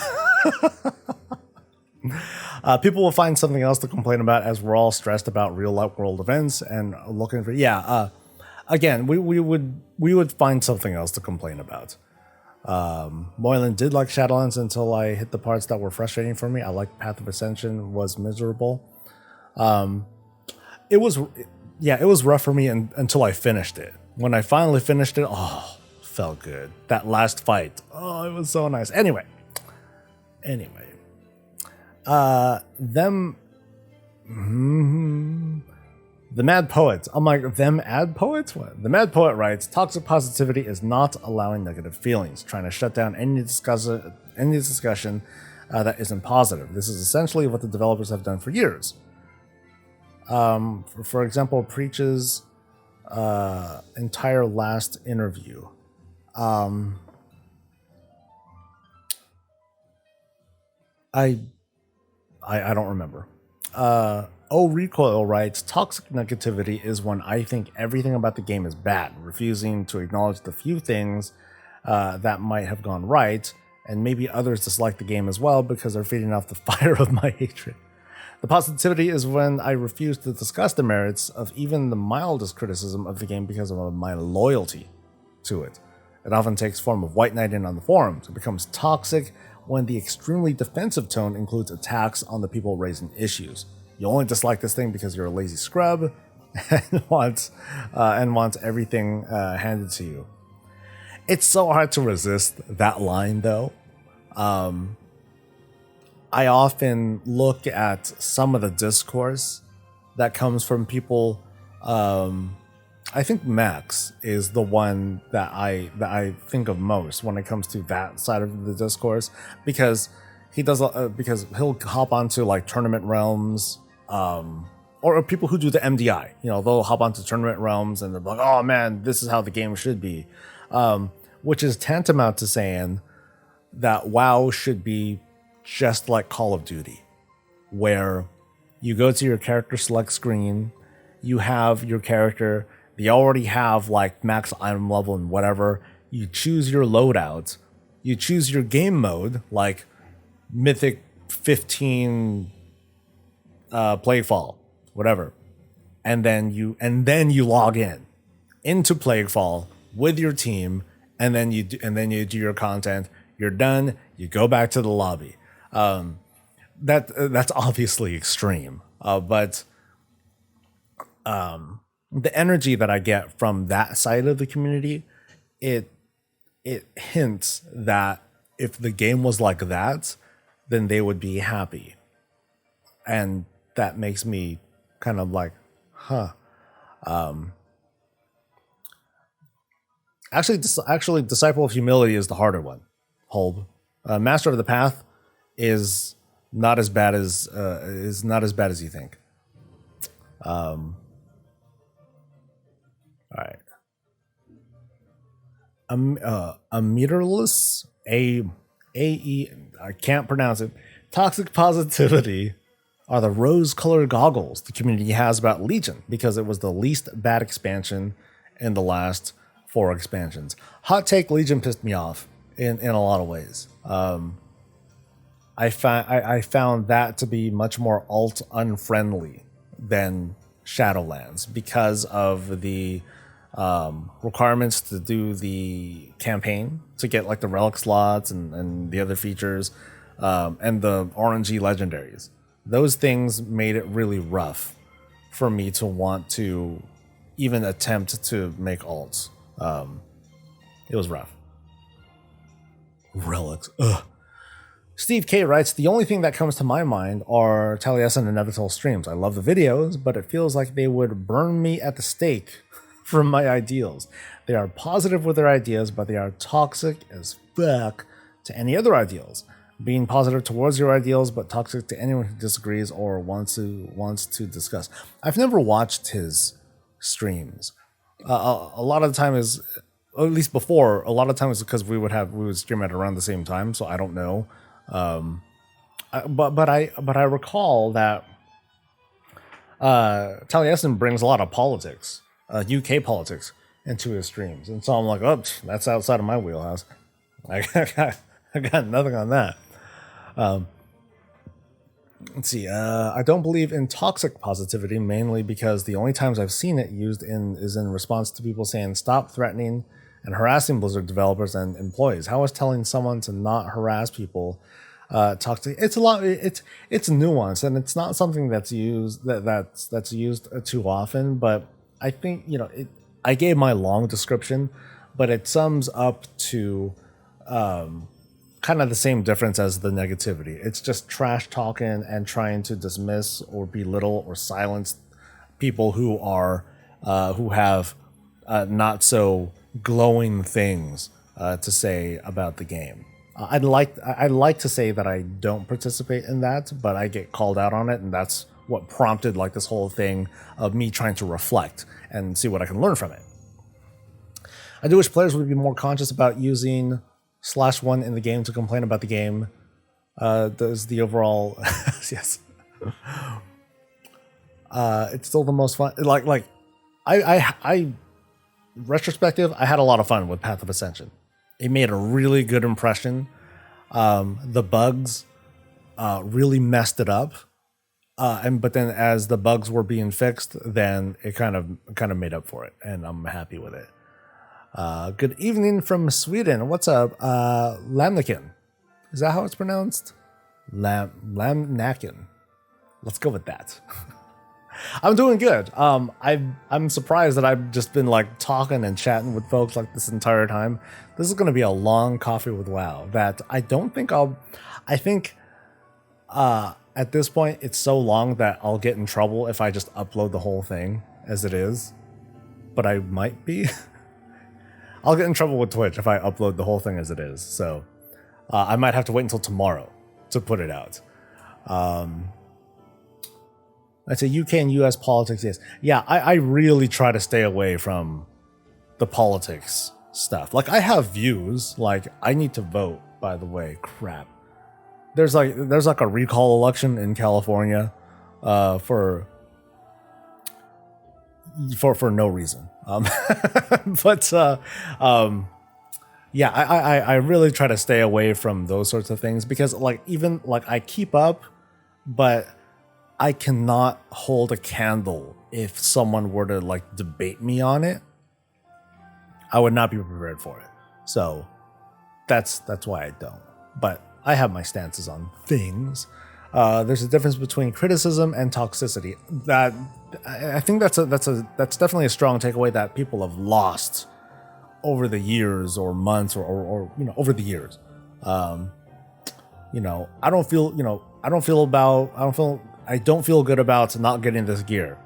[SPEAKER 1] People will find something else to complain about as we're all stressed about real life world events and looking for, again, we would find something else to complain about. Moylan did like Shadowlands until I hit the parts that were frustrating for me. I liked Path of Ascension, was miserable. It was rough for me until I finished it. When I finally finished it, felt good. That last fight, it was so nice. Anyway. The Mad Poet. I'm like, them ad poets? What? The Mad Poet writes, toxic positivity is not allowing negative feelings, trying to shut down any discussion that isn't positive. This is essentially what the developers have done for years. For example, Preach's entire last interview. I don't remember. Recoil writes, toxic negativity is when I think everything about the game is bad, refusing to acknowledge the few things that might have gone right, and maybe others dislike the game as well because they're feeding off the fire of my hatred. The positivity is when I refuse to discuss the merits of even the mildest criticism of the game because of my loyalty to it. It often takes form of white knighting on the forums. It becomes toxic when the extremely defensive tone includes attacks on the people raising issues. You only dislike this thing because you're a lazy scrub and wants everything handed to you. It's so hard to resist that line, though. I often look at some of the discourse that comes from people. I think Max is the one that I think of most when it comes to that side of the discourse, because he does because he'll hop onto like tournament realms, or people who do the MDI. You know, they'll hop onto tournament realms and they're like, "Oh man, this is how the game should be," which is tantamount to saying that WoW should be just like Call of Duty, where you go to your character select screen, you have your character, they already have like max item level and whatever, you choose your loadout, you choose your game mode, like Mythic 15 Plaguefall, whatever, and then you log in into Plaguefall with your team, and then you do your content, you're done, you go back to the lobby. That's obviously extreme, but the energy that I get from that side of the community, it hints that if the game was like that, then they would be happy, and that makes me kind of like, huh. Actually, Disciple of Humility is the harder one. Hold, Master of the Path is not as bad as you think. All right. Ameterless, I can't pronounce it. Toxic positivity are the rose-colored goggles the community has about Legion, because it was the least bad expansion in the last 4 expansions. Hot take: Legion pissed me off in a lot of ways. I found that to be much more alt unfriendly than Shadowlands because of the requirements to do the campaign to get like the relic slots and the other features, and the RNG legendaries. Those things made it really rough for me to want to even attempt to make alts. It was rough. Relics. Ugh. Steve K writes, the only thing that comes to my mind are Taliesin and Neville streams. I love the videos, but it feels like they would burn me at the stake for my ideals. They are positive with their ideas, but they are toxic as fuck to any other ideals. Being positive towards your ideals, but toxic to anyone who disagrees or wants to discuss. I've never watched his streams. A lot of the time is, at least before, a lot of times because we would stream at around the same time, so I don't know. But I recall that Taliesin brings a lot of politics, UK politics, into his streams, and so I'm like, oh, that's outside of my wheelhouse. I got nothing on that. Let's see. I don't believe in toxic positivity, mainly because the only times I've seen it used is in response to people saying stop threatening and harassing Blizzard developers and employees. How is telling someone to not harass people toxic? It's a lot. It's nuanced, and it's not something that's used that's used too often. But I think I gave my long description, but it sums up to kind of the same difference as the negativity. It's just trash talking and trying to dismiss or belittle or silence people who have not so glowing things to say about the game. I'd like to say that I don't participate in that, but I get called out on it, and that's what prompted like this whole thing of me trying to reflect and see what I can learn from it. I do wish players would be more conscious about using /1 in the game to complain about the game. Does the overall yes. It's still the most fun. Like I retrospective, I had a lot of fun with Path of Ascension. It made a really good impression. The bugs really messed it up. But then as the bugs were being fixed, then it kind of made up for it, and I'm happy with it. Good evening from Sweden. What's up? Lamnakin. Is that how it's pronounced? Lamnakin. Let's go with that. I'm doing good. I'm surprised that I've just been like talking and chatting with folks like this entire time. This is going to be a long coffee with WoW that I don't think I think at this point, it's so long that I'll get in trouble if I just upload the whole thing as it is. But I might be. I'll get in trouble with Twitch if I upload the whole thing as it is. So I might have to wait until tomorrow to put it out. I'd say UK and US politics, yes. Yeah, I really try to stay away from the politics stuff. Like, I have views. Like, I need to vote, by the way. Crap. There's like a recall election in California for no reason. Yeah, I really try to stay away from those sorts of things because like even like I keep up, but I cannot hold a candle if someone were to like debate me on it. I would not be prepared for it. So that's why I don't. But I have my stances on things. There's a difference between criticism and toxicity. That I think that's definitely a strong takeaway that people have lost over the years or months or you know over the years. You know, I don't feel good about not getting this gear.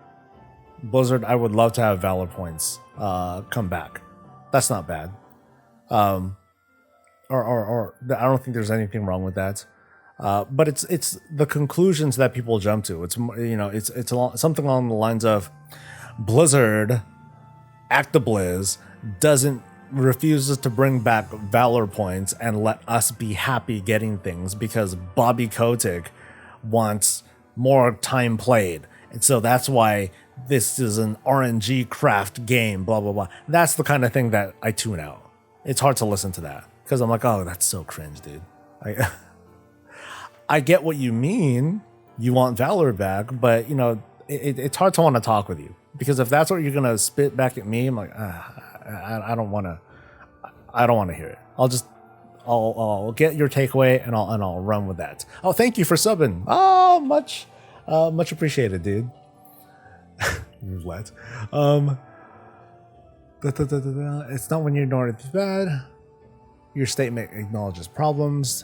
[SPEAKER 1] Blizzard, I would love to have Valor points come back. That's not bad. Or I don't think there's anything wrong with that. But it's the conclusions that people jump to. It's something along the lines of Blizzard, ActiBliz refuses to bring back Valor points and let us be happy getting things because Bobby Kotick wants more time played, and so that's why this is an RNG craft game. Blah blah blah. That's the kind of thing that I tune out. It's hard to listen to that because I'm like, oh, that's so cringe, dude. I get what you mean. You want Valor back, but you know it's hard to want to talk with you because if that's what you're gonna spit back at me, I'm like, I don't want to. I don't want to hear it. I'll get your takeaway and I'll run with that. Oh, thank you for subbing. Oh, much appreciated, dude. Roulette. It's not when you ignore it bad. Your statement acknowledges problems.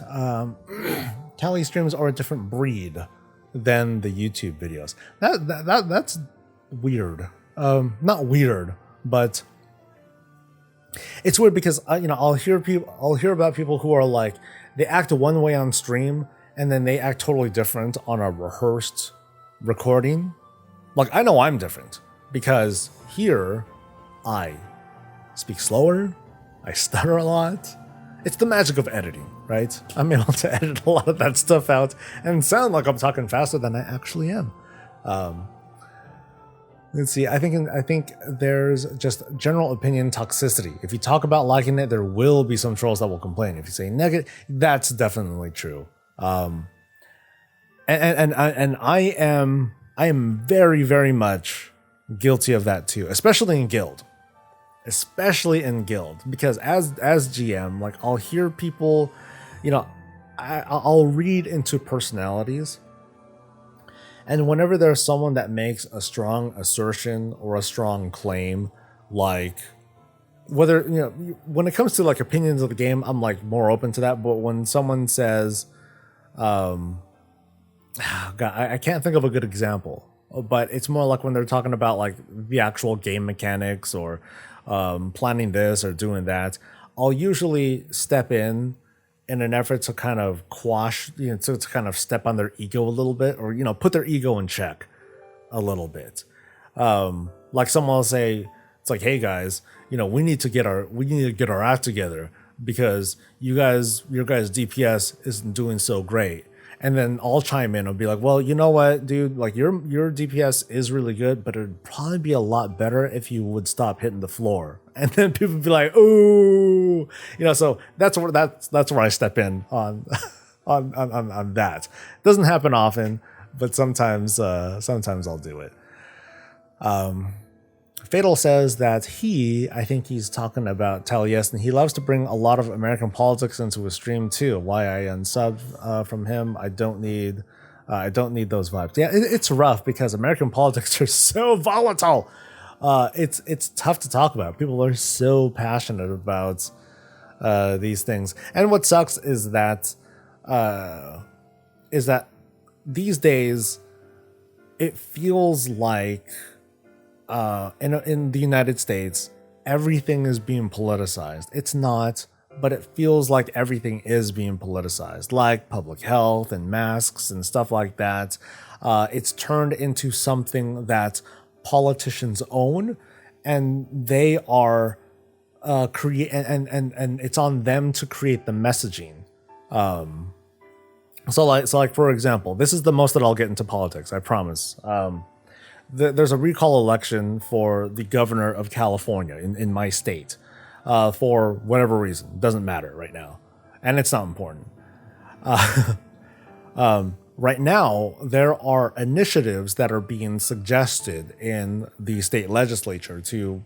[SPEAKER 1] Tally streams are a different breed than the YouTube videos. That's weird. Not weird, but it's weird because I'll hear about people who are like they act one way on stream and then they act totally different on a rehearsed recording. Like I know I'm different because here I speak slower, I stutter a lot. It's the magic of editing, right? I'm able to edit a lot of that stuff out and sound like I'm talking faster than I actually am. Let's see. I think there's just general opinion toxicity. If you talk about liking it, there will be some trolls that will complain. If you say negative, that's definitely true. And I am very, very much guilty of that too, especially in guild. Because as GM, like I'll hear people, I'll read into personalities. And whenever there's someone that makes a strong assertion or a strong claim, like whether, when it comes to like opinions of the game, I'm like more open to that. But when someone says, God, I can't think of a good example, but it's more like when they're talking about like the actual game mechanics or planning this or doing that, I'll usually step in an effort to kind of quash, to kind of step on their ego a little bit, or put their ego in check a little bit. Like someone will say, it's like, hey guys, we need to get our act together because your guys' DPS isn't doing so great. And then I'll chime in and be like, well, you know what, dude, like your DPS is really good, but it'd probably be a lot better if you would stop hitting the floor. And then people would be like, ooh, so that's where I step in on on that. Doesn't happen often, but sometimes I'll do it. Fatal says that I think he's talking about Taliesin. He loves to bring a lot of American politics into his stream too. Why I unsubbed from him. I don't need those vibes. Yeah, it's rough because American politics are so volatile. It's tough to talk about. People are so passionate about these things. And what sucks is that these days, it feels like in the United States, everything is being politicized. It's not, but it feels like everything is being politicized, like public health and masks and stuff like that. It's turned into something that politicians own, and they are create and it's on them to create the messaging. So like for example, this is the most that I'll get into politics, I promise. There's a recall election for the governor of California in my state, for whatever reason. Doesn't matter right now, and it's not important. Right now, there are initiatives that are being suggested in the state legislature to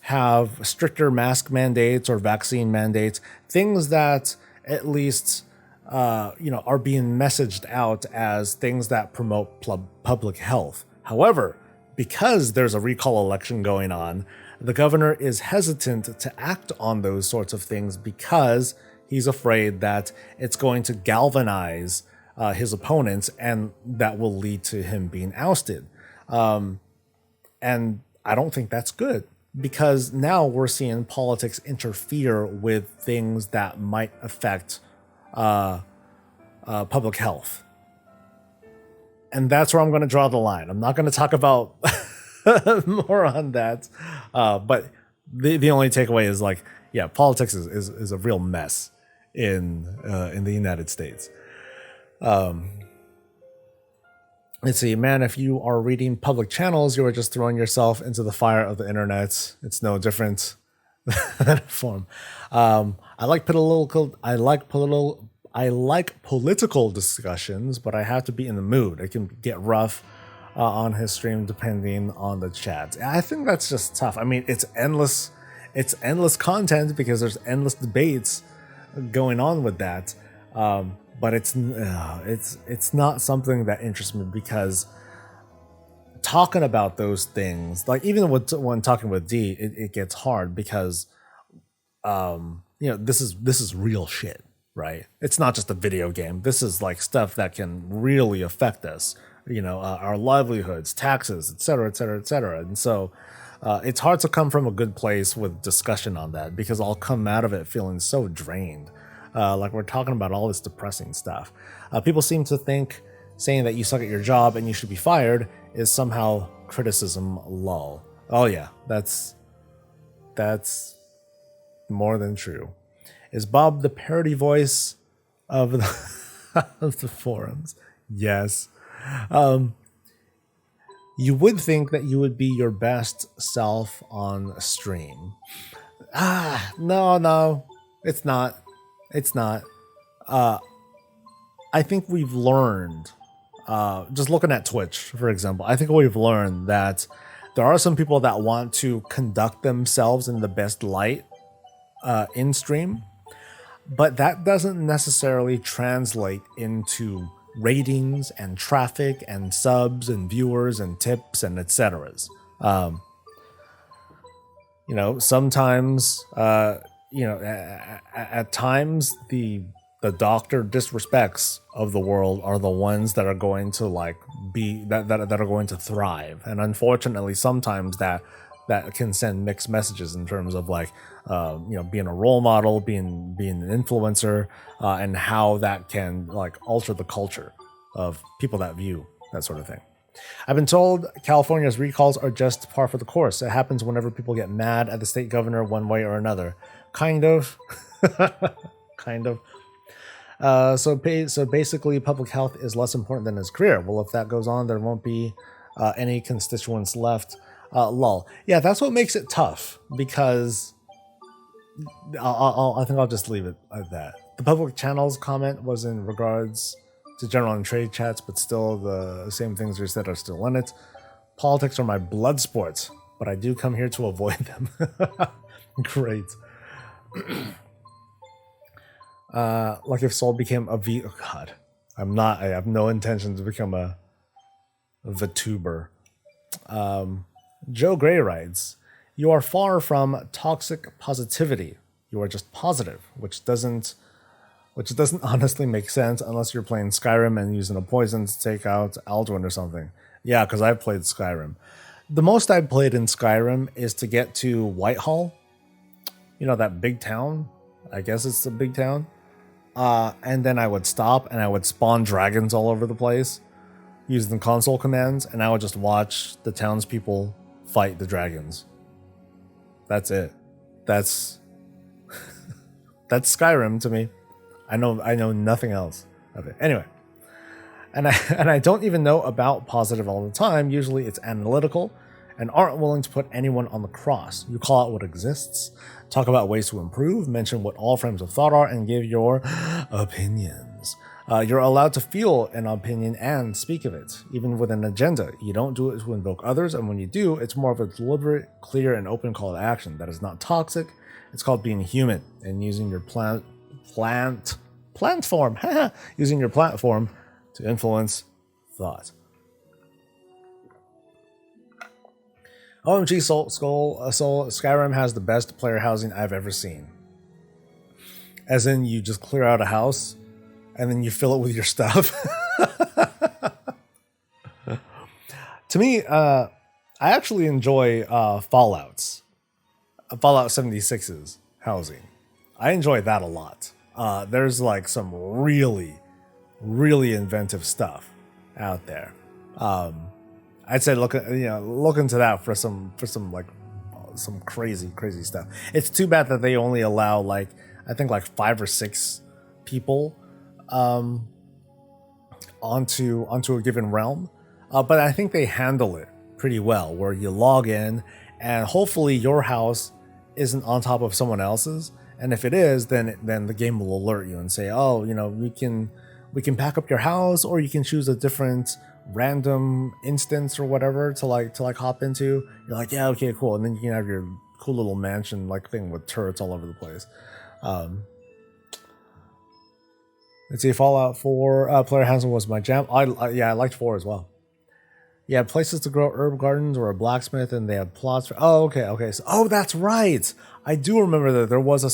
[SPEAKER 1] have stricter mask mandates or vaccine mandates, things that at least are being messaged out as things that promote public health. However, because there's a recall election going on, the governor is hesitant to act on those sorts of things because he's afraid that it's going to galvanize his opponents, and that will lead to him being ousted. And I don't think that's good, because now we're seeing politics interfere with things that might affect public health. And that's where I'm going to draw the line. I'm not going to talk about more on that. But the only takeaway is like, yeah, politics is a real mess in the United States. Let's see, man, if you are reading public channels, you are just throwing yourself into the fire of the internet. It's no different than a form. I like political discussions, but I have to be in the mood. It can get rough on his stream depending on the chat. I think that's just tough. I mean, it's endless content because there's endless debates going on with that. But it's not something that interests me, because talking about those things, like even when talking with D, it gets hard because this is real shit, right? It's not just a video game. This is like stuff that can really affect us, our livelihoods, taxes, et cetera, et cetera, et cetera. And so it's hard to come from a good place with discussion on that, because I'll come out of it feeling so drained. Like we're talking about all this depressing stuff. People seem to think saying that you suck at your job and you should be fired is somehow criticism. Lol. Oh yeah, that's more than true. Is Bob the parody voice of the of the forums? Yes. You would think that you would be your best self on stream. No, it's not. It's not. I think we've learned, just looking at Twitch, for example, I think we've learned that there are some people that want to conduct themselves in the best light in stream, but that doesn't necessarily translate into ratings and traffic and subs and viewers and tips and etc. Sometimes at times the doctor disrespects of the world are the ones that are going to that are going to thrive, and unfortunately sometimes that can send mixed messages in terms of being a role model, being an influencer, and how that can alter the culture of people that view that sort of thing. I've been told California's recalls are just par for the course. It happens whenever people get mad at the state governor one way or another. Kind of. Kind of. So basically, public health is less important than his career. Well, if that goes on, there won't be any constituents left. Lol. Yeah, that's what makes it tough, because I think I'll just leave it at that. The public channels comment was in regards to general and trade chats, but still the same things you said are still in it. Politics are my blood sports, but I do come here to avoid them. Great. Like if Soul became a V. Oh God, I have no intention to become a VTuber. Joe Gray writes, "You are far from toxic positivity. You are just positive, which doesn't which doesn't honestly make sense unless you're playing Skyrim and using a poison to take out Alduin or something. Yeah, because I've played Skyrim. The most I've played in Skyrim is to get to Whitehall. You know, that big town? I guess it's a big town. And then I would stop and I would spawn dragons all over the place using the console commands, and I would just watch the townspeople fight the dragons. That's it. That's that's Skyrim to me. I know nothing else of it. Anyway, and I don't even know about positive all the time. Usually it's analytical and aren't willing to put anyone on the cross. You call out what exists, talk about ways to improve, mention what all frames of thought are, and give your opinions. You're allowed to feel an opinion and speak of it, even with an agenda. You don't do it to invoke others, and when you do, it's more of a deliberate, clear, and open call to action. That is not toxic. It's called being human and using your platform, using your platform to influence thought. OMG, Skyrim has the best player housing I've ever seen. As in, you just clear out a house and then you fill it with your stuff. To me, I actually enjoy Fallout 76's housing. I enjoy that a lot. There's like some really, really inventive stuff out there. I'd say look into that for some crazy stuff. It's too bad that they only allow I think 5 or 6 people onto a given realm. But I think they handle it pretty well, where you log in and hopefully your house isn't on top of someone else's. And if it is, then the game will alert you and say, oh, we can pack up your house, or you can choose a different random instance or whatever to hop into. You're like, yeah, okay, cool. And then you can have your cool little mansion thing with turrets all over the place. Let's see, Fallout 4 player housing was my jam. I liked 4 as well. Yeah, places to grow herb gardens or a blacksmith, and they had plots for. Oh, okay. So, that's right. I do remember that there was a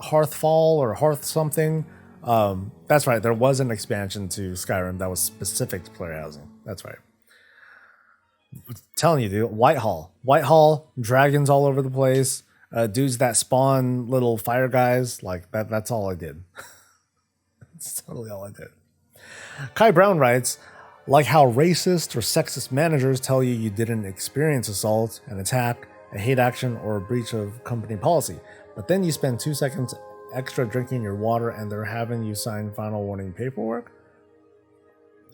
[SPEAKER 1] Hearthfall or Hearth something. That's right. There was an expansion to Skyrim that was specific to player housing. That's right. I'm telling you, dude. Whitehall, dragons all over the place. Dudes that spawn little fire guys. That's all I did. That's totally all I did. Kai Brown writes, like how racist or sexist managers tell you didn't experience assault, an attack, a hate action, or a breach of company policy, but then you spend 2 seconds extra drinking your water and they're having you sign final warning paperwork.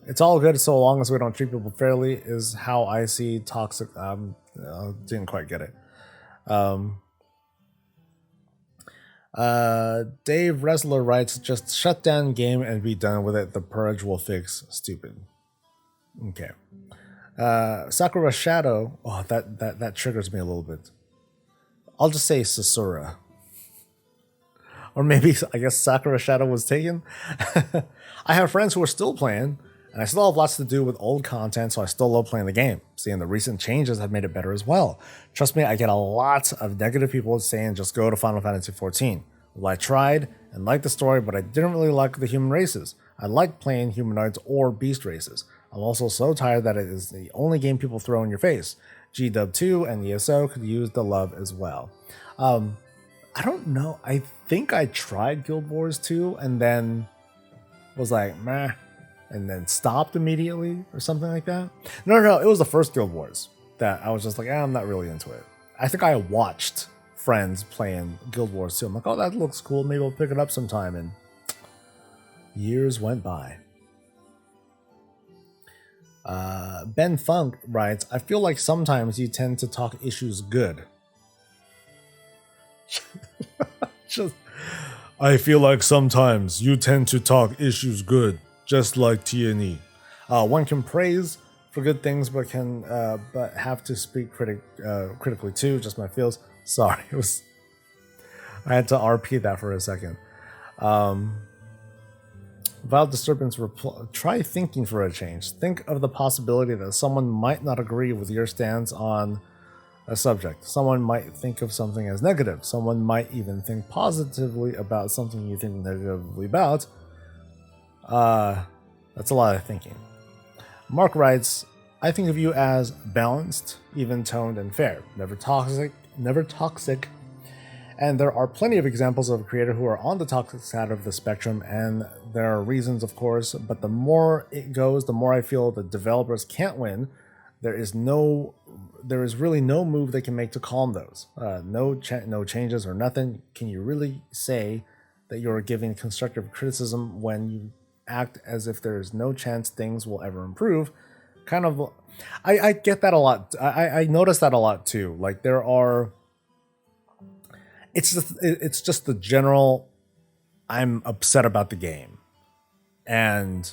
[SPEAKER 1] It's all good so long as we don't treat people fairly is how I see toxic. Didn't quite get it. Dave Wrestler writes, just shut down game and be done with it. The purge will fix stupid. Okay. Sakura Shadow. Oh, that triggers me a little bit. I'll just say Sasura. Or maybe, I guess Sakura Shadow was taken. I have friends who are still playing, and I still have lots to do with old content, so I still love playing the game. Seeing the recent changes have made it better as well. Trust me, I get a lot of negative people saying just go to Final Fantasy XIV. Well, I tried and liked the story, but I didn't really like the human races. I like playing humanoids or beast races. I'm also so tired that it is the only game people throw in your face. GW 2 and ESO could use the love as well. I don't know. I think I tried Guild Wars 2 and then was like, meh, and then stopped immediately or something like that. No, it was the first Guild Wars that I was just like, I'm not really into it. I think I watched friends playing Guild Wars 2. I'm like, oh, that looks cool. Maybe I'll pick it up sometime. And years went by. Ben Funk writes, I feel like sometimes you tend to talk issues good. I feel like sometimes you tend to talk issues good, just like TNE. One can praise for good things, but have to speak critically too. Just my feels. Sorry, I had to RP that for a second. Vile Disturbance reply, try thinking for a change. Think of the possibility that someone might not agree with your stance on a subject. Someone might think of something as negative. Someone might even think positively about something you think negatively about. That's a lot of thinking. Mark writes, I think of you as balanced, even-toned, and fair. Never toxic. And there are plenty of examples of a creator who are on the toxic side of the spectrum, and there are reasons, of course, but the more it goes, the more I feel the developers can't win. There is really no move they can make to calm those. No changes or nothing. Can you really say that you're giving constructive criticism when you act as if there is no chance things will ever improve? Kind of, I get that a lot. I notice that a lot too. Like there are, it's just the general, I'm upset about the game. And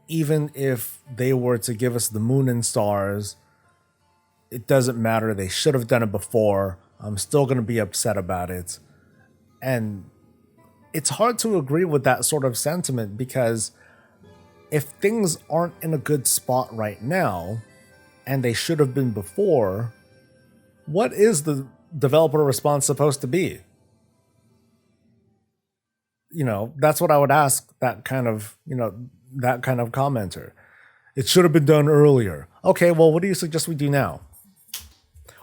[SPEAKER 1] even if they were to give us the moon and stars, it doesn't matter. They should have done it before. I'm still going to be upset about it. And it's hard to agree with that sort of sentiment, because if things aren't in a good spot right now, and they should have been before, what is the developer response supposed to be? That's what I would ask that kind of commenter. It should have been done earlier. Okay, well, what do you suggest we do now?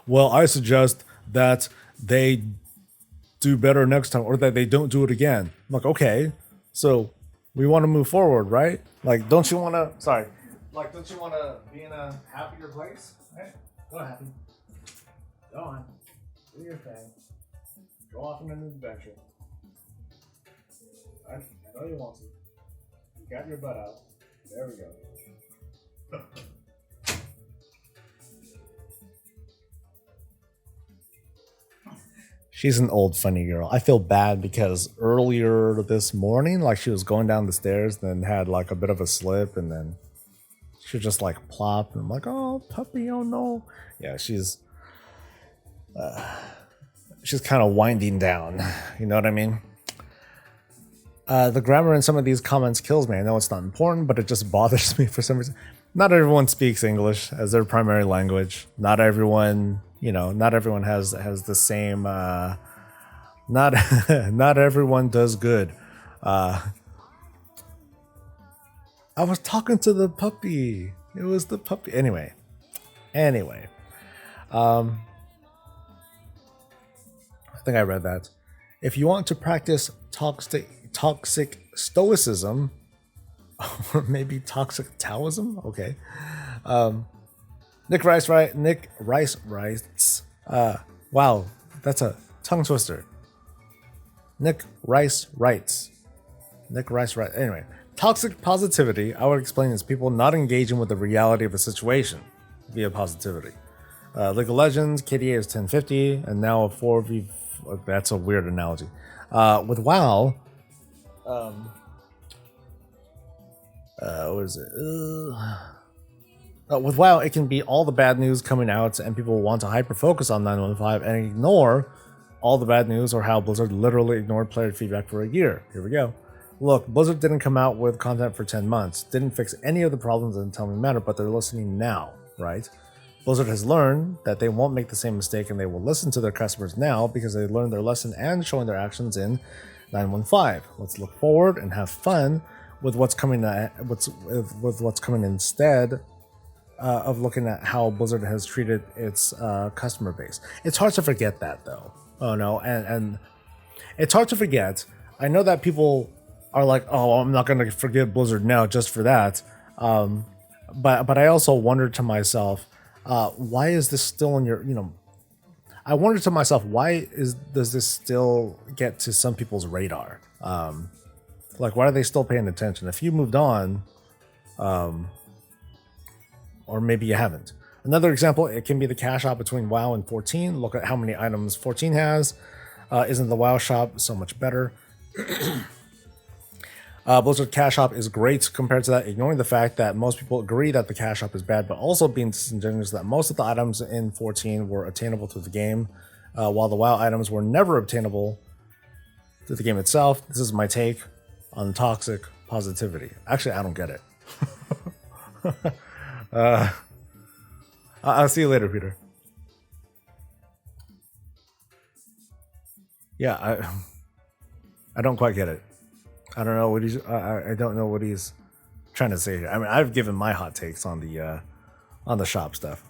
[SPEAKER 1] Well, I suggest that they do better next time, or that they don't do it again. I'm like, okay, so we want to move forward, right? Like, don't you want to be in a happier place? Right? Go happy. Go on. Do your thing. Go off on an adventure. I know you want to. You got your butt out. There we go. She's an old funny girl. I feel bad because earlier this morning, like she was going down the stairs, then had like a bit of a slip, and then she just like plop, and I'm like, oh puppy, oh no. Yeah, she's kind of winding down. You know what I mean? The grammar in some of these comments kills me. I know it's not important, but it just bothers me for some reason. Not everyone speaks English as their primary language. Not everyone, not everyone has the same. Not everyone does good. I was talking to the puppy. It was the puppy. Anyway. I think I read that. If you want to practice toxic stoicism, or maybe toxic Taoism. Okay. Nick Rice writes. Wow, that's a tongue twister. Nick Rice writes. Anyway, toxic positivity, I would explain, as people not engaging with the reality of a situation via positivity. League of Legends, KDA is 1050, and now a 4v. That's a weird analogy. With WoW, what is it? With WoW, it can be all the bad news coming out, and people want to hyper focus on 915 and ignore all the bad news, or how Blizzard literally ignored player feedback for a year. Here we go. Look, Blizzard didn't come out with content for 10 months, didn't fix any of the problems in Tell Me Matter, but they're listening now, right? Blizzard has learned that they won't make the same mistake, and they will listen to their customers now because they learned their lesson and showing their actions in 915. Let's look forward and have fun with what's coming. What's coming instead of looking at how Blizzard has treated its customer base. It's hard to forget that, though. Oh no, and it's hard to forget. I know that people are like, "Oh, I'm not going to forgive Blizzard now just for that." But I also wondered to myself, why is this still in your? I wondered to myself, does this still get to some people's radar? Like, why are they still paying attention? If you moved on, or maybe you haven't. Another example, it can be the cash out between WoW and 14. Look at how many items 14 has. Isn't the WoW shop so much better? Blizzard cash shop is great compared to that, ignoring the fact that most people agree that the cash shop is bad, but also being disingenuous that most of the items in 14 were attainable through the game, while the WoW items were never obtainable through the game itself. This is my take on toxic positivity. Actually, I don't get it. I'll see you later, Peter. Yeah, I don't quite get it. I don't know what he's. I don't know what he's trying to say here. I mean, I've given my hot takes on the shop stuff.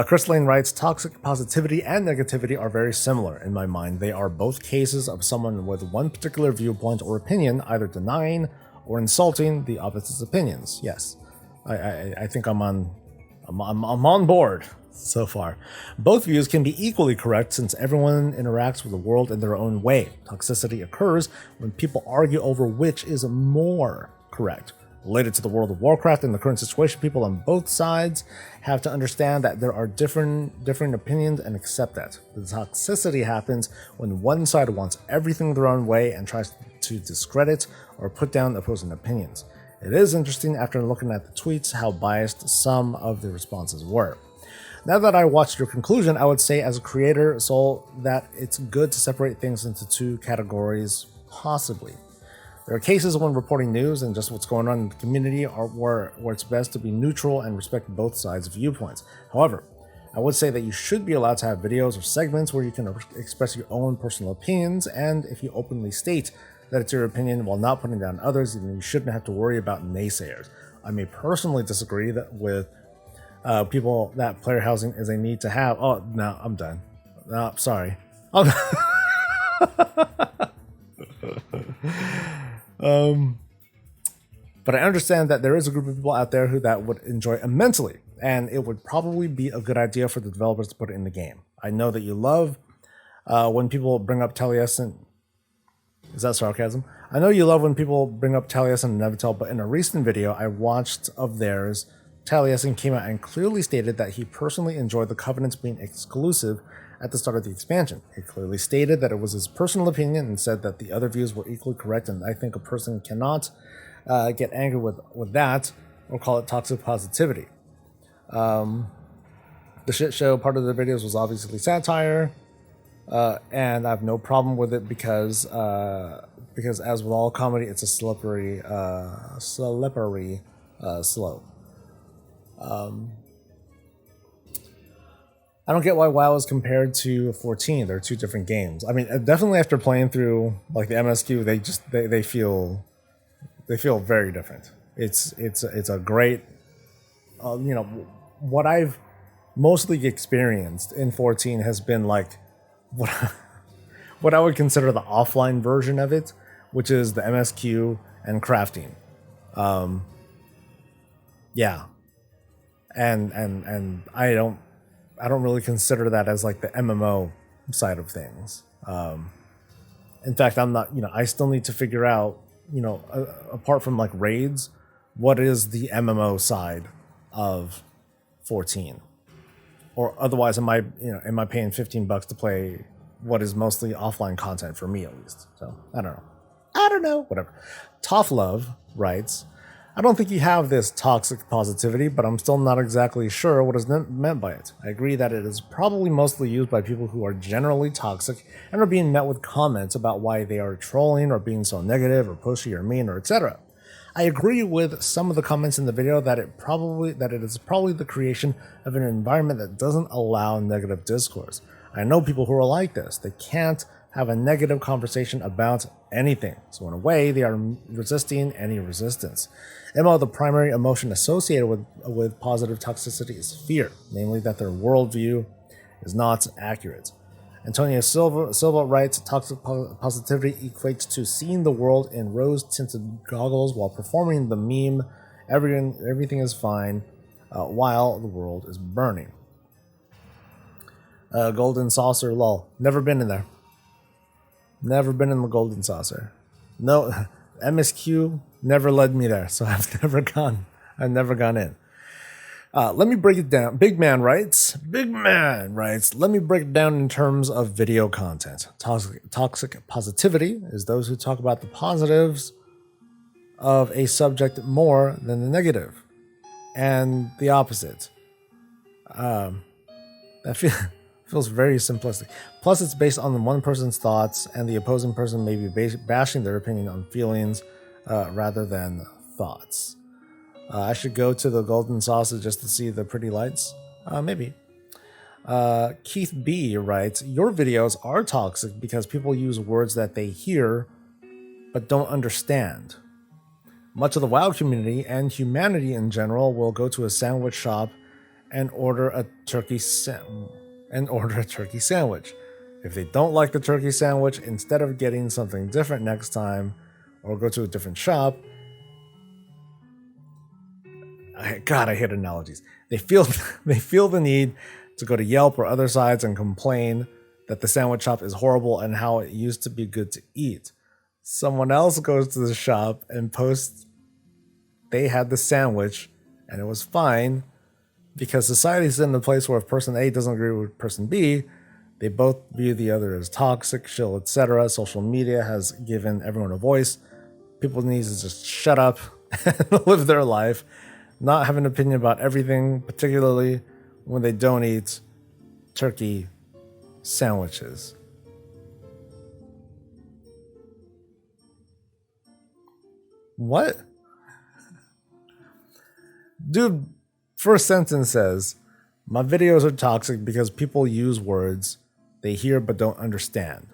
[SPEAKER 1] Chris Lane writes, toxic positivity and negativity are very similar in my mind. They are both cases of someone with one particular viewpoint or opinion, either denying or insulting the opposite's opinions. Yes, I think I'm on board so far. Both views can be equally correct since everyone interacts with the world in their own way. Toxicity occurs when people argue over which is more correct. Related to the world of Warcraft and the current situation, people on both sides have to understand that there are different opinions and accept that. The toxicity happens when one side wants everything their own way and tries to discredit or put down opposing opinions. It is interesting after looking at the tweets how biased some of the responses were. Now that I watched your conclusion, I would say as a creator, Soul, that it's good to separate things into two categories, possibly. There are cases when reporting news and just what's going on in the community where it's best to be neutral and respect both sides' viewpoints. However, I would say that you should be allowed to have videos or segments where you can express your own personal opinions, and if you openly state that it's your opinion while not putting down others, then you shouldn't have to worry about naysayers. I may personally disagree with people that player housing is a need to have. Oh, no, I'm done. No, sorry. But I understand that there is a group of people out there who that would enjoy immensely, and it would probably be a good idea for the developers to put it in the game. I know that you love when people bring up Taliesin. Is that sarcasm? I know you love when people bring up Taliesin and Nevitel, but in a recent video I watched of theirs, Taliesin came out and clearly stated that he personally enjoyed the Covenants being exclusive at the start of the expansion. He clearly stated that it was his personal opinion and said that the other views were equally correct, and I think a person cannot get angry with that or call it toxic positivity. The shit show part of the videos was obviously satire, and I have no problem with it because as with all comedy, it's a slippery slope. I don't get why WoW is compared to 14. They're two different games. I mean, definitely after playing through like the MSQ, they feel very different. It's a great, what I've mostly experienced in 14 has been like what I would consider the offline version of it, which is the MSQ and crafting. Yeah, and I don't really consider that as like the MMO side of things. In fact, I'm not, I still need to figure out, apart from like raids, what is the MMO side of 14? Or otherwise, am I paying $15 to play what is mostly offline content for me at least? So I don't know, whatever. Tough Love writes, I don't think you have this toxic positivity, but I'm still not exactly sure what is meant by it. I agree that it is probably mostly used by people who are generally toxic and are being met with comments about why they are trolling or being so negative or pushy or mean or etc. I agree with some of the comments in the video that it is probably the creation of an environment that doesn't allow negative discourse. I know people who are like this. They can't have a negative conversation about anything. So in a way, they are resisting any resistance. The primary emotion associated with positive toxicity is fear, namely that their worldview is not accurate. Antonio Silva writes, toxic positivity equates to seeing the world in rose-tinted goggles while performing the meme, everything is fine, while the world is burning. Golden Saucer, lol. Never been in there. Never been in the Golden Saucer. No, MSQ never led me there, so I've never gone in. Let me break it down. Big Man writes, let me break it down in terms of video content. Toxic positivity is those who talk about the positives of a subject more than the negative, and the opposite. That feels very simplistic. Plus, it's based on the one person's thoughts, and the opposing person may be bashing their opinion on feelings rather than thoughts. I should go to the Golden Saucer just to see the pretty lights? Maybe. Keith B writes, your videos are toxic because people use words that they hear but don't understand. Much of the WoW community and humanity in general will go to a sandwich shop and order a turkey sandwich. If they don't like the turkey sandwich, instead of getting something different next time or go to a different shop, God, I hate analogies. They feel the need to go to Yelp or other sites and complain that the sandwich shop is horrible and how it used to be good to eat. Someone else goes to the shop and posts they had the sandwich and it was fine, because society is in a place where if person A doesn't agree with person B, they both view the other as toxic, shill, etc. Social media has given everyone a voice. People need to just shut up and live their life, not have an opinion about everything, particularly when they don't eat turkey sandwiches. What? Dude, first sentence says, my videos are toxic because people use words they hear but don't understand.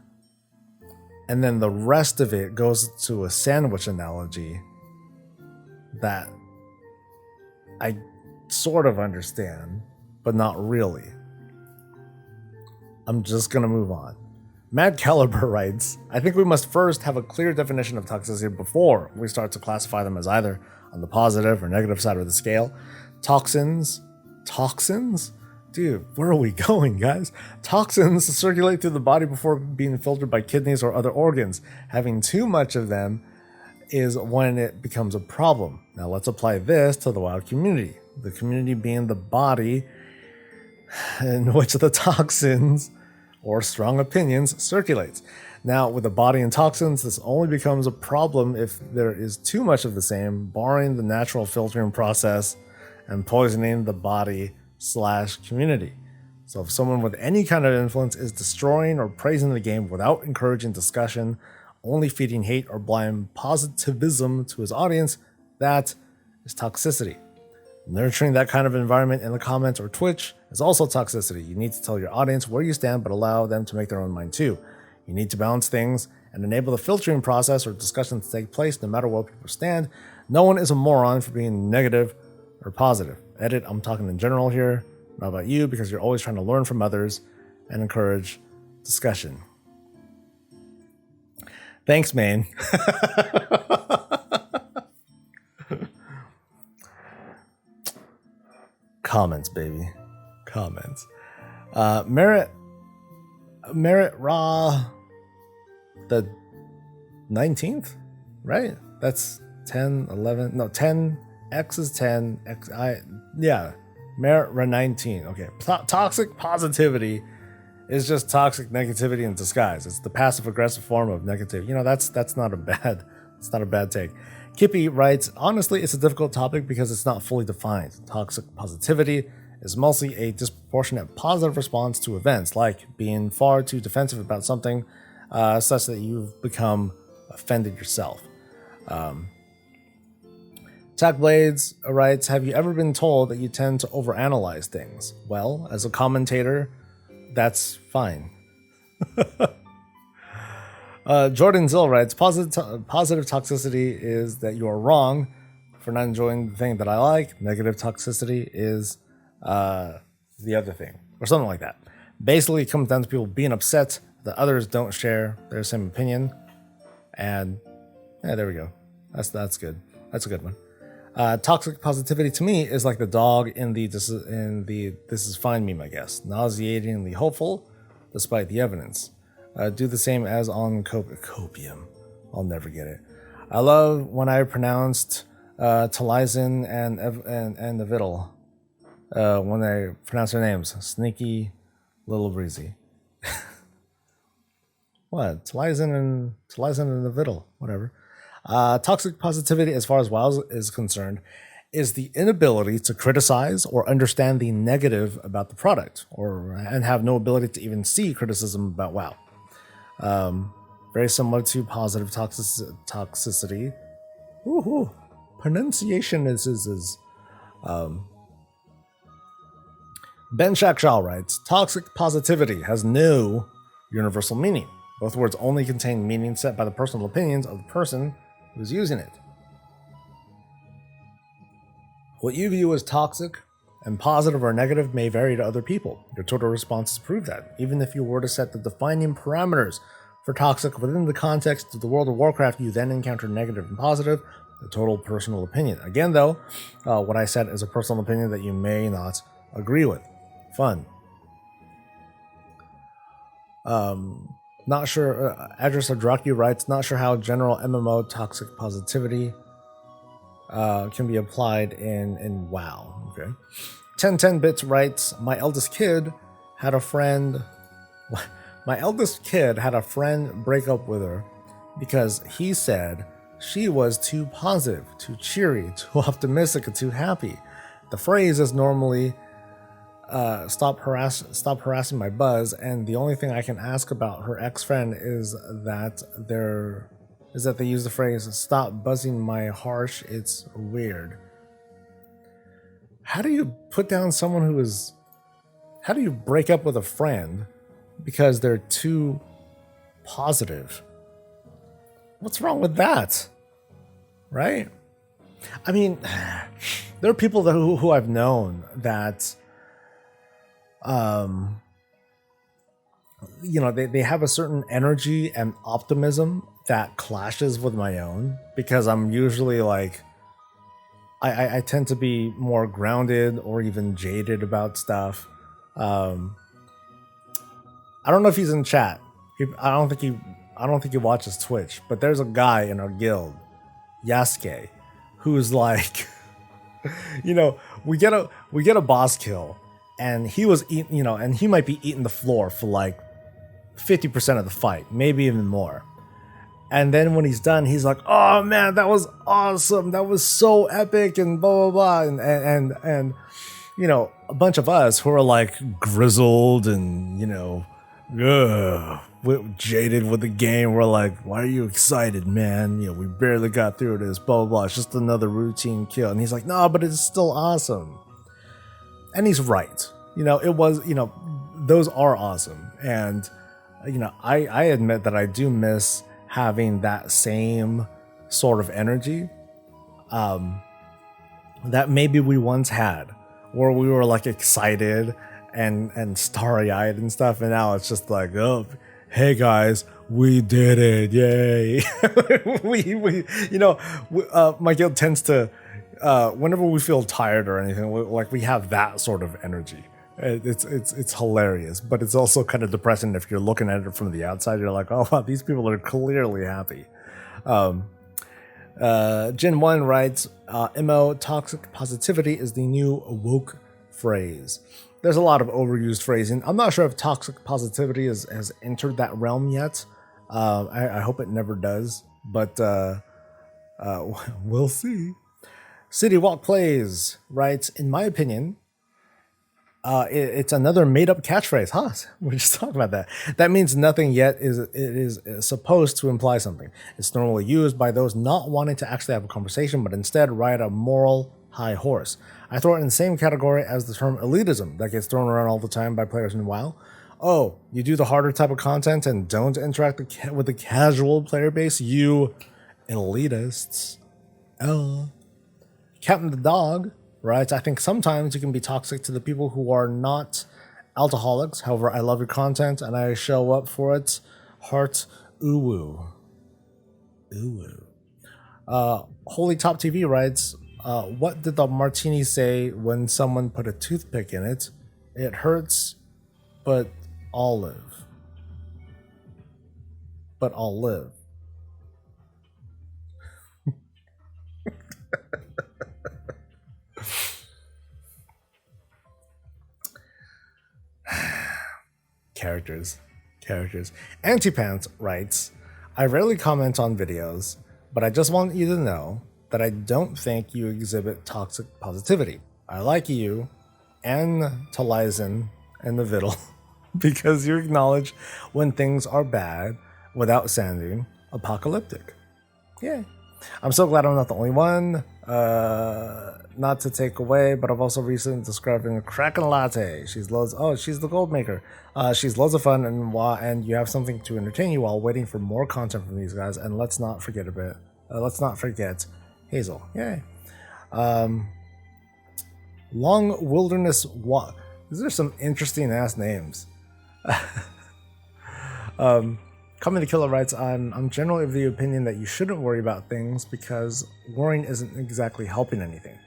[SPEAKER 1] And then the rest of it goes to a sandwich analogy that I sort of understand, but not really. I'm just gonna move on. Mad Caliber writes, I think we must first have a clear definition of toxicity before we start to classify them as either on the positive or negative side of the scale. Toxins? Dude, where are we going, guys? Toxins circulate through the body before being filtered by kidneys or other organs. Having too much of them is when it becomes a problem. Now let's apply this to the WoW community. The community being the body in which the toxins or strong opinions circulates. Now, with the body and toxins, this only becomes a problem if there is too much of the same, barring the natural filtering process and poisoning the body/community. So if someone with any kind of influence is destroying or praising the game without encouraging discussion, only feeding hate or blind positivism to his audience, that is toxicity. Nurturing that kind of environment in the comments or Twitch is also toxicity. You need to tell your audience where you stand, but allow them to make their own mind too. You need to balance things and enable the filtering process or discussion to take place no matter where people stand. No one is a moron for being negative or positive. Edit, I'm talking in general here, not about you, because you're always trying to learn from others and encourage discussion. Thanks, man. Comments, baby. Comments. Merit Raw the 19th, right? That's 10, 11, no, 10, X is 10, X, Merit Raw 19. Okay, toxic positivity is just toxic negativity in disguise. It's the passive aggressive form of negativity. You know, that's not a bad take. Kippy writes, honestly, it's a difficult topic because it's not fully defined. Toxic positivity is mostly a disproportionate positive response to events, like being far too defensive about something such that you've become offended yourself. Tack Blades writes, have you ever been told that you tend to overanalyze things? Well, as a commentator, that's fine. Jordan Zill writes, positive toxicity is that you are wrong for not enjoying the thing that I like. Negative toxicity is the other thing, or something like that. Basically, it comes down to people being upset that others don't share their same opinion. And yeah, there we go. That's good. That's a good one. Toxic positivity to me is like the dog in the this is fine meme, I guess. Nauseatingly hopeful despite the evidence. Do the same as on copium. I'll never get it. I love when I pronounced Talizin and the Vittle when I pronounce their names. Sneaky Little Breezy. What? Talizin and the Vittle. Whatever. Toxic positivity, as far as WoW is concerned, is the inability to criticize or understand the negative about the product, and have no ability to even see criticism about WoW. Very similar to positive toxicity. Woohoo! Ben Shakshaw writes, toxic positivity has no universal meaning. Both words only contain meaning set by the personal opinions of the person who's using it. What you view as toxic and positive or negative may vary to other people. Your total responses prove that. Even if you were to set the defining parameters for toxic within the context of the world of Warcraft, you then encounter negative and positive, the total personal opinion. Again, though, what I said is a personal opinion that you may not agree with. Fun. Not sure, Address of Draki writes, not sure how general MMO toxic positivity can be applied in WoW. Okay. 1010 Bits writes, my eldest kid had a friend break up with her because he said she was too positive, too cheery, too optimistic, and too happy. The phrase is normally stop harassing my buzz, and the only thing I can ask about her ex-friend is that they use the phrase stop buzzing my harsh, it's weird. How do you put down someone how do you break up with a friend because they're too positive? What's wrong with that? Right? I mean, there are people who I've known that, they have a certain energy and optimism that clashes with my own, because I'm usually like, I tend to be more grounded or even jaded about stuff. I don't know if he's in chat. I don't think he watches Twitch, but there's a guy in our guild, Yasuke, who's like, we get a boss kill, and he was eating, and he might be eating the floor for like 50% of the fight, maybe even more. And then when he's done, he's like, "Oh man, that was awesome! That was so epic!" and blah blah blah. And a bunch of us who are like grizzled and jaded with the game, we're like, "Why are you excited, man? We barely got through this. Blah blah blah. It's just another routine kill." And he's like, "No, but it's still awesome." And he's right. It was. Those are awesome. And I admit that I do miss having that same sort of energy that maybe we once had, where we were like excited and starry-eyed and stuff, and now it's just like, oh, hey guys, we did it, yay. My guild tends to, whenever we feel tired or anything, we have that sort of energy. It's hilarious, but it's also kind of depressing if you're looking at it from the outside. You're like, oh wow, these people are clearly happy. Gen 1 writes, MO toxic positivity is the new woke phrase. There's a lot of overused phrasing. I'm not sure if toxic positivity has entered that realm yet. I hope it never does, but we'll see. City Walk Plays writes, in my opinion, it's another made-up catchphrase, huh? We're just talking about that. That means nothing, yet it is supposed to imply something. It's normally used by those not wanting to actually have a conversation, but instead ride a moral high horse. I throw it in the same category as the term elitism that gets thrown around all the time by players in WoW. Oh, you do the harder type of content and don't interact with the casual player base, you elitists. Captain the Dog writes, I think sometimes you can be toxic to the people who are not alcoholics. However, I love your content and I show up for it. Heart, uwu. Holy Top TV writes, what did the martini say when someone put a toothpick in it? It hurts, but I'll live. But I'll live. Characters. Antipants writes, I rarely comment on videos, but I just want you to know that I don't think you exhibit toxic positivity. I like you and Talizen and the Viddle because you acknowledge when things are bad without sounding apocalyptic. Yay. I'm so glad I'm not the only one. not to take away, but I've also recently described a Kraken latte. She's the gold maker. She's loads of fun, and you have something to entertain you while waiting for more content from these guys. And let's not forget Hazel. Yay. Long Wilderness Walk. These are some interesting ass names. Coming to Killer writes, I'm generally of the opinion that you shouldn't worry about things because worrying isn't exactly helping anything.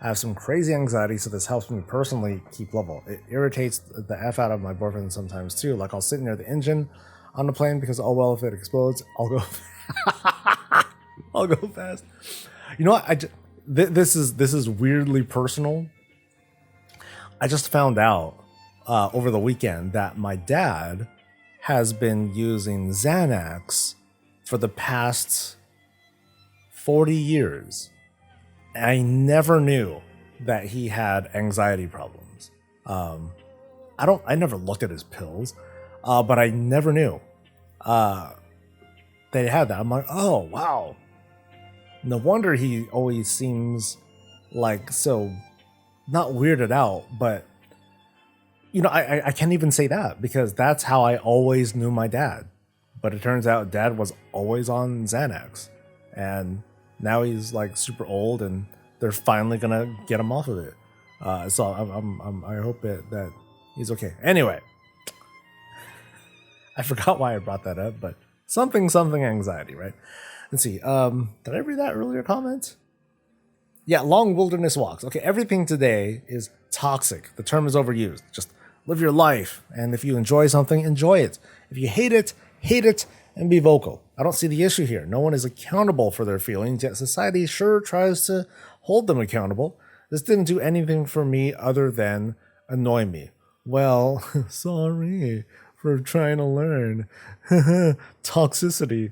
[SPEAKER 1] I have some crazy anxiety, so this helps me personally keep level. It irritates the F out of my boyfriend sometimes too. Like I'll sit near the engine on the plane because, oh well, if it explodes, I'll go I'll go fast. You know what? This is weirdly personal. I just found out over the weekend that my dad has been using Xanax for the past 40 years. I never knew that he had anxiety problems. I never looked at his pills, but I never knew that he had that. I'm like, oh wow. No wonder he always seems like so not weirded out, but you know, I can't even say that because that's how I always knew my dad. But it turns out dad was always on Xanax, and now he's like super old, and they're finally gonna get him off of it. So I hope that he's okay. Anyway, I forgot why I brought that up, but something anxiety, right? Let's see. Did I read that earlier comment? Yeah, long wilderness walks. Okay, everything today is toxic. The term is overused. Just live your life, and if you enjoy something, enjoy it. If you hate it, and be vocal. I don't see the issue here. No one is accountable for their feelings, yet society sure tries to hold them accountable. This didn't do anything for me other than annoy me. Well, sorry for trying to learn. Toxicity.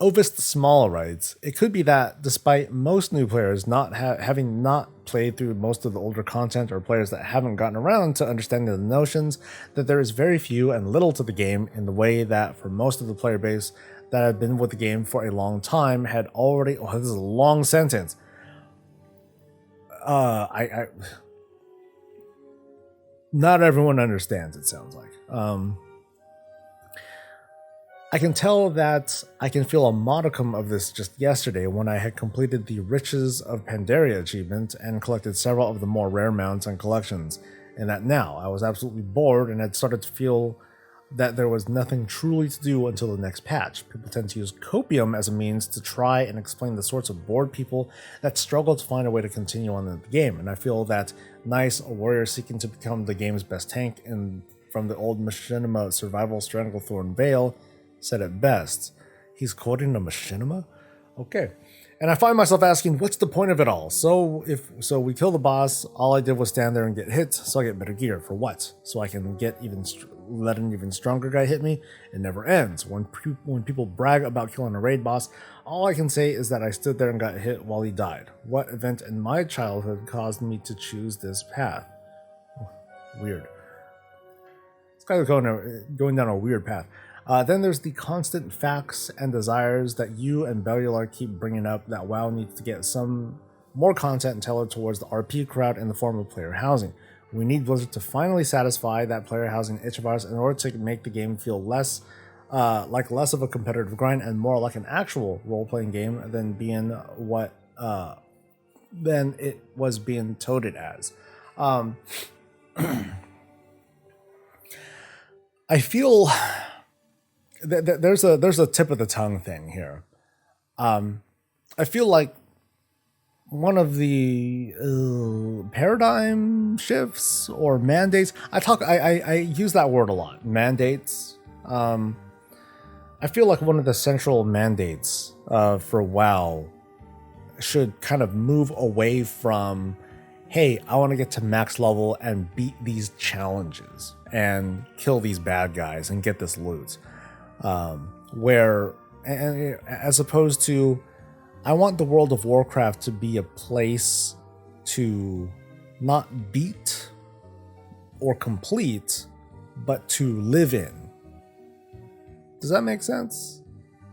[SPEAKER 1] Ovist Small writes, it could be that despite most new players not having not played through most of the older content, or players that haven't gotten around to understanding the notions, that there is very few and little to the game in the way that for most of the player base that have been with the game for a long time had already... Oh, this is a long sentence. Not everyone understands, it sounds like. I can tell that I can feel a modicum of this just yesterday when I had completed the Riches of Pandaria achievement and collected several of the more rare mounts and collections, and that now I was absolutely bored and had started to feel that there was nothing truly to do until the next patch. People tend to use copium as a means to try and explain the sorts of bored people that struggle to find a way to continue on in the game, and I feel that Nice, a warrior seeking to become the game's best tank, and from the old Machinima survival Stranglethorn Vale, said it best. He's quoting a Machinima? Okay. And I find myself asking, what's the point of it all? So we kill the boss, all I did was stand there and get hit, so I get better gear. For what? So I can get let an even stronger guy hit me? It never ends. When people brag about killing a raid boss, all I can say is that I stood there and got hit while he died. What event in my childhood caused me to choose this path? Weird. This guy's going down a weird path. Then there's the constant facts and desires that you and Bellular keep bringing up that WoW needs to get some more content tailored towards the RP crowd in the form of player housing. We need Blizzard to finally satisfy that player housing itch of ours in order to make the game feel less of a competitive grind and more like an actual role-playing game than being what than it was being touted as. I feel there's a tip of the tongue thing here. I feel like one of the paradigm shifts or mandates. I use that word a lot. Mandates. I feel like one of the central mandates for WoW should kind of move away from, hey, I want to get to max level and beat these challenges and kill these bad guys and get this loot. As opposed to, I want the world of Warcraft to be a place to not beat or complete, but to live in. Does that make sense?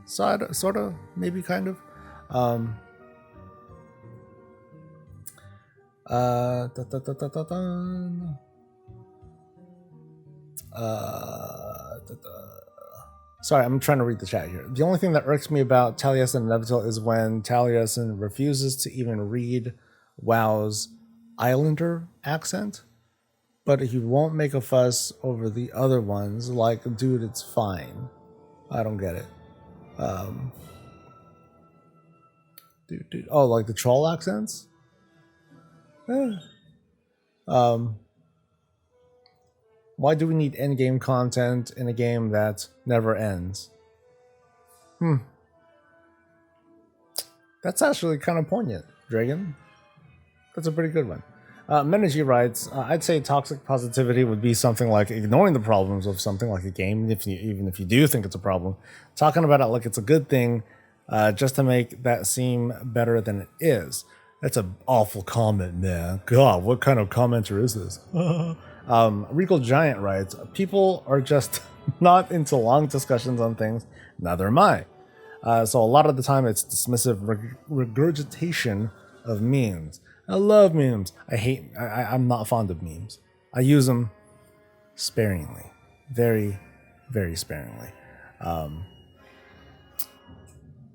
[SPEAKER 1] Sort of, maybe kind of. Um, da, da, da, da, da, da. Sorry, I'm trying to read the chat here. The only thing that irks me about Taliesin and Nevital is when Taliesin refuses to even read WoW's Islander accent, but he won't make a fuss over the other ones. Like, dude, it's fine. I don't get it. Dude. Oh, like the troll accents? Why do we need endgame content in a game that never ends? That's actually kind of poignant, Dragon. That's a pretty good one. Menergy writes, I'd say toxic positivity would be something like ignoring the problems of something like a game, even if you do think it's a problem, talking about it like it's a good thing, just to make that seem better than it is. That's an awful comment, man. God, what kind of commenter is this? Regal Giant writes, people are just not into long discussions on things. Neither am I. So a lot of the time it's dismissive regurgitation of memes. I love memes. I'm not fond of memes. I use them sparingly. Very, very sparingly.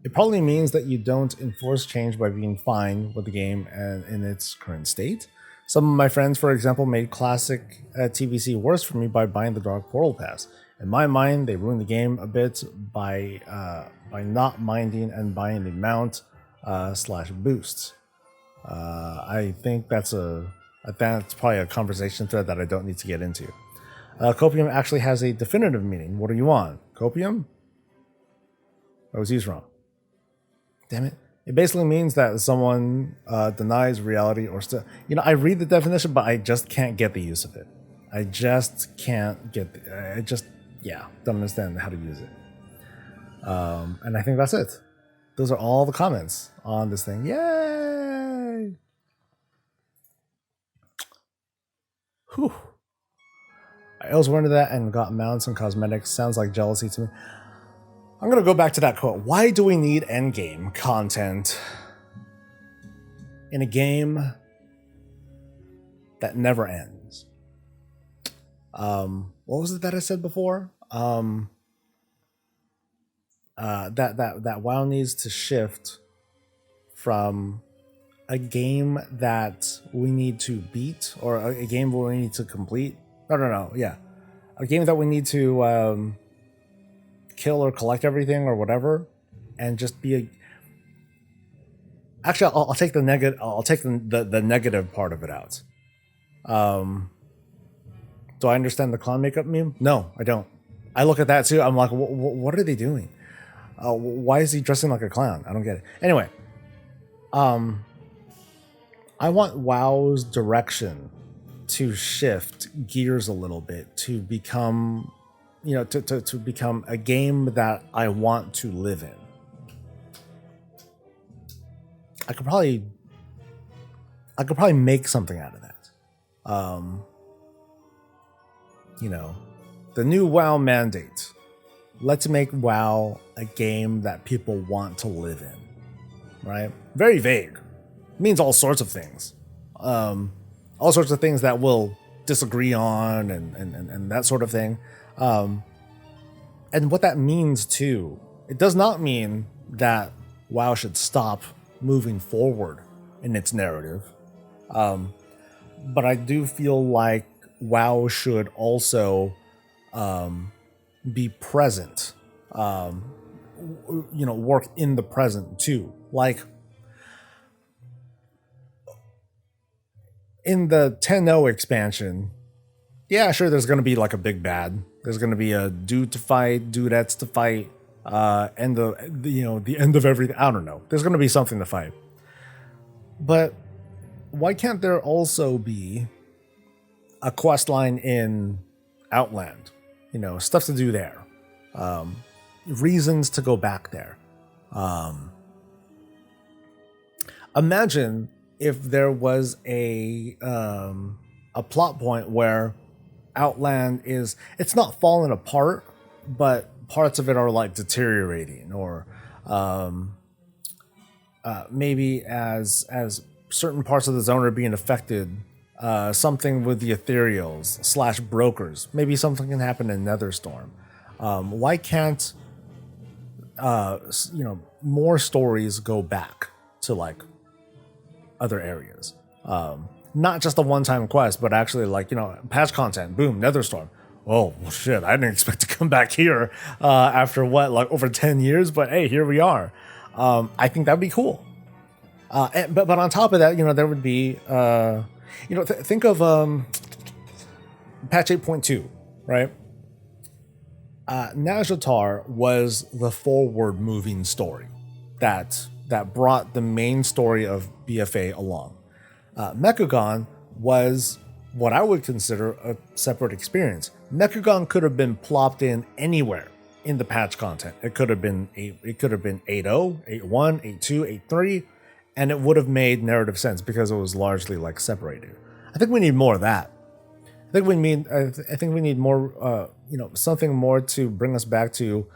[SPEAKER 1] It probably means that you don't enforce change by being fine with the game and in its current state. Some of my friends, for example, made classic TVC worse for me by buying the Dark Portal Pass. In my mind, they ruined the game a bit by not minding and buying the mount / boosts. I think that's probably a conversation thread that I don't need to get into. Copium actually has a definitive meaning. What are you on? Copium? I was used wrong. Damn it. It basically means that someone denies reality or still... I read the definition, but I just can't get the use of it. I just can't get... don't understand how to use it. And I think that's it. Those are all the comments on this thing. Yay! Whew. I also went into that and got mounts and cosmetics. Sounds like jealousy to me. I'm going to go back to that quote. Why do we need endgame content in a game that never ends? What was it that I said before? That WoW needs to shift from a game that we need to beat or a game where we need to complete. No. Yeah. A game that we need to kill or collect everything or whatever, and just be a... Actually, I'll take the negative. I'll take the negative part of it out. Do I understand the clown makeup meme? No, I don't. I look at that too. I'm like, what are they doing? Why is he dressing like a clown? I don't get it. Anyway, I want WoW's direction to shift gears a little bit to become, to become a game that I want to live in. I could probably make something out of that. The new WoW mandate. Let's make WoW a game that people want to live in. Right? Very vague. It means all sorts of things. All sorts of things that we'll disagree on and that sort of thing. And what that means too, it does not mean that WoW should stop moving forward in its narrative. But I do feel like WoW should also be present, work in the present too. Like in the 10.0 expansion, yeah, sure, there's going to be like a big bad. There's going to be a dude to fight, dudettes to fight, and the end of everything. I don't know. There's going to be something to fight. But why can't there also be a quest line in Outland? Stuff to do there. Reasons to go back there. Imagine if there was a plot point where Outland it's not falling apart, but parts of it are like deteriorating, or maybe as certain parts of the zone are being affected, something with the ethereals / brokers, maybe something can happen in Netherstorm. Why can't more stories go back to like other areas? Not just a one-time quest, but actually like, patch content, boom, Netherstorm. Oh, well, shit, I didn't expect to come back here after like over 10 years, but hey, here we are. I think that'd be cool. But on top of that, there would be, think of patch 8.2, right? Nazjatar was the forward-moving story that brought the main story of BFA along. Mechagon was what I would consider a separate experience. Mechagon could have been plopped in anywhere in the patch content. It could have been 8.0, 8.1, 8.2, 8.3, and it would have made narrative sense because it was largely like separated. I think we need more of that. I think we need more, something more to bring us back to,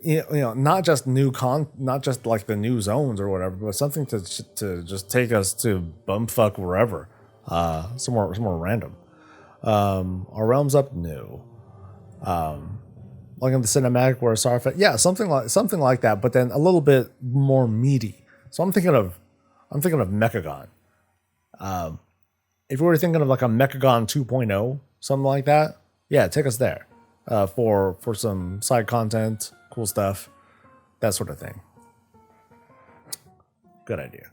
[SPEAKER 1] not just not just like the new zones or whatever, but something to just take us to bumfuck wherever, somewhere random. Our realms up? No. Like in the cinematic where Sarfet, yeah, something like that, but then a little bit more meaty. So I'm thinking of Mechagon. If we were thinking of like a Mechagon 2.0, something like that, yeah, take us there for some side content, cool stuff, that sort of thing. Good idea.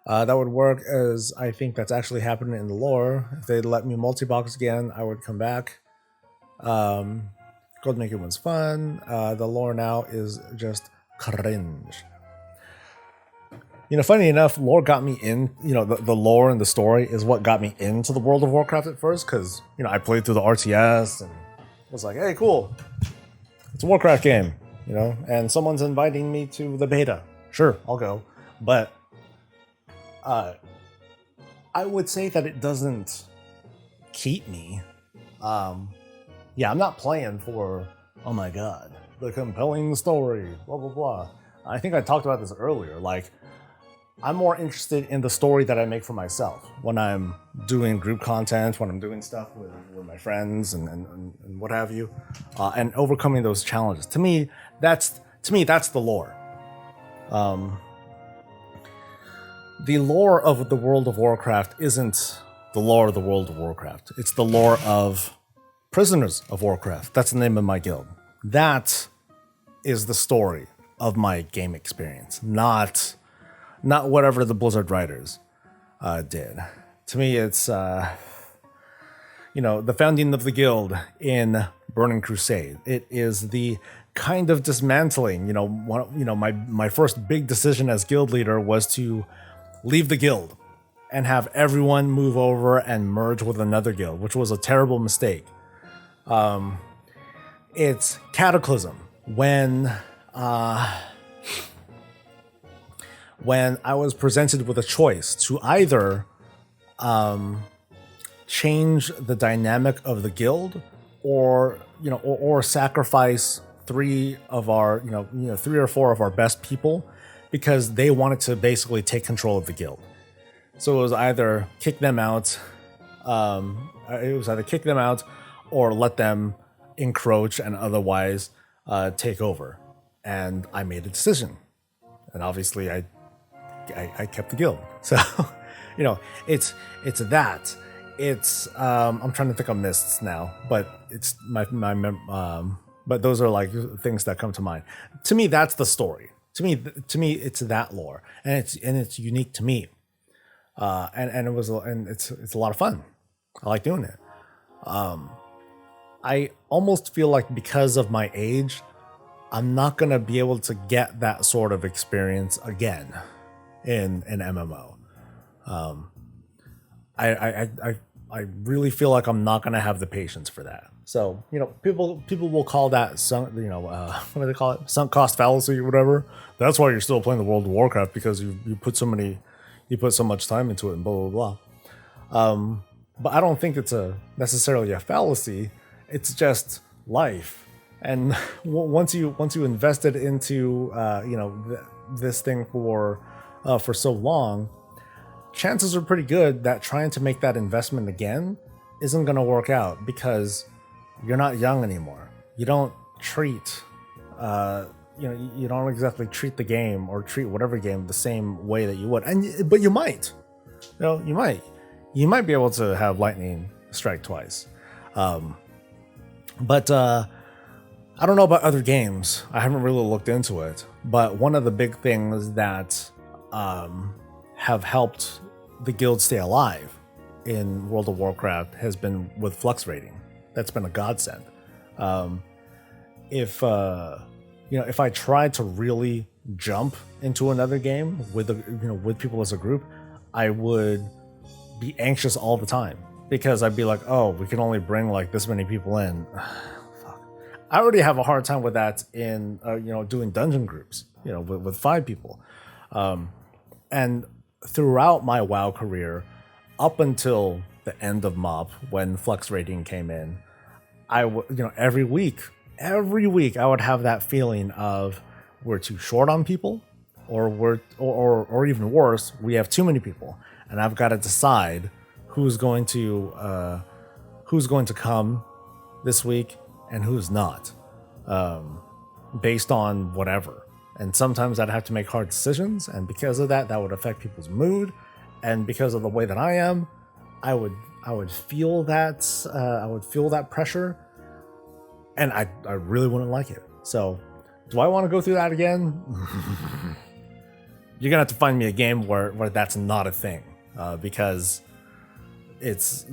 [SPEAKER 1] That would work, as I think that's actually happening in the lore. If they'd let me multi-box again, I would come back. Gold Naked one's fun. The lore now is just cringe. Funny enough, lore got me in, the lore and the story is what got me into the World of Warcraft at first, because, I played through the RTS and was like, hey, cool. It's a Warcraft game, and someone's inviting me to the beta. Sure, I'll go. But I would say that it doesn't keep me. I'm not playing for, oh my god, the compelling story, blah, blah, blah. I think I talked about this earlier. Like, I'm more interested in the story that I make for myself when I'm doing group content, when I'm doing stuff with my friends and what have you, and overcoming those challenges. To me, that's the lore. The lore of the World of Warcraft isn't the lore of the World of Warcraft. It's the lore of Prisoners of Warcraft. That's the name of my guild. That is the story of my game experience, not whatever the Blizzard writers did. To me, it's the founding of the guild in Burning Crusade. It is the kind of dismantling. My first big decision as guild leader was to leave the guild and have everyone move over and merge with another guild, which was a terrible mistake. It's Cataclysm when I was presented with a choice to either change the dynamic of the guild or sacrifice three or four of our best people because they wanted to basically take control of the guild. So it was either kick them out, or let them encroach and otherwise take over. And I made a decision, and obviously I kept the guild. So it's that. It's I'm trying to think of mists now, but it's my but those are like things that come to mind. To me, that's the story. To me, it's that lore, and it's unique to me. It's a lot of fun. I like doing it. I almost feel like because of my age, I'm not gonna be able to get that sort of experience again in an MMO. I really feel like I'm not gonna have the patience for that. So people will call that what do they call it? Sunk cost fallacy or whatever. That's why you're still playing the World of Warcraft, because you put so much time into it and blah blah blah. But I don't think it's necessarily a fallacy. It's just life, And once you invested into this thing for so long, chances are pretty good that trying to make that investment again isn't going to work out because you're not young anymore. You don't treat you don't exactly treat the game or treat whatever game the same way that you would. But you might. You might be able to have lightning strike twice. But I don't know about other games. I haven't really looked into it. But one of the big things that have helped the guild stay alive in World of Warcraft has been with flux rating. That's been a godsend. If I tried to really jump into another game with people as a group, I would be anxious all the time because I'd be like, oh, we can only bring like this many people in. Fuck. I already have a hard time with that in doing dungeon groups, with 5 people. And throughout my WoW career, up until the end of MoP, when flux rating came in, every week I would have that feeling of we're too short on people, or even worse, we have too many people, and I've got to decide who's going to come this week and who's not, based on whatever. And sometimes I'd have to make hard decisions, and because of that would affect people's mood. And because of the way that I am, I would feel that pressure, and I really wouldn't like it. So, do I want to go through that again? You're gonna have to find me a game where that's not a thing, because it's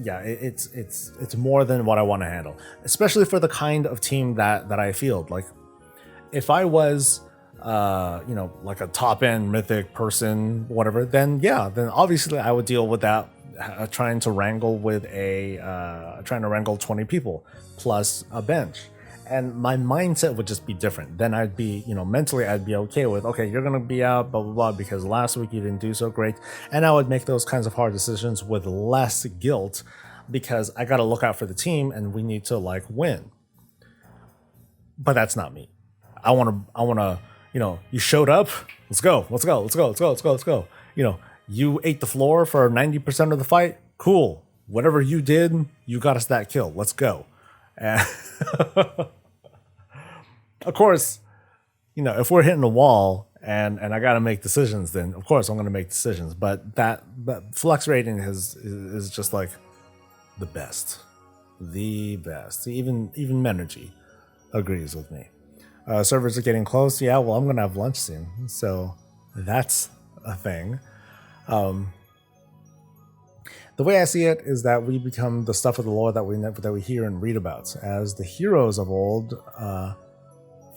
[SPEAKER 1] more than what I want to handle, especially for the kind of team that I field. Like, if I was like a top end mythic person, whatever, then obviously I would deal with that, trying to wrangle 20 people plus a bench, and my mindset would just be different. Then I'd be, mentally I'd be okay with, okay, you're gonna be out, blah blah blah, because last week you didn't do so great, and I would make those kinds of hard decisions with less guilt because I got to look out for the team and we need to like win. But that's not me. I want to. You showed up. Let's go. You ate the floor for 90% of the fight. Cool. Whatever you did, you got us that kill. Let's go. And of course, if we're hitting a wall and I got to make decisions, then of course I'm going to make decisions. But that flux rating is just like the best. Even Menergy agrees with me. Servers are getting close. Yeah, well, I'm gonna have lunch soon, so that's a thing. The way I see it is that we become the stuff of the lore that we hear and read about. As the heroes of old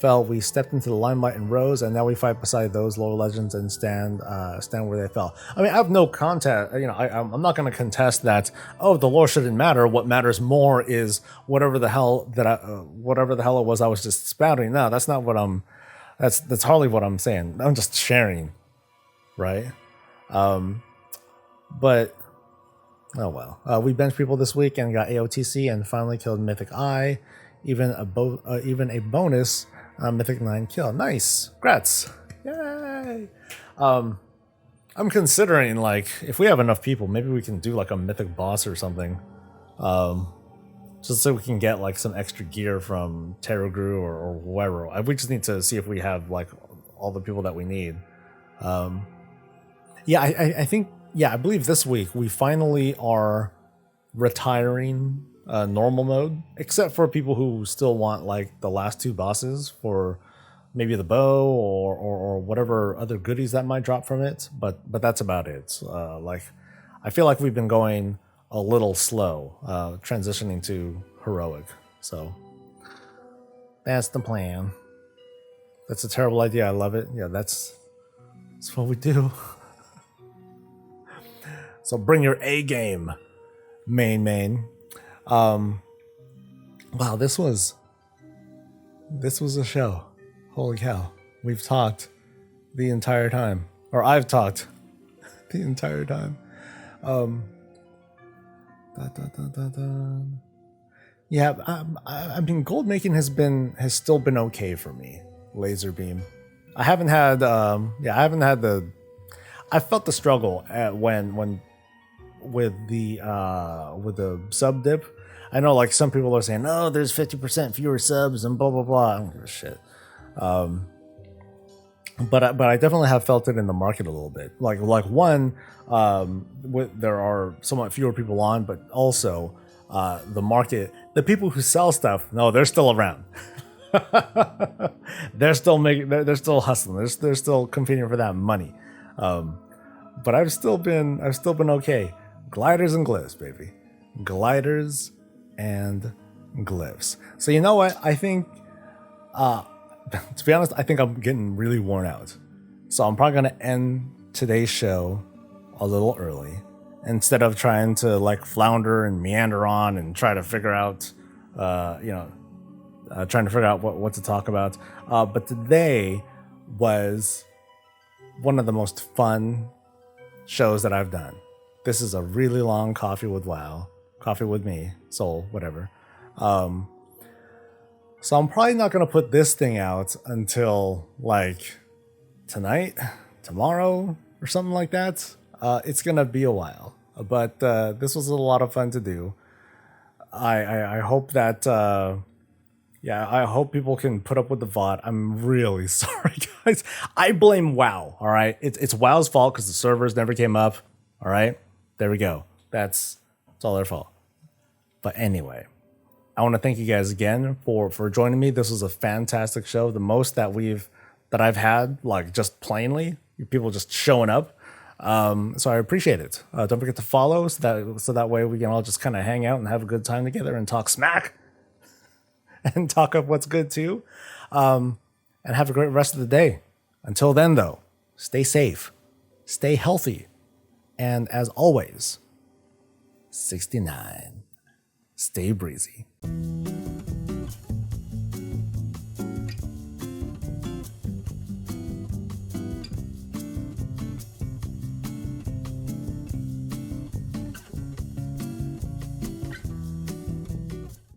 [SPEAKER 1] fell, we stepped into the limelight and rose, and now we fight beside those lore legends and stand where they fell. I mean, I have no contest. I'm not going to contest that. Oh, the lore shouldn't matter. What matters more is whatever the hell it was I was just spouting. No, that's not what I'm. That's hardly what I'm saying. I'm just sharing, right? But oh well. We benched people this week and got AOTC and finally killed Mythic Eye. Even a bonus. Mythic 9 kill. Nice. Congrats. Yay. I'm considering, like, if we have enough people, maybe we can do like a mythic boss or something. Just so we can get like some extra gear from Terragru or whoever. We just need to see if we have like all the people that we need. I believe this week we finally are retiring normal mode, except for people who still want like the last 2 bosses for maybe the bow or whatever other goodies that might drop from it. But that's about it. Like, I feel like we've been going a little slow transitioning to heroic. So that's the plan. That's a terrible idea. I love it. Yeah, that's what we do. So bring your A game, main. Wow, this was a show. Holy cow. We've talked the entire time. Or I've talked the entire time. Yeah, I mean, gold making has still been okay for me. Laser beam. I haven't had I felt the struggle at when with the sub dip. I know like some people are saying, "Oh, there's 50% fewer subs and blah blah blah." I don't give a shit. But I definitely have felt it in the market a little bit. Like one, there are somewhat fewer people on, but also the market, the people who sell stuff, no, they're still around. They're still making, they're still hustling. They're still competing for that money. But I've still been okay. Gliders and glyphs, baby. Gliders and glyphs. So you know what? I think, to be honest, I think I'm getting really worn out. So I'm probably gonna end today's show a little early instead of trying to like flounder and meander on and try to figure out, trying to figure out what to talk about. But today was one of the most fun shows that I've done. This is a really long coffee with me, Soul, whatever. So I'm probably not going to put this thing out until like tonight, tomorrow, or something like that. It's going to be a while, but this was a lot of fun to do. I hope that, I hope people can put up with the VOD. I'm really sorry, guys. I blame WoW, all right? It's WoW's fault because the servers never came up, all right? There we go. It's all their fault. But anyway, I want to thank you guys again for joining me. This was a fantastic show. The most that I've had, like just plainly, people just showing up. So I appreciate it. Don't forget to follow so that way we can all just kind of hang out and have a good time together and talk smack and talk up what's good too. And have a great rest of the day. Until then, though, stay safe, stay healthy, and as always, 69, stay breezy.